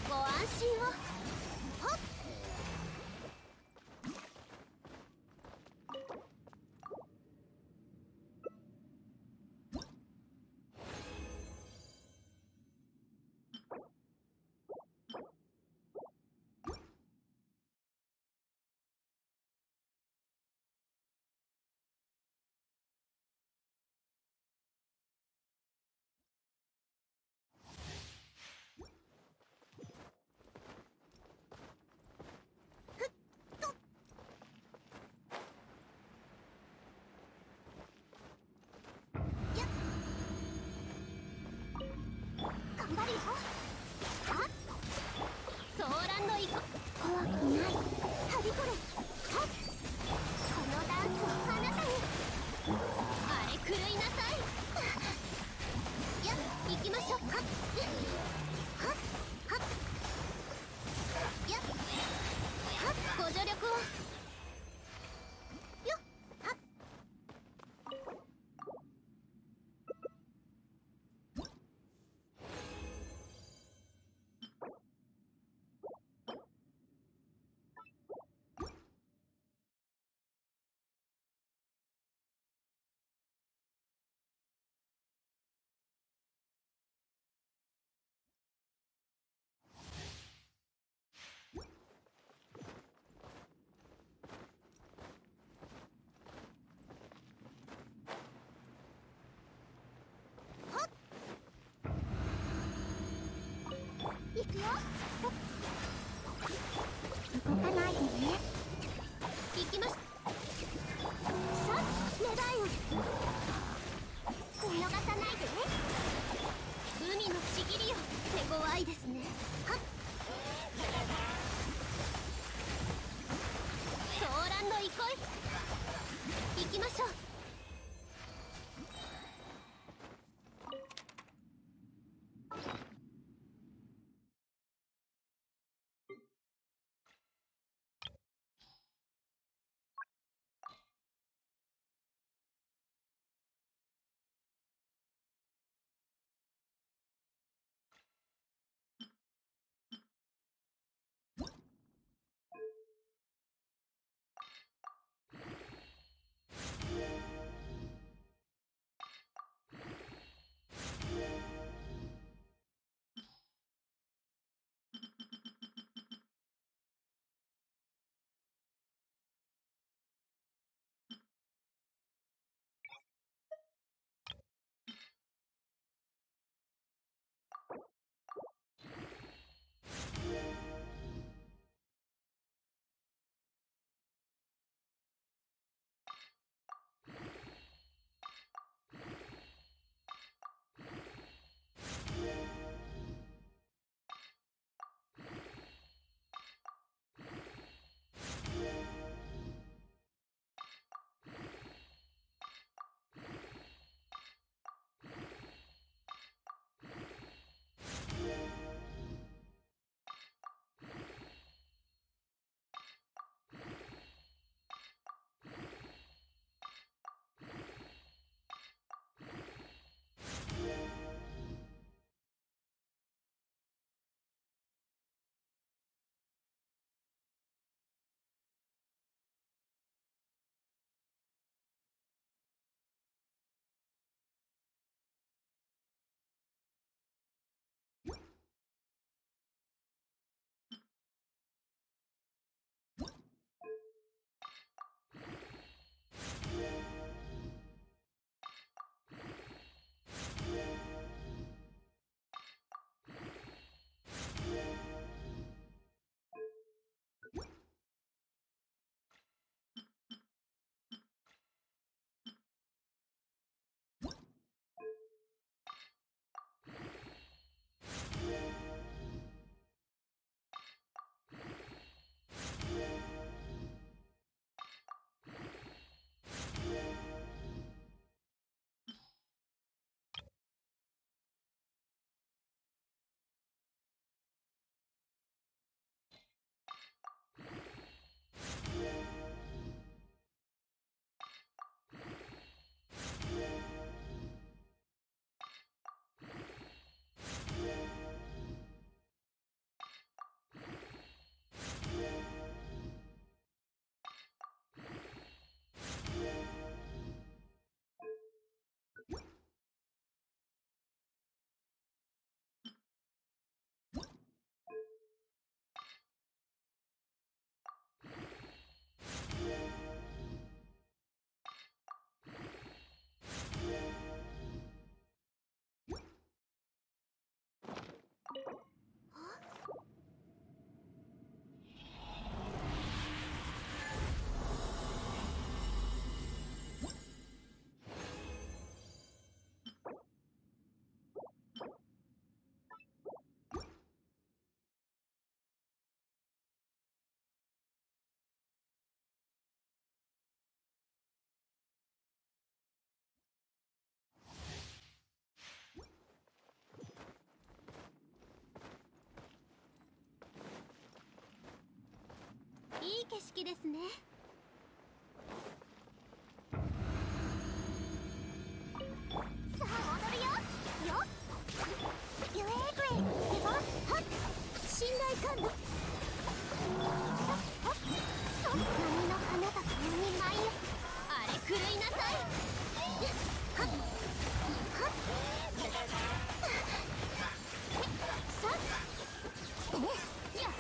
ご安心を。はっ頑張るよ。はっソーランド行こ。怖くない。はびこれ。はっこのダンスをあなたに。あれ狂いなさい。やっ行きましょう。はっはっはっやっはっご助力を。よっはっ行くよ。動かないでね。行きまし。さあメバイン見逃さないでね。海のちぎりよ。手強いですね。はっソーランド行こい。行きましょう。景色ですね。さあ踊るよ。よっ。ゆえぐえ。では、はっ。信頼感度。そう。波の花だとに舞よ。あれ狂いなさい。はっ。はっ。さっ。やっ。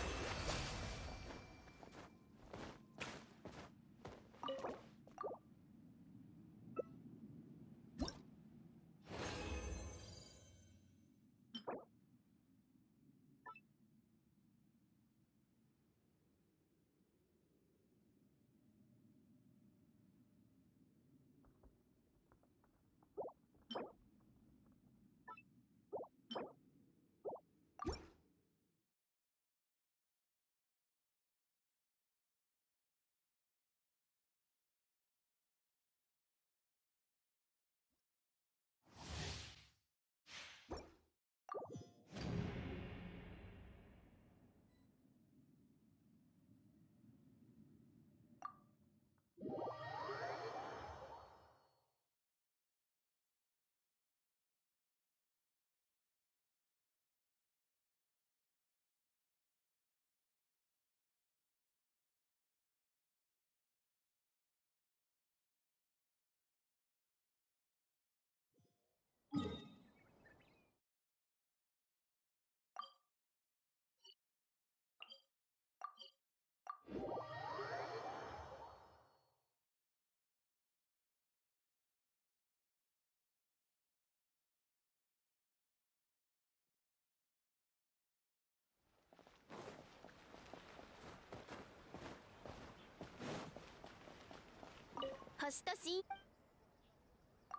星とし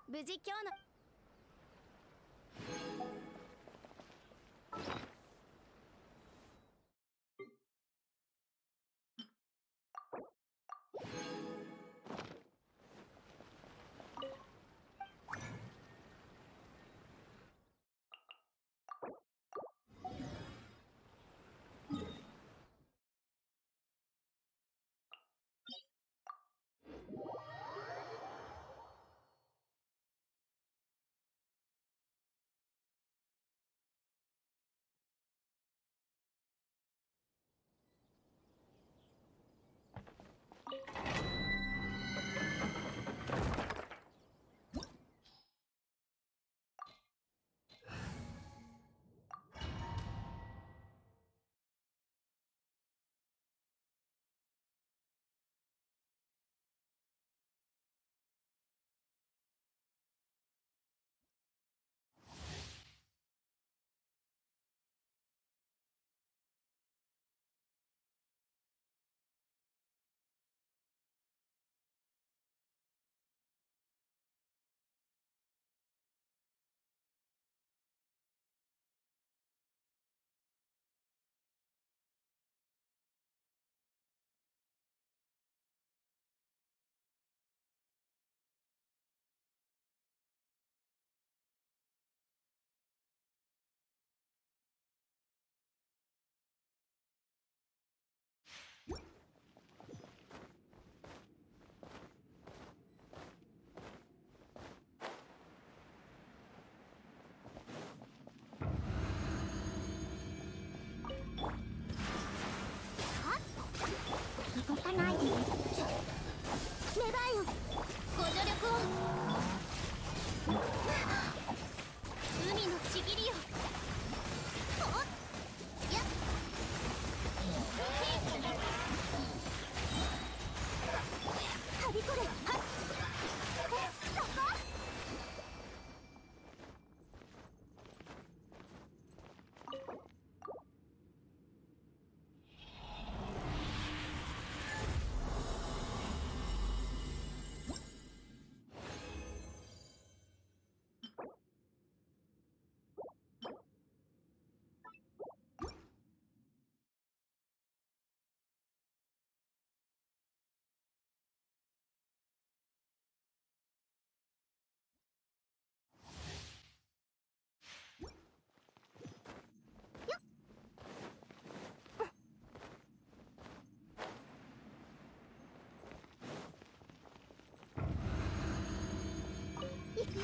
無事今日の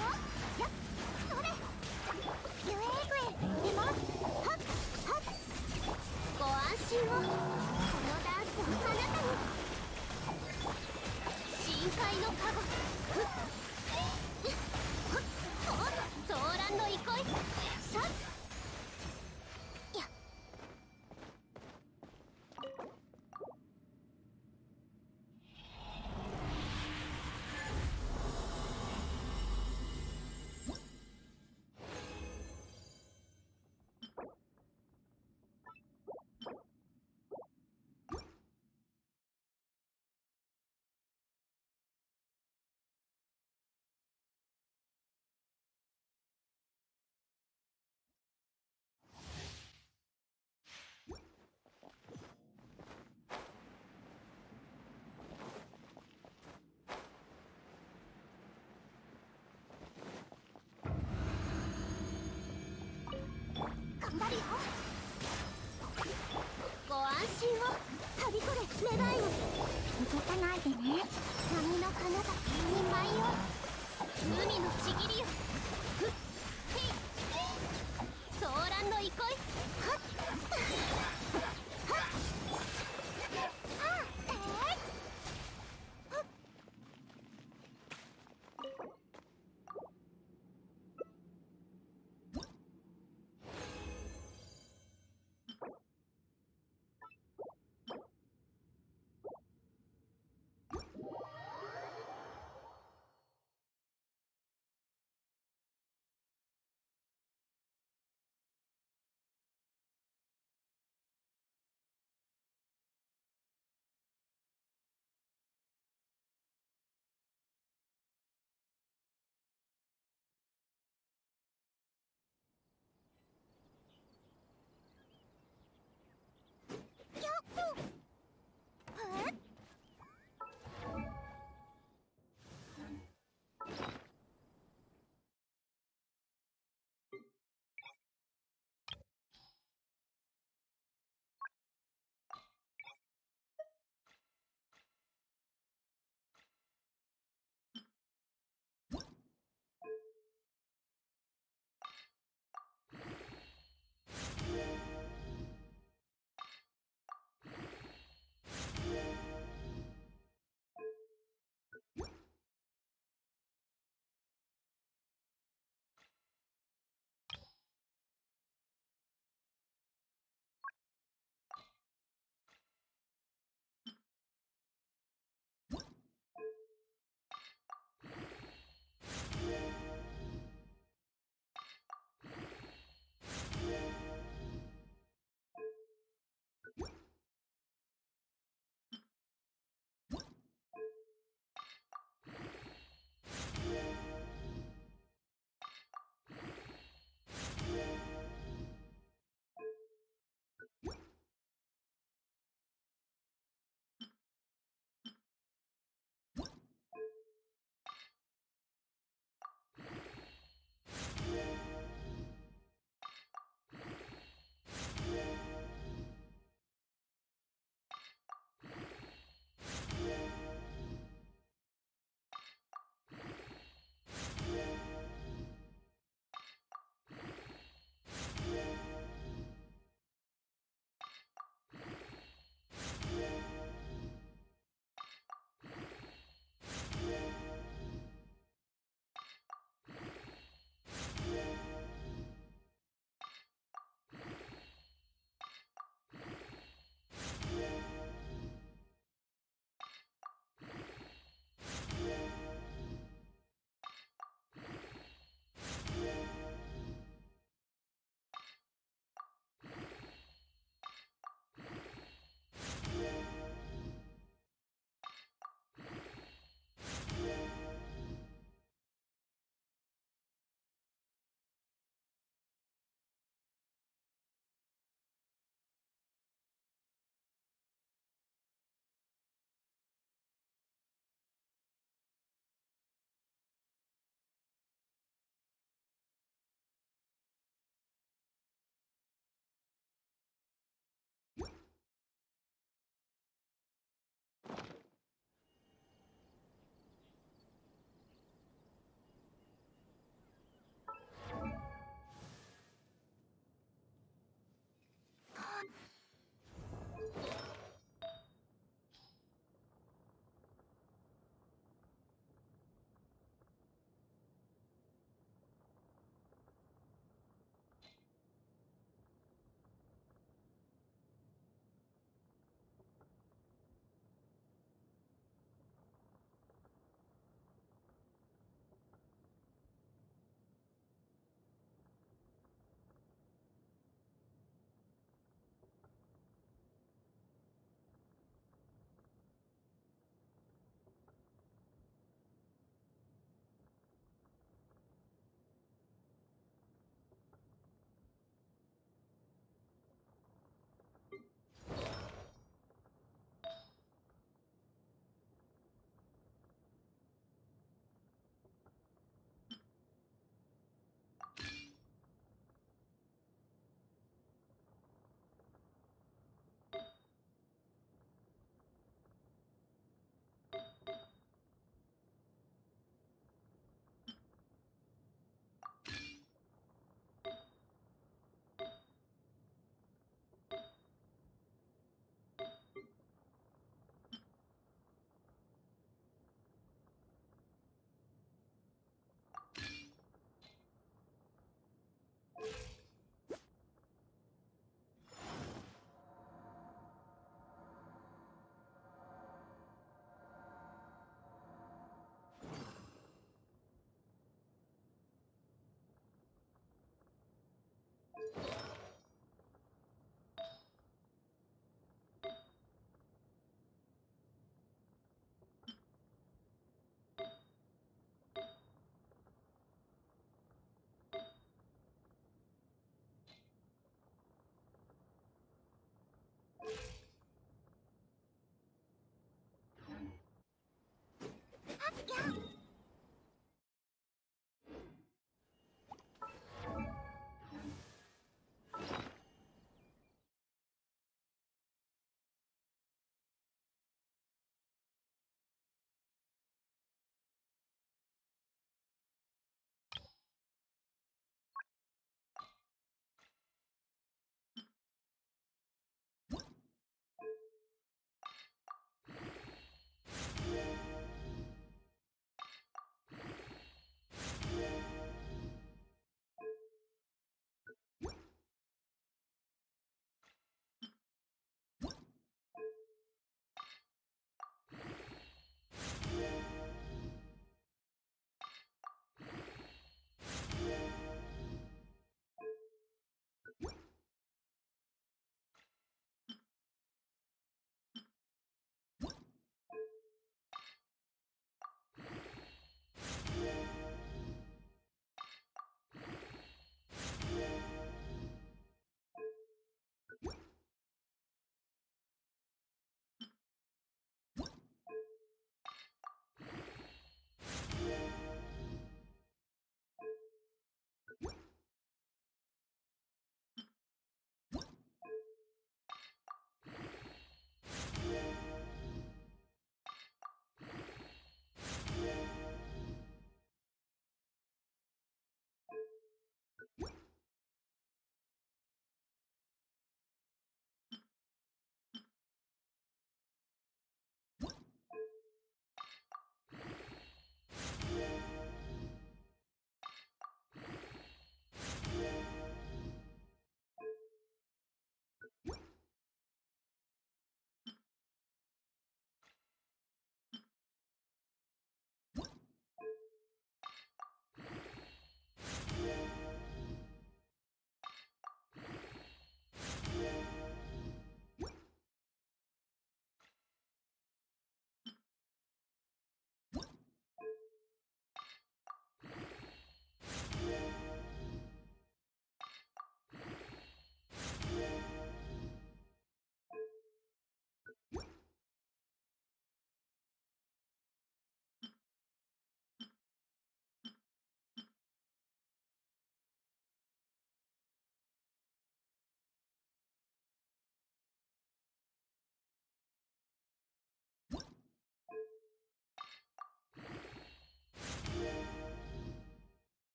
やっそれユエーグエでもはっはっご安心をこのダンスをあなたに深海のカゴふっソーランの憩いさっやっ頑張るよご安心をはびこれメダイオ逃がさないでね波の彼方一人前よ海のちぎりよふっへいソーランの憩いはっ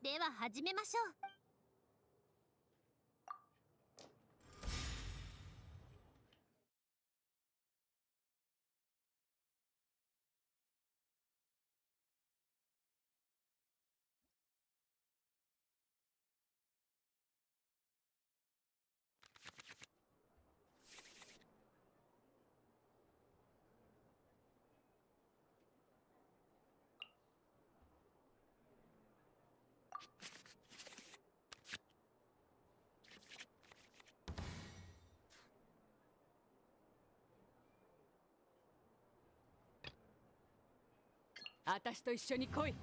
では始めましょう。私と一緒に来い。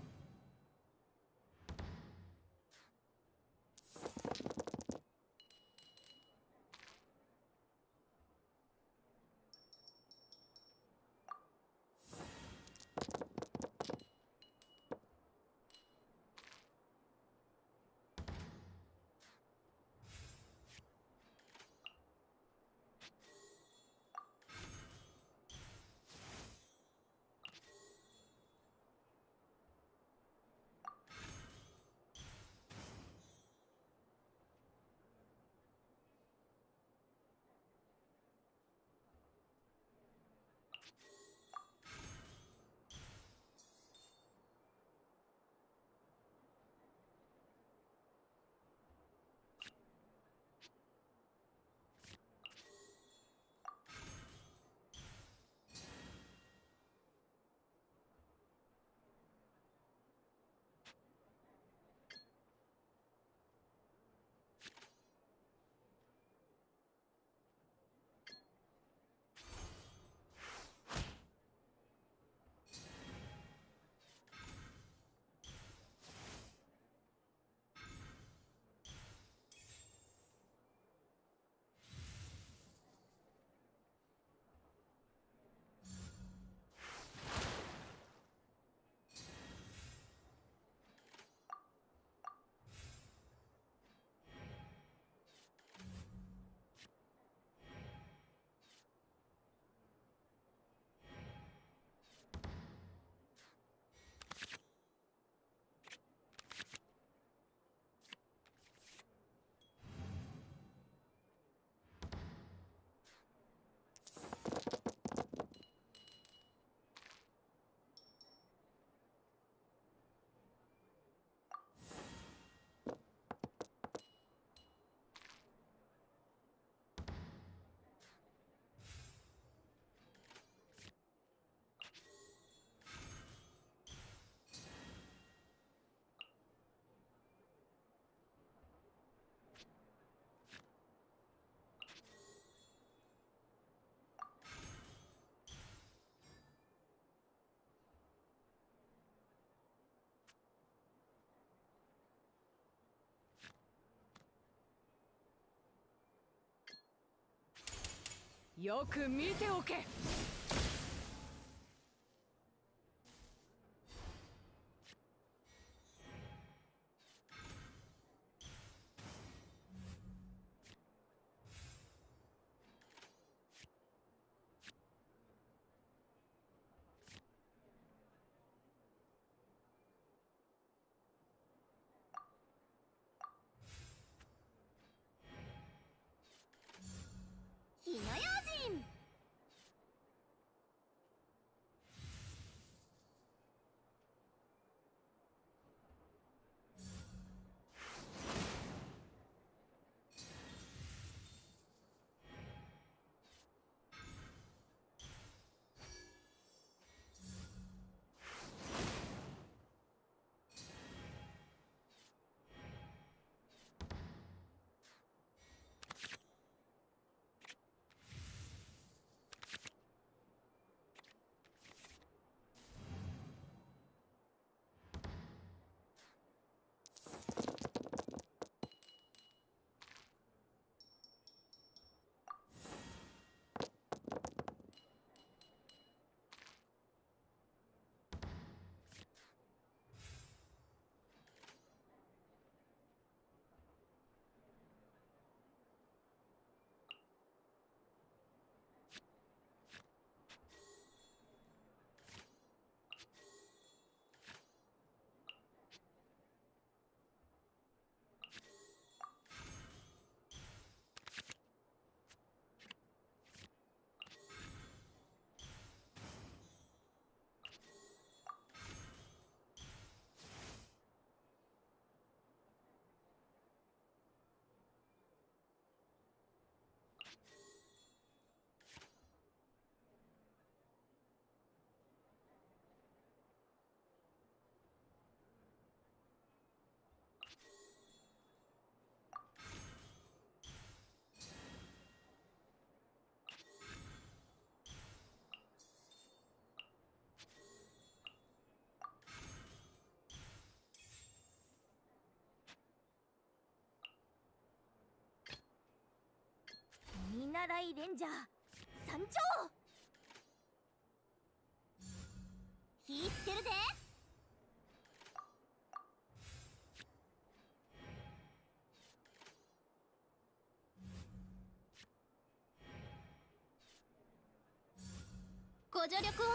よく見ておけ。火の用心。見習いレンジャー参上。火つけるぜ。ご助力を。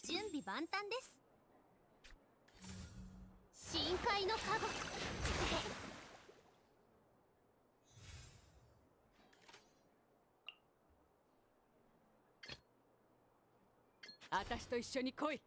準備万端です。深海のカゴ。私と一緒に来い。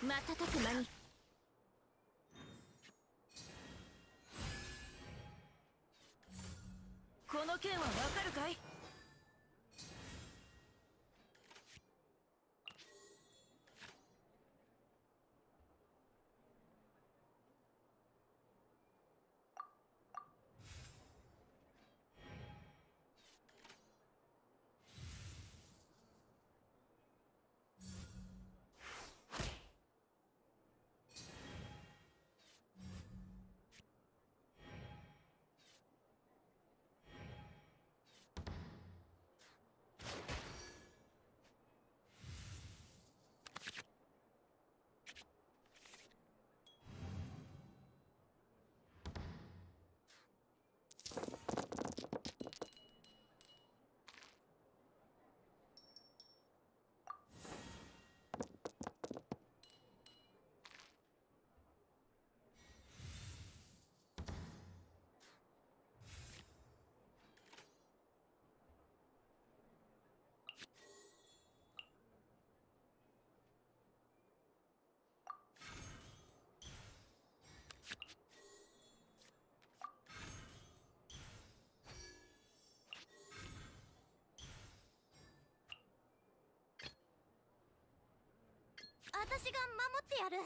瞬く間に。この件はわかるかい？私が守ってやる。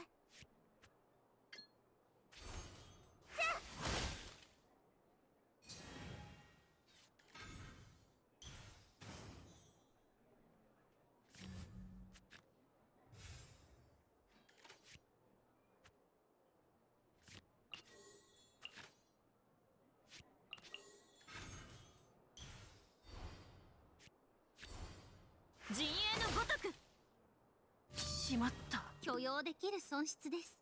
陣営のごとく。しまった。許容できる損失です。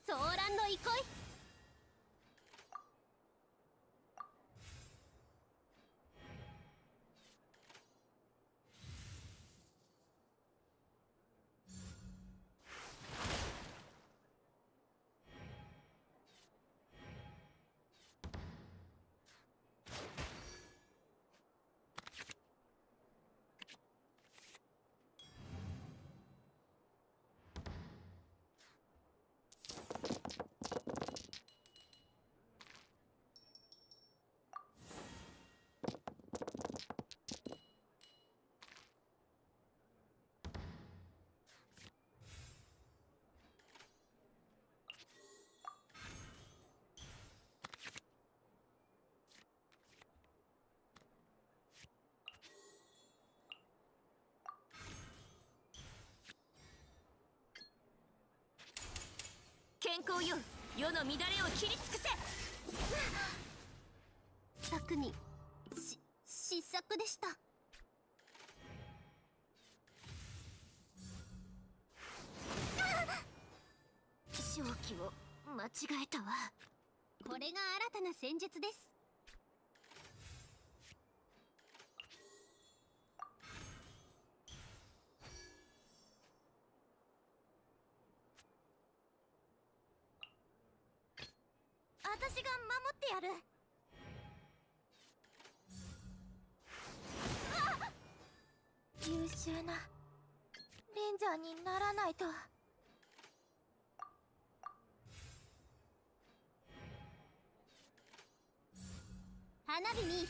ソーランの憩い。健康よ、世の乱れを切り尽くせ。策に失策でした。勝機を間違えたわ。これが新たな戦術です。私が守ってやる。優秀なレンジャーにならないと。花火に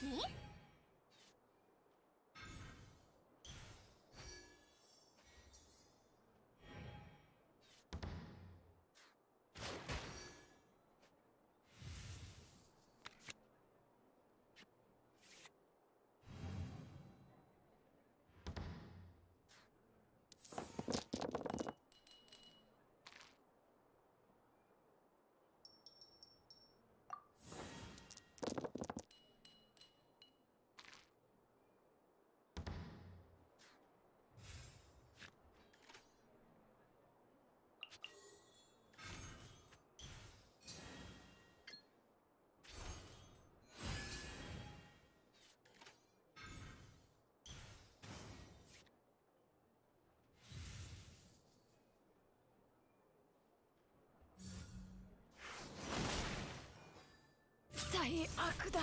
に悪だ。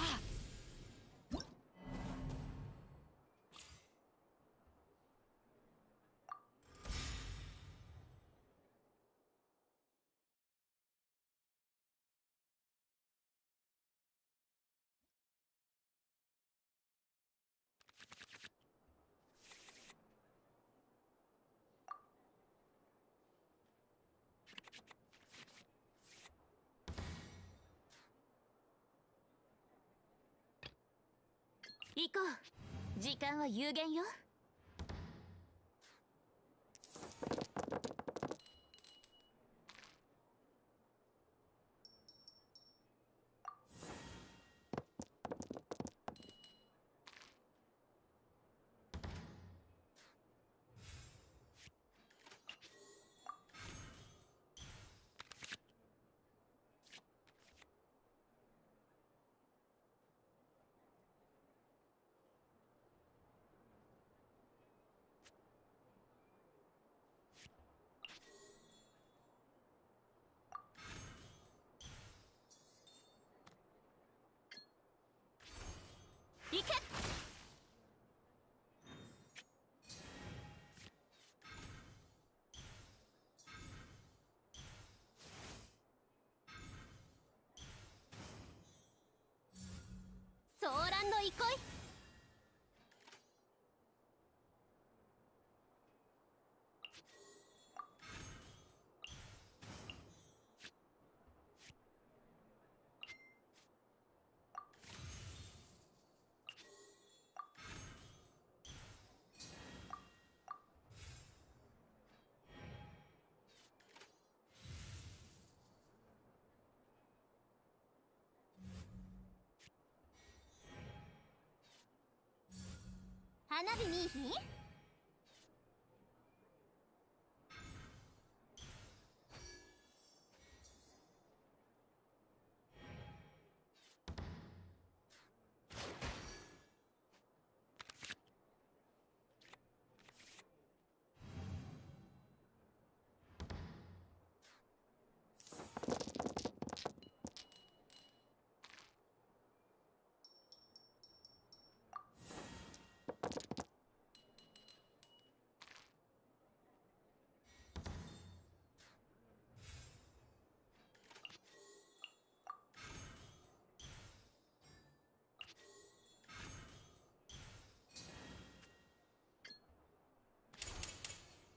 行こう。時間は有限よ。行け。ソーランの憩い。花火見いひん？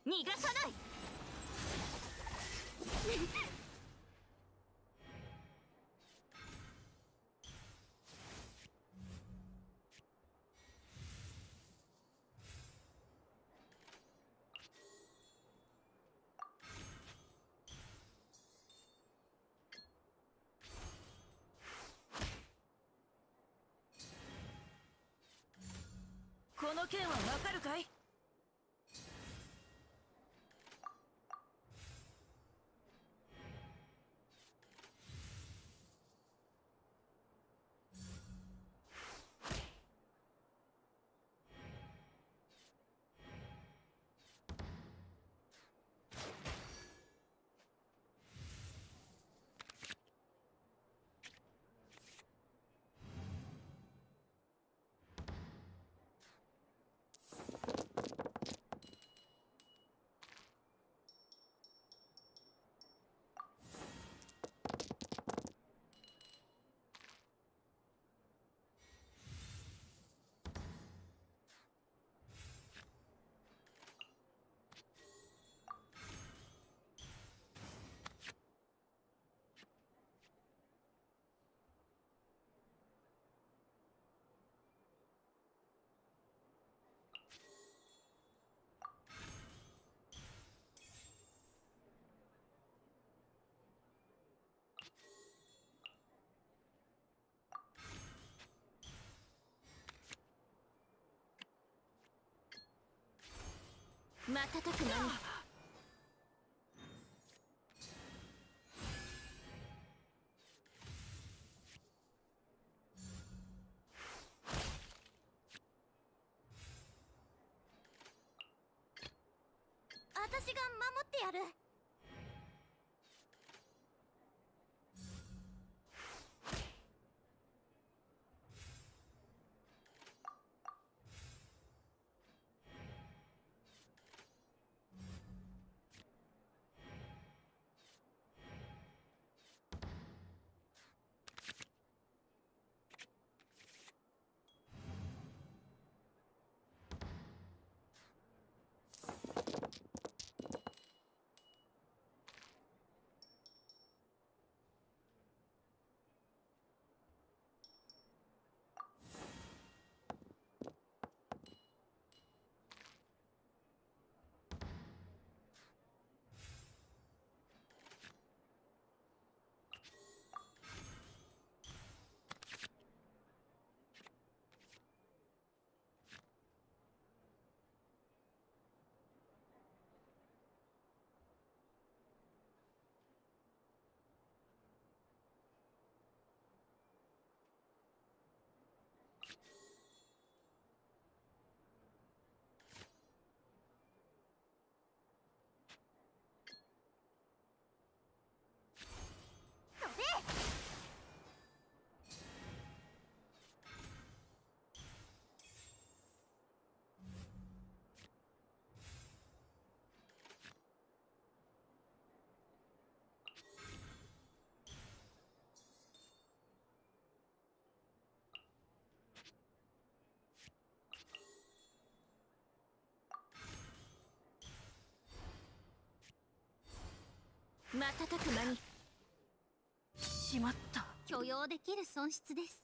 逃がさない。この件はわかるかい？瞬く間に。私が守ってやる。瞬く間にしまった。許容できる損失です。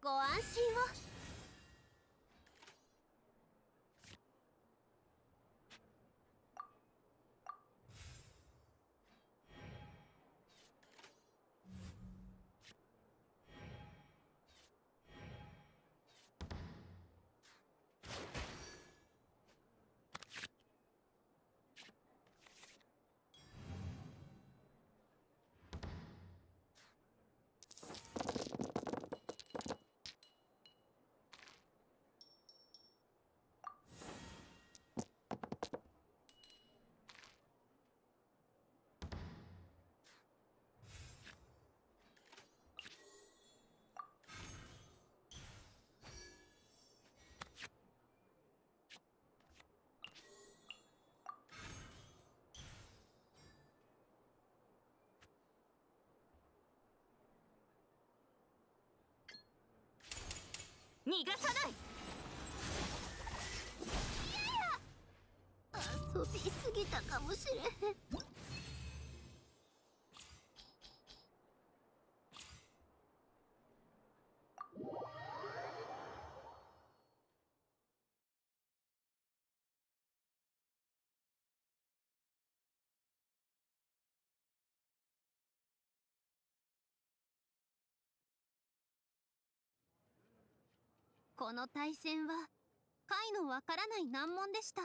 ご安心を。逃がさない。遊びすぎたかもしれへん。この対戦は解のわからない難問でした。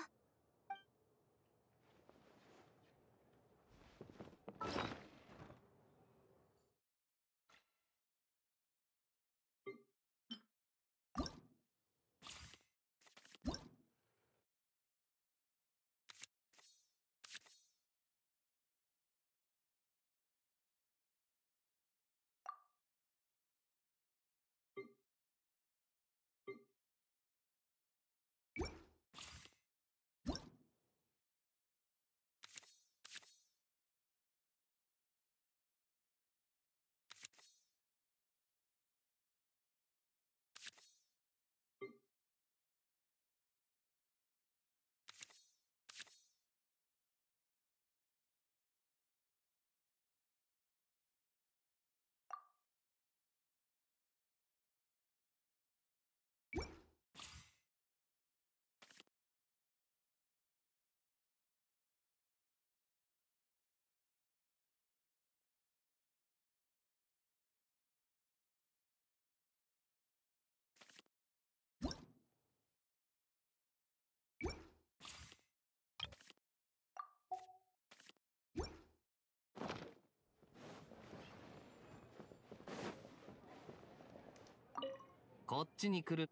こっちに来る。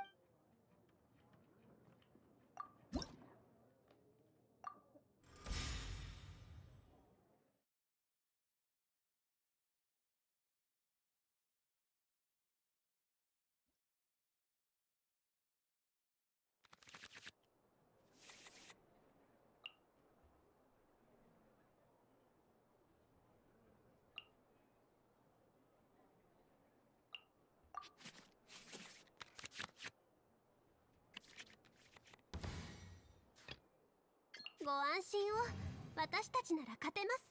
ご安心を。私たちなら勝てます。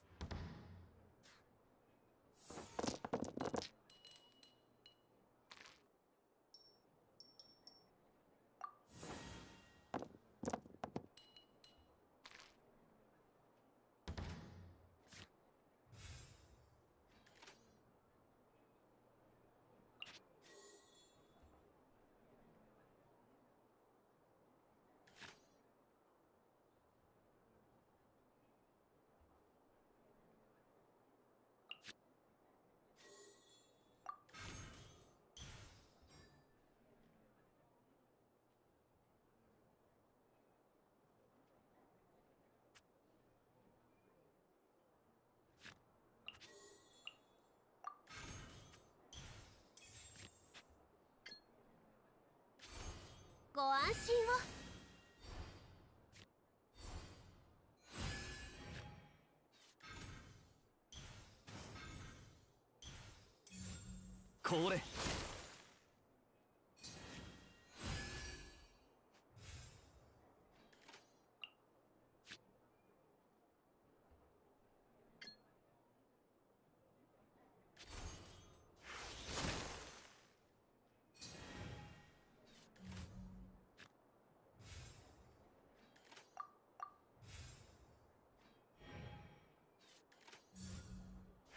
これ。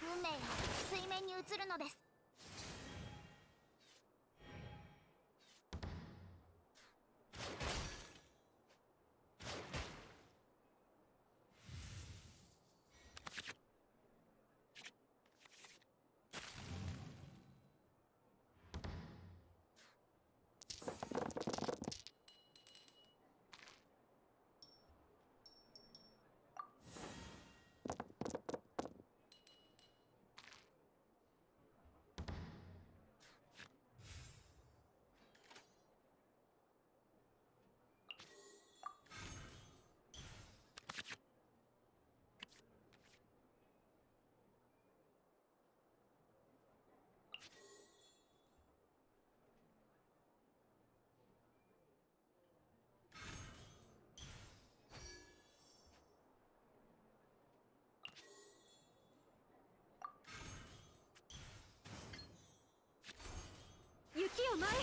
運命が水面に映るのです。雪を前へ。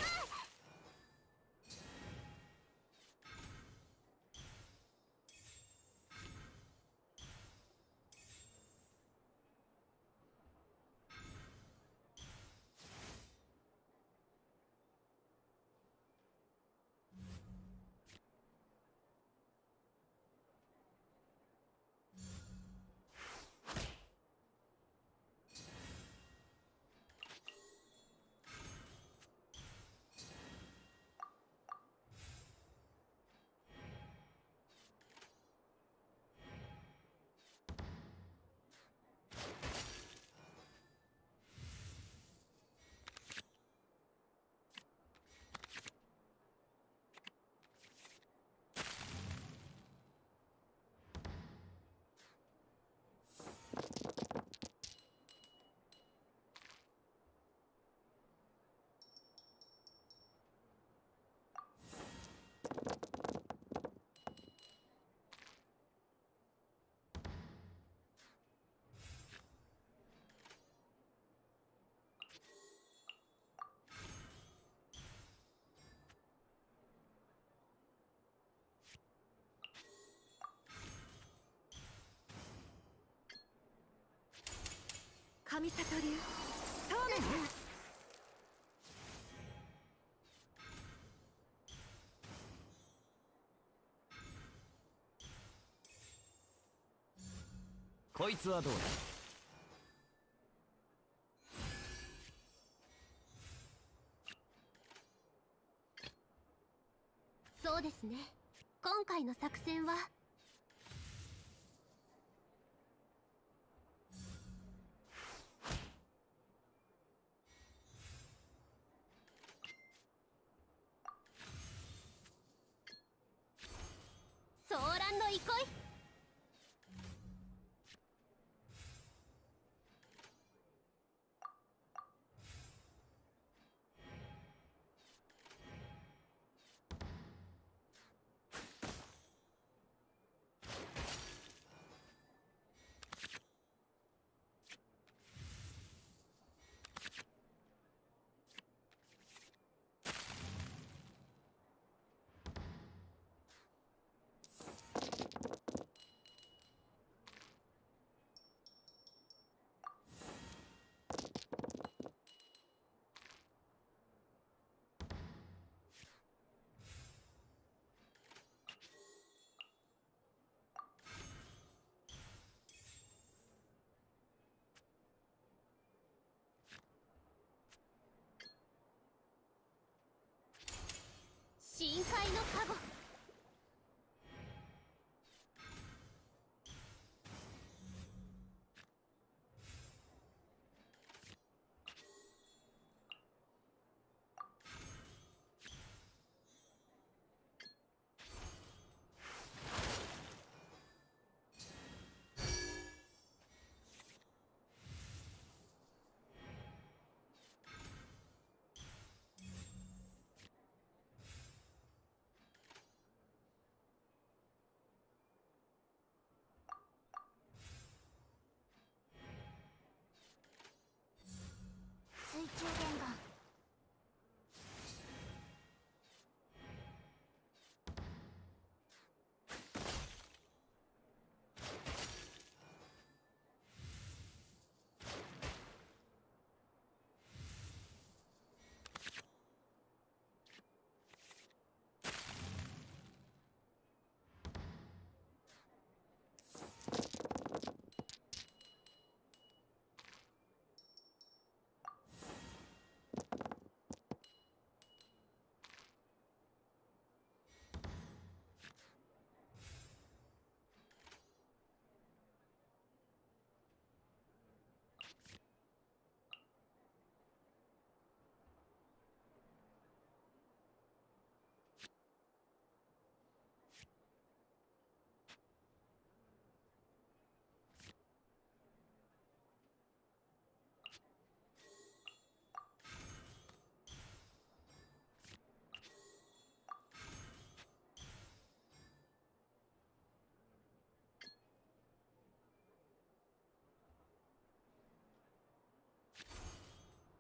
神里流そうです。こいつはどうだ。そうですね。今回の作戦はソーランの憩い。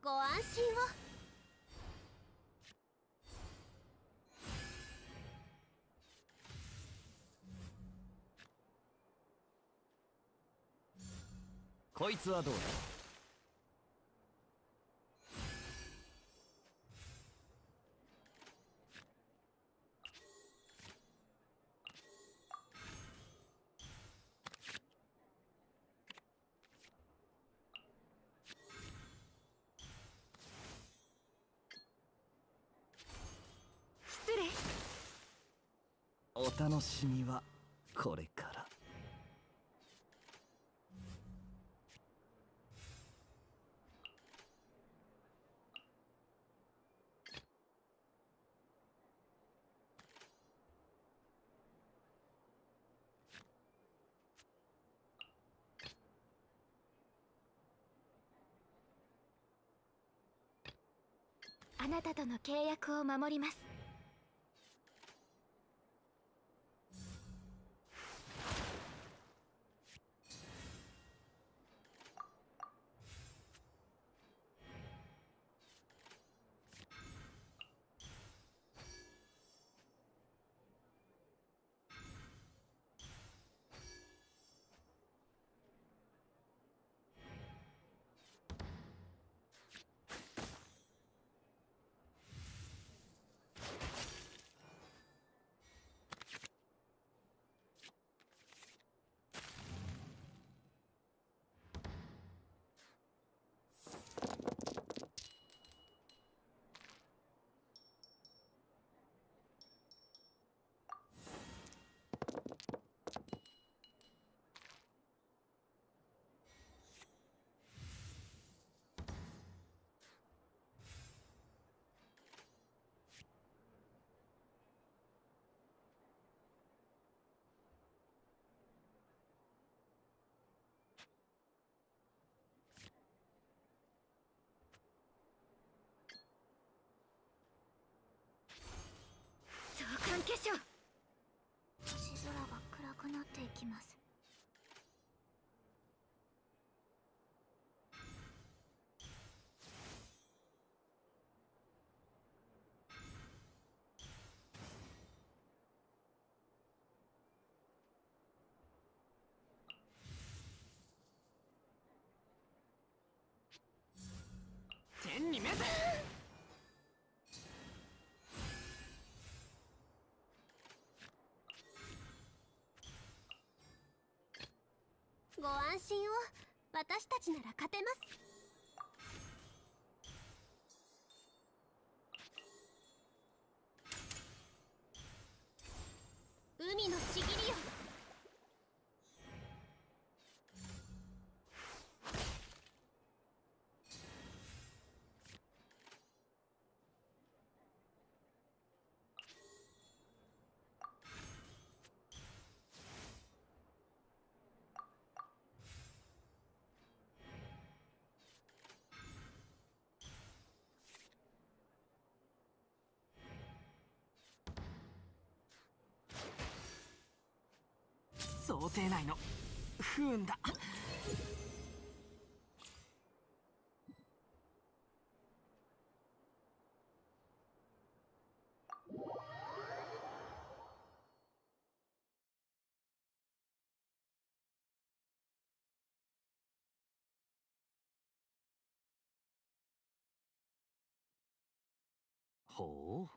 ご安心を。こいつはどうだ。失礼。お楽しみはこれから。あなたとの契約を守ります。召喚化粧。星空が暗くなっていきます。天に召せ。ご安心を。私たちなら勝てます。海のちぎりよ。想定内の不運だ。ほう。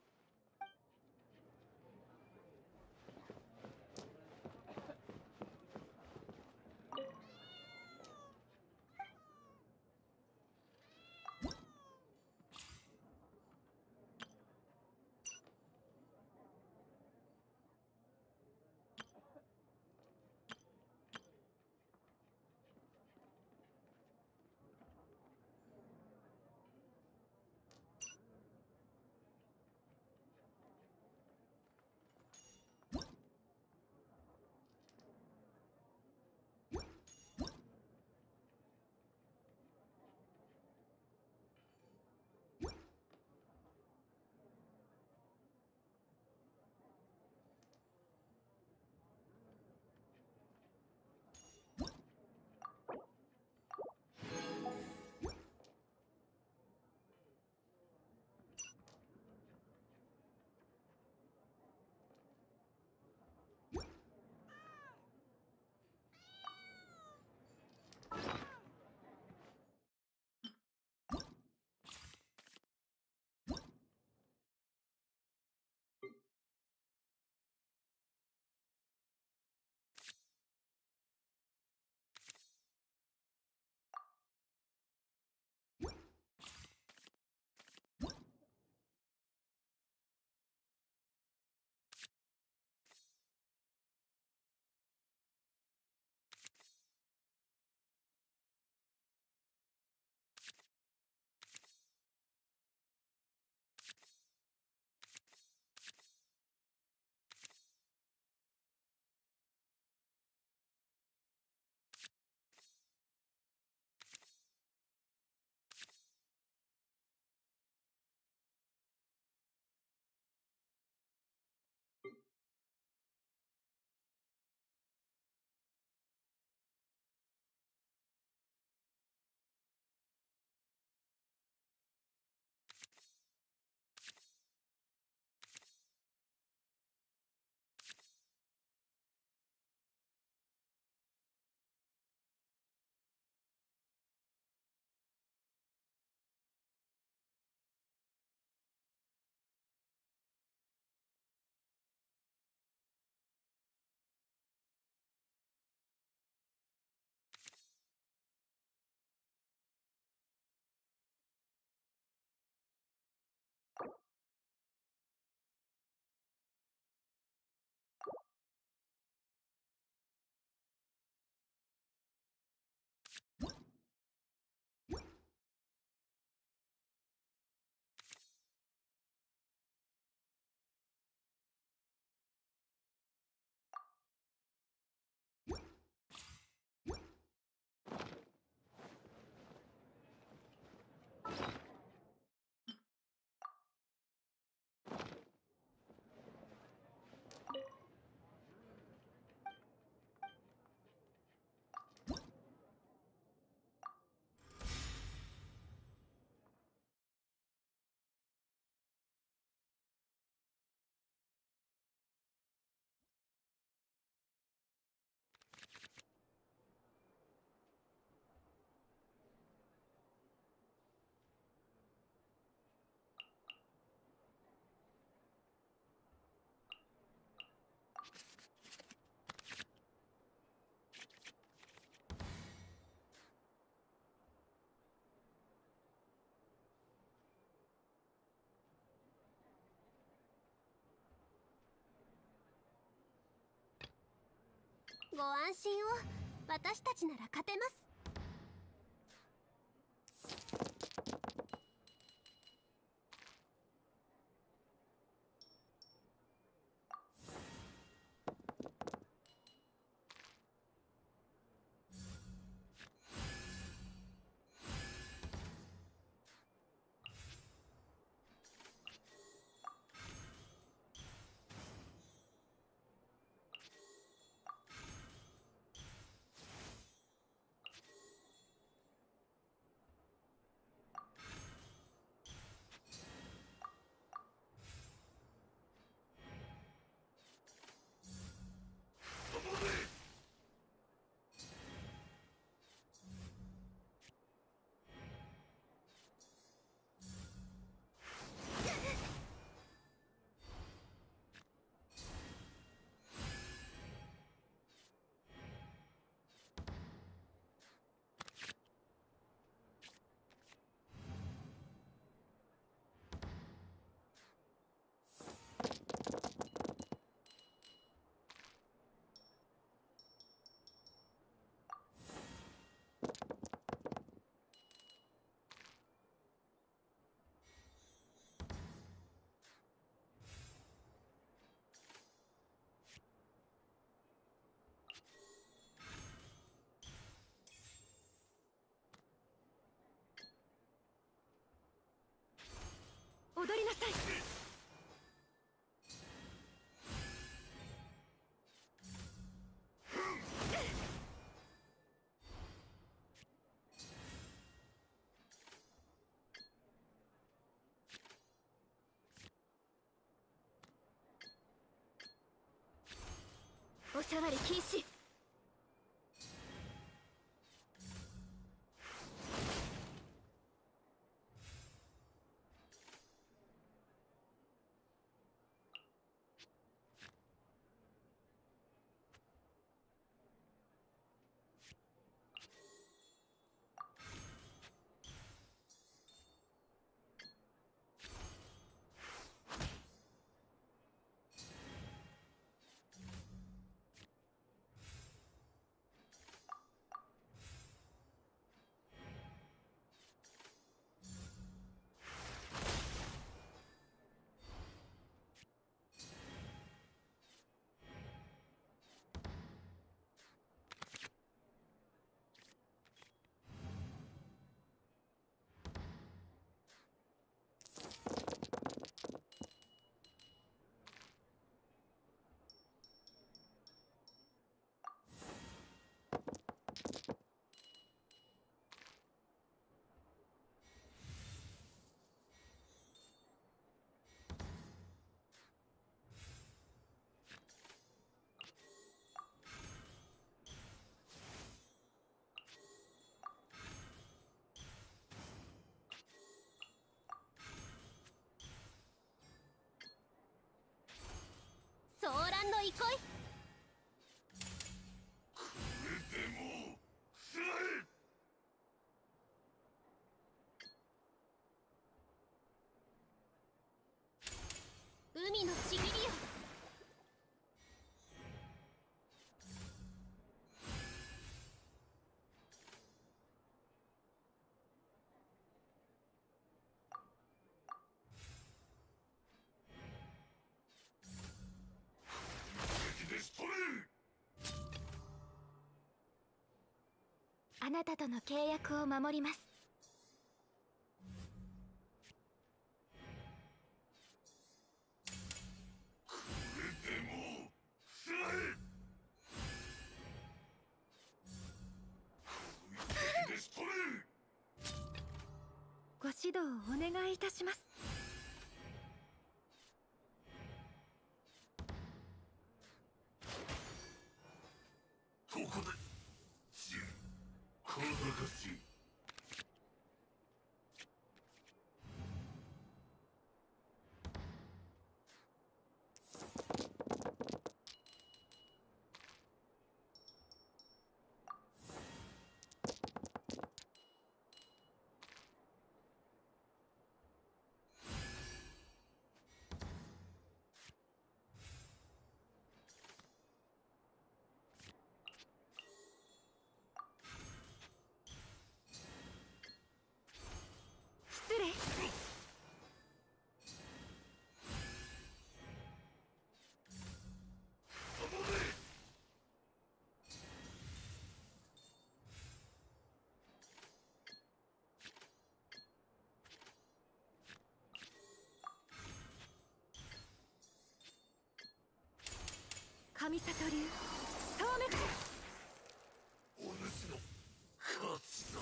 ご安心を。私たちなら勝てます。踊りなさい。おしゃわり禁止。ソーランの憩い。海のちぎりよ。あなたとの契約を守ります。ご指導をお願いいたします。ここで小賢しい。美里流透明お主の勝ちだ。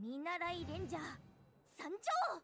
見習いレンジャー参上。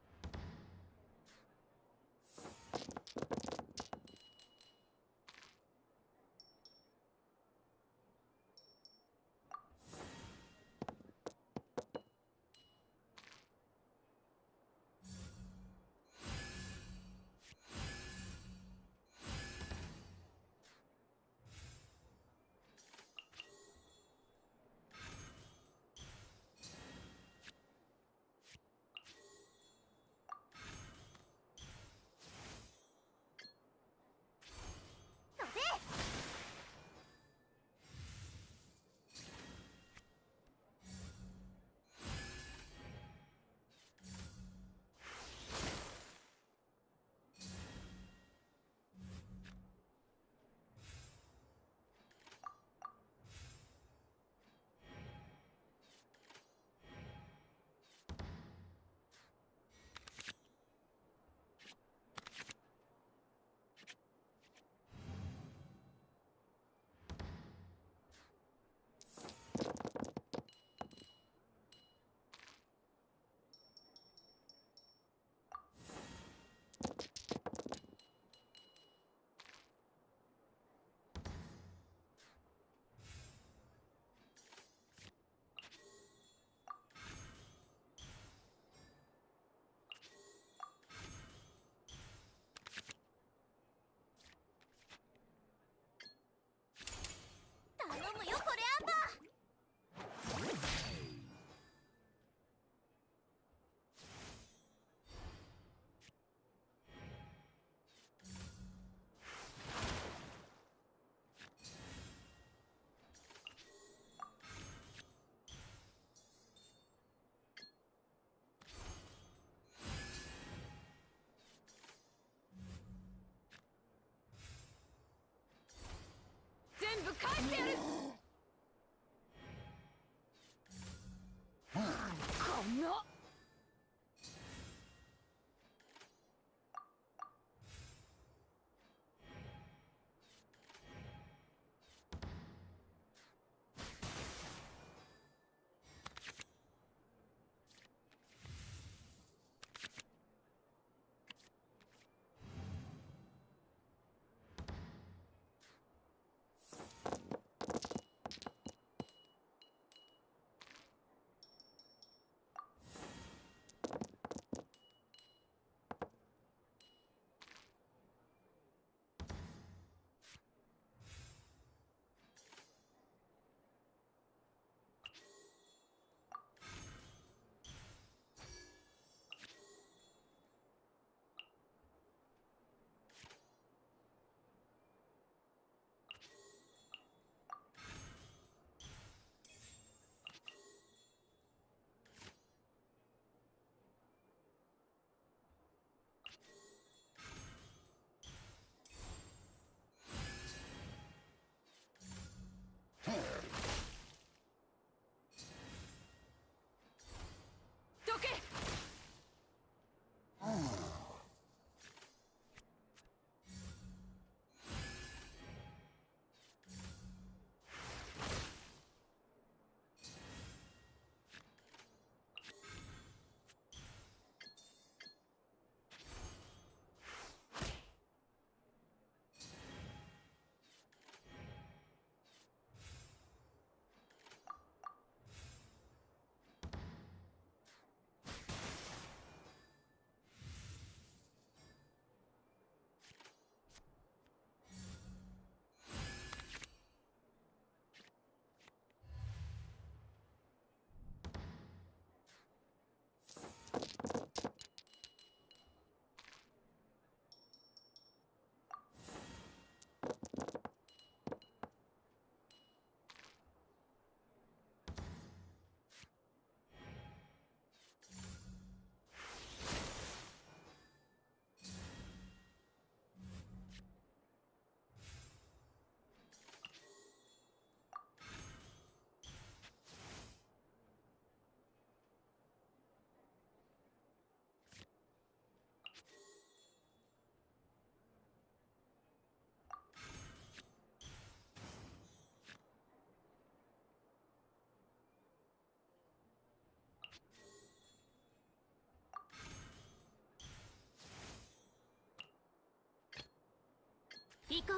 こ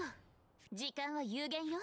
う。時間は有限よ。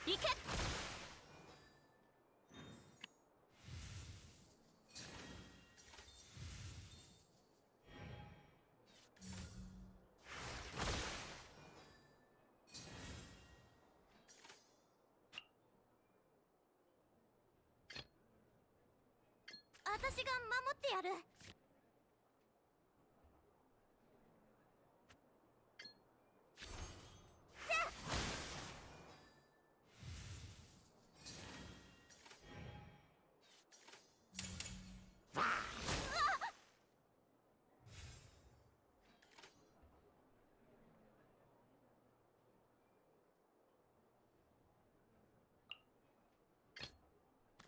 行け。私が守ってやる。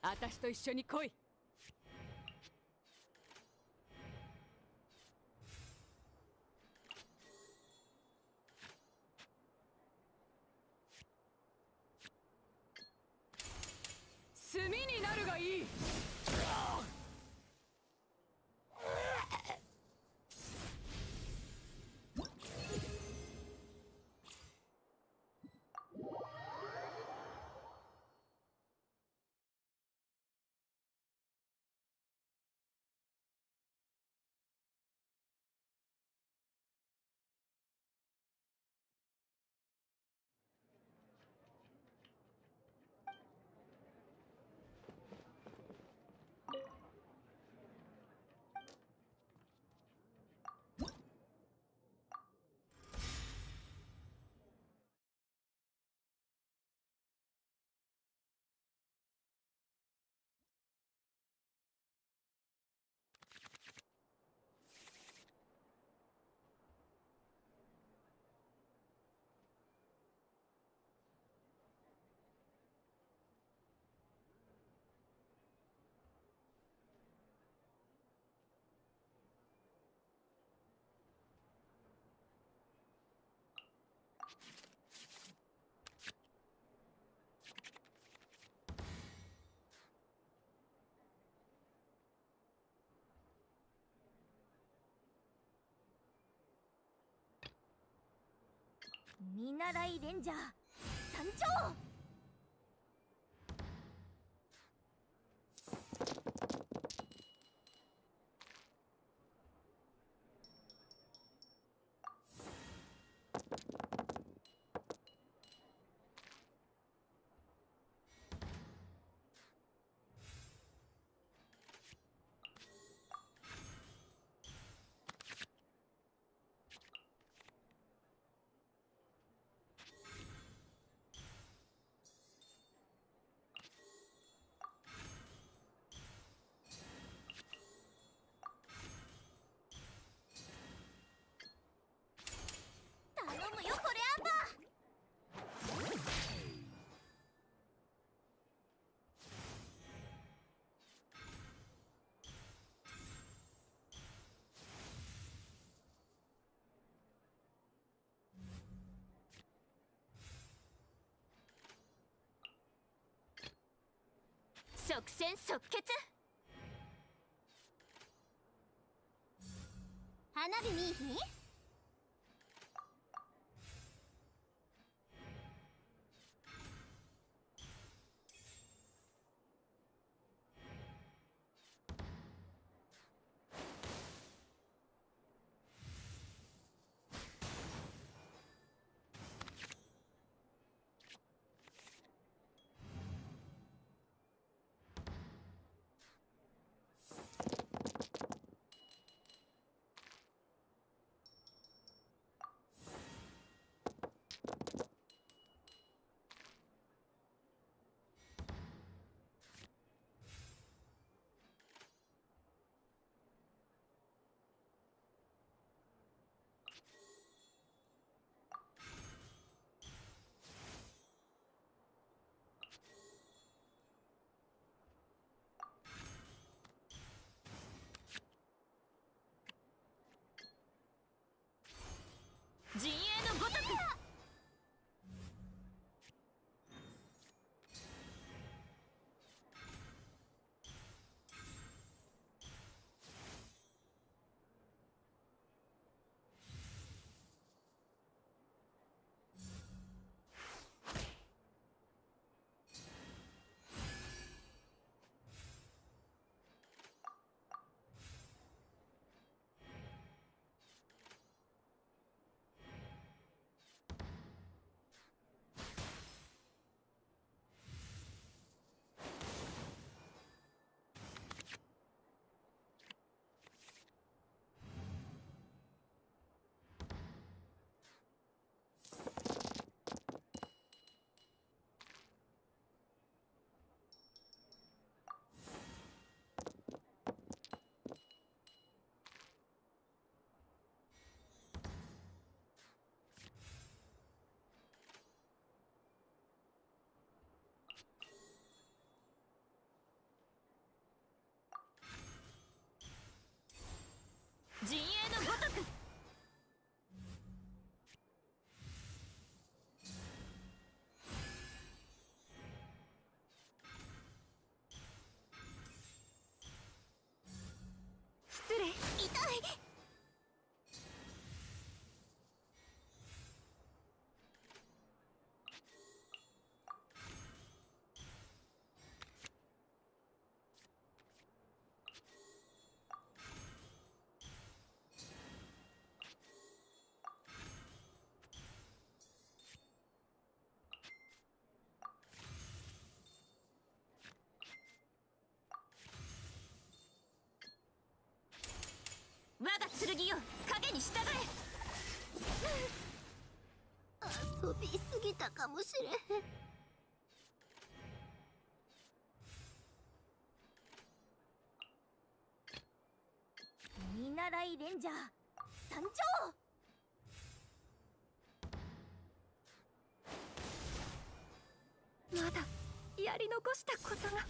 私と一緒に来い。炭になるがいい。見習いレンジャー参上。即戦即決。花火見いひん？剣よ、影に従え。遊びすぎたかもしれへん。見習いレンジャー参上。まだやり残したことが。